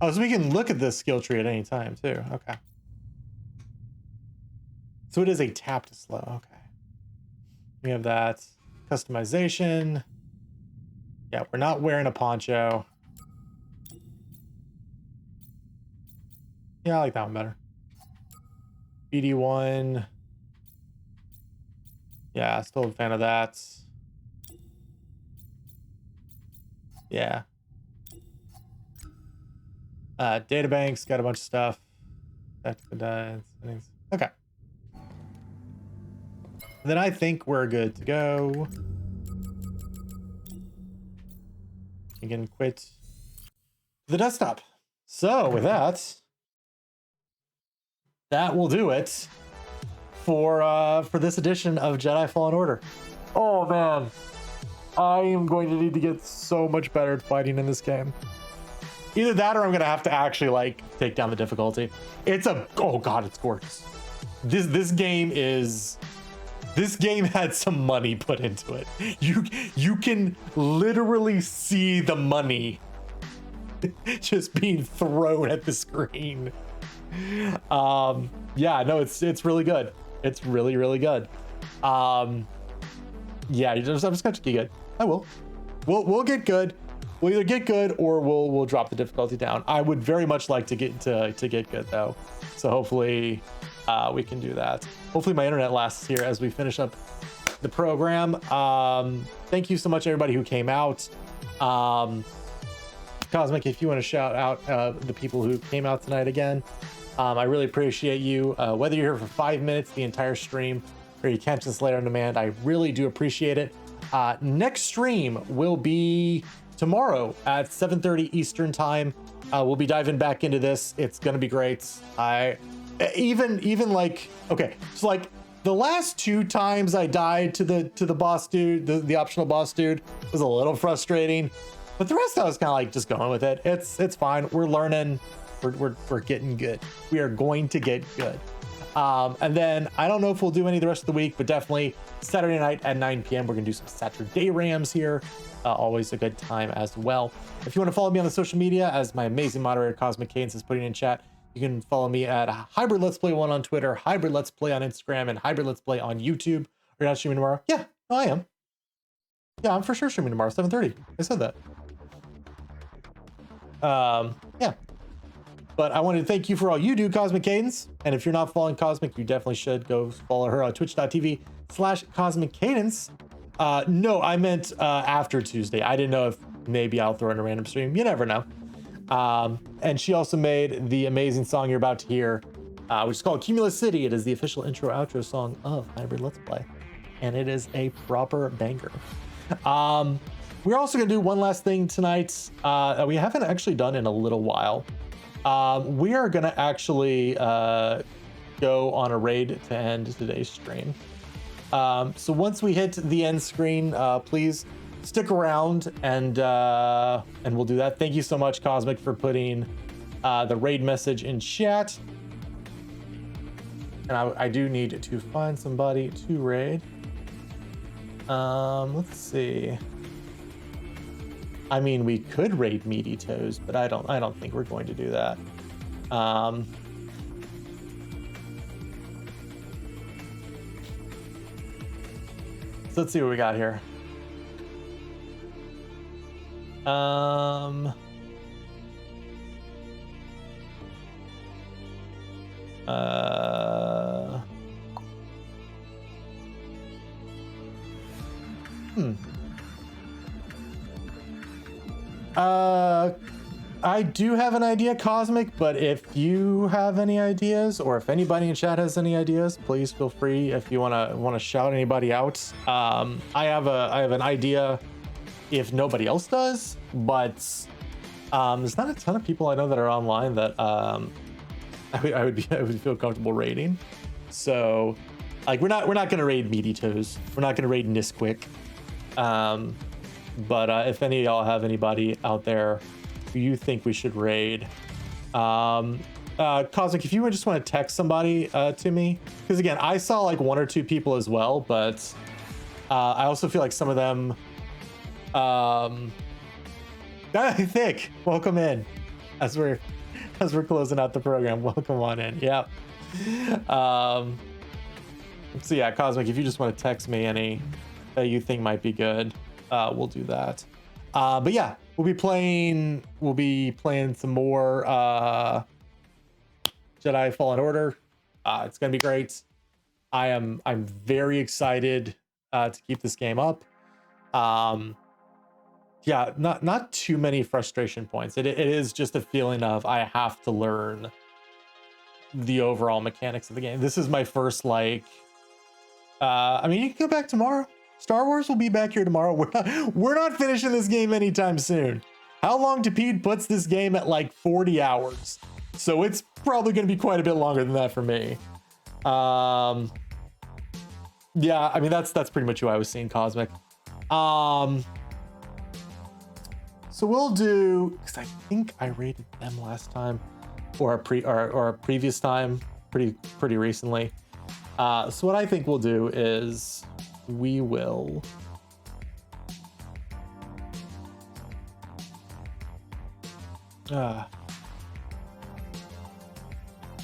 Oh, so we can look at this skill tree at any time too. Okay. So it is a tap to slow. Okay. We have that customization. Yeah, we're not wearing a poncho. Yeah, I like that one better. BD1. Yeah, still a fan of that. Yeah. Databanks got a bunch of stuff. Okay. Then I think we're good to go. You can quit the desktop. So with that, that will do it for this edition of Jedi Fallen Order. Oh man, I am going to need to get so much better at fighting in this game. Either that or I'm gonna have to actually like take down the difficulty. Oh god, it's gorgeous. This game had some money put into it. You can literally see the money just being thrown at the screen. Yeah, no, it's really good. It's really, really good. Yeah, I'm just gonna have to get good. I will. We'll get good. We'll either get good or we'll drop the difficulty down. I would very much like to get good though. So hopefully we can do that. Hopefully my internet lasts here as we finish up the program. Thank you so much everybody who came out. Cosmic, if you want to shout out the people who came out tonight again, I really appreciate you. Whether you're here for 5 minutes, the entire stream, or you catch this later on demand, I really do appreciate it. Next stream will be tomorrow at 7:30 Eastern time. We'll be diving back into this. It's gonna be great. Even like, okay, so like the last 2 times I died to the boss dude, the optional boss dude, was a little frustrating, but the rest I was kind of like just going with it. It's fine. We're learning. We're getting good. We are going to get good. And then I don't know if we'll do any the rest of the week, but definitely Saturday night at 9 p.m. we're gonna do some Saturday Rams here. Always a good time as well. If you want to follow me on the social media, as my amazing moderator Cosmic Cadence is putting in chat, you can follow me at Hybrid Let's Play 1 on Twitter, Hybrid Let's Play on Instagram, and Hybrid Let's Play on YouTube. Are you not streaming tomorrow? Yeah, no, I am. Yeah, I'm for sure streaming tomorrow, 7:30. I said that. Yeah. But I wanted to thank you for all you do, Cosmic Cadence. And if you're not following Cosmic, you definitely should go follow her on twitch.tv/Cosmic Cadence. No, I meant after Tuesday. I didn't know if maybe I'll throw in a random stream. You never know. And she also made the amazing song you're about to hear, which is called Cumulus City. It is the official intro outro song of Hybrid Let's Play. And it is a proper banger. We're also going to do one last thing tonight that we haven't actually done in a little while. We are going to actually go on a raid to end today's stream. So once we hit the end screen, please stick around and we'll do that. Thank you so much, Cosmic, for putting the raid message in chat. And I do need to find somebody to raid. Let's see. I mean, we could raid Meaty Toes, but I don't think we're going to do that. So let's see what we got here. I do have an idea, Cosmic, but if you have any ideas, or if anybody in chat has any ideas, please feel free if you wanna shout anybody out. I have an idea if nobody else does, but there's not a ton of people I know that are online that I would feel comfortable raiding. So like we're not gonna raid Meaty Toes. We're not gonna raid Nisquick. But if any of y'all have anybody out there who you think we should raid, Cosmic, if you just want to text somebody to me, because again, I saw like 1 or 2 people as well, but I also feel like some of them, Thick, welcome in as we're closing out the program. Welcome on in. Yeah. So yeah, Cosmic, if you just want to text me any that you think might be good, we'll do that. But yeah, we'll be playing some more Jedi Fallen Order. It's gonna be great. I'm very excited to keep this game up. yeah, not too many frustration points. It is just a feeling of I have to learn the overall mechanics of the game. This is my first like I mean, you can go back tomorrow. Star Wars will be back here tomorrow. We're not finishing this game anytime soon. How long Tapete puts this game at like 40 hours. So it's probably going to be quite a bit longer than that for me. Yeah, I mean, that's pretty much who I was seeing, Cosmic. So we'll do, because I think I rated them last time or a previous time pretty recently. So what I think we'll do is we will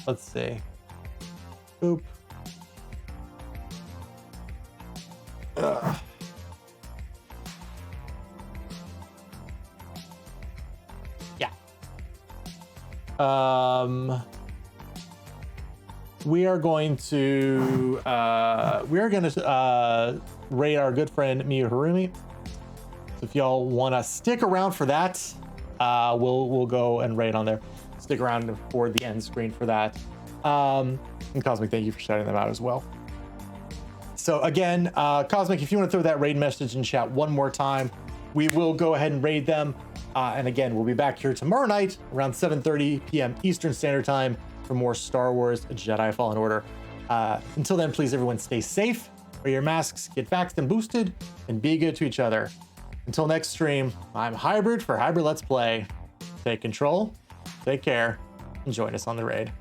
let's see. Oop. Yeah. We are going to raid our good friend Miyu Harumi. So if y'all want to stick around for that, we'll go and raid on there. Stick around for the end screen for that. And Cosmic, thank you for shouting them out as well. So again, Cosmic, if you want to throw that raid message in chat one more time, we will go ahead and raid them. And again, we'll be back here tomorrow night around 7:30 p.m. Eastern Standard Time for more Star Wars Jedi Fallen Order. Until then, please everyone stay safe, wear your masks, get vaxxed and boosted, and be good to each other. Until next stream, I'm Hybrid for Hybrid Let's Play. Take control, take care, and join us on the raid.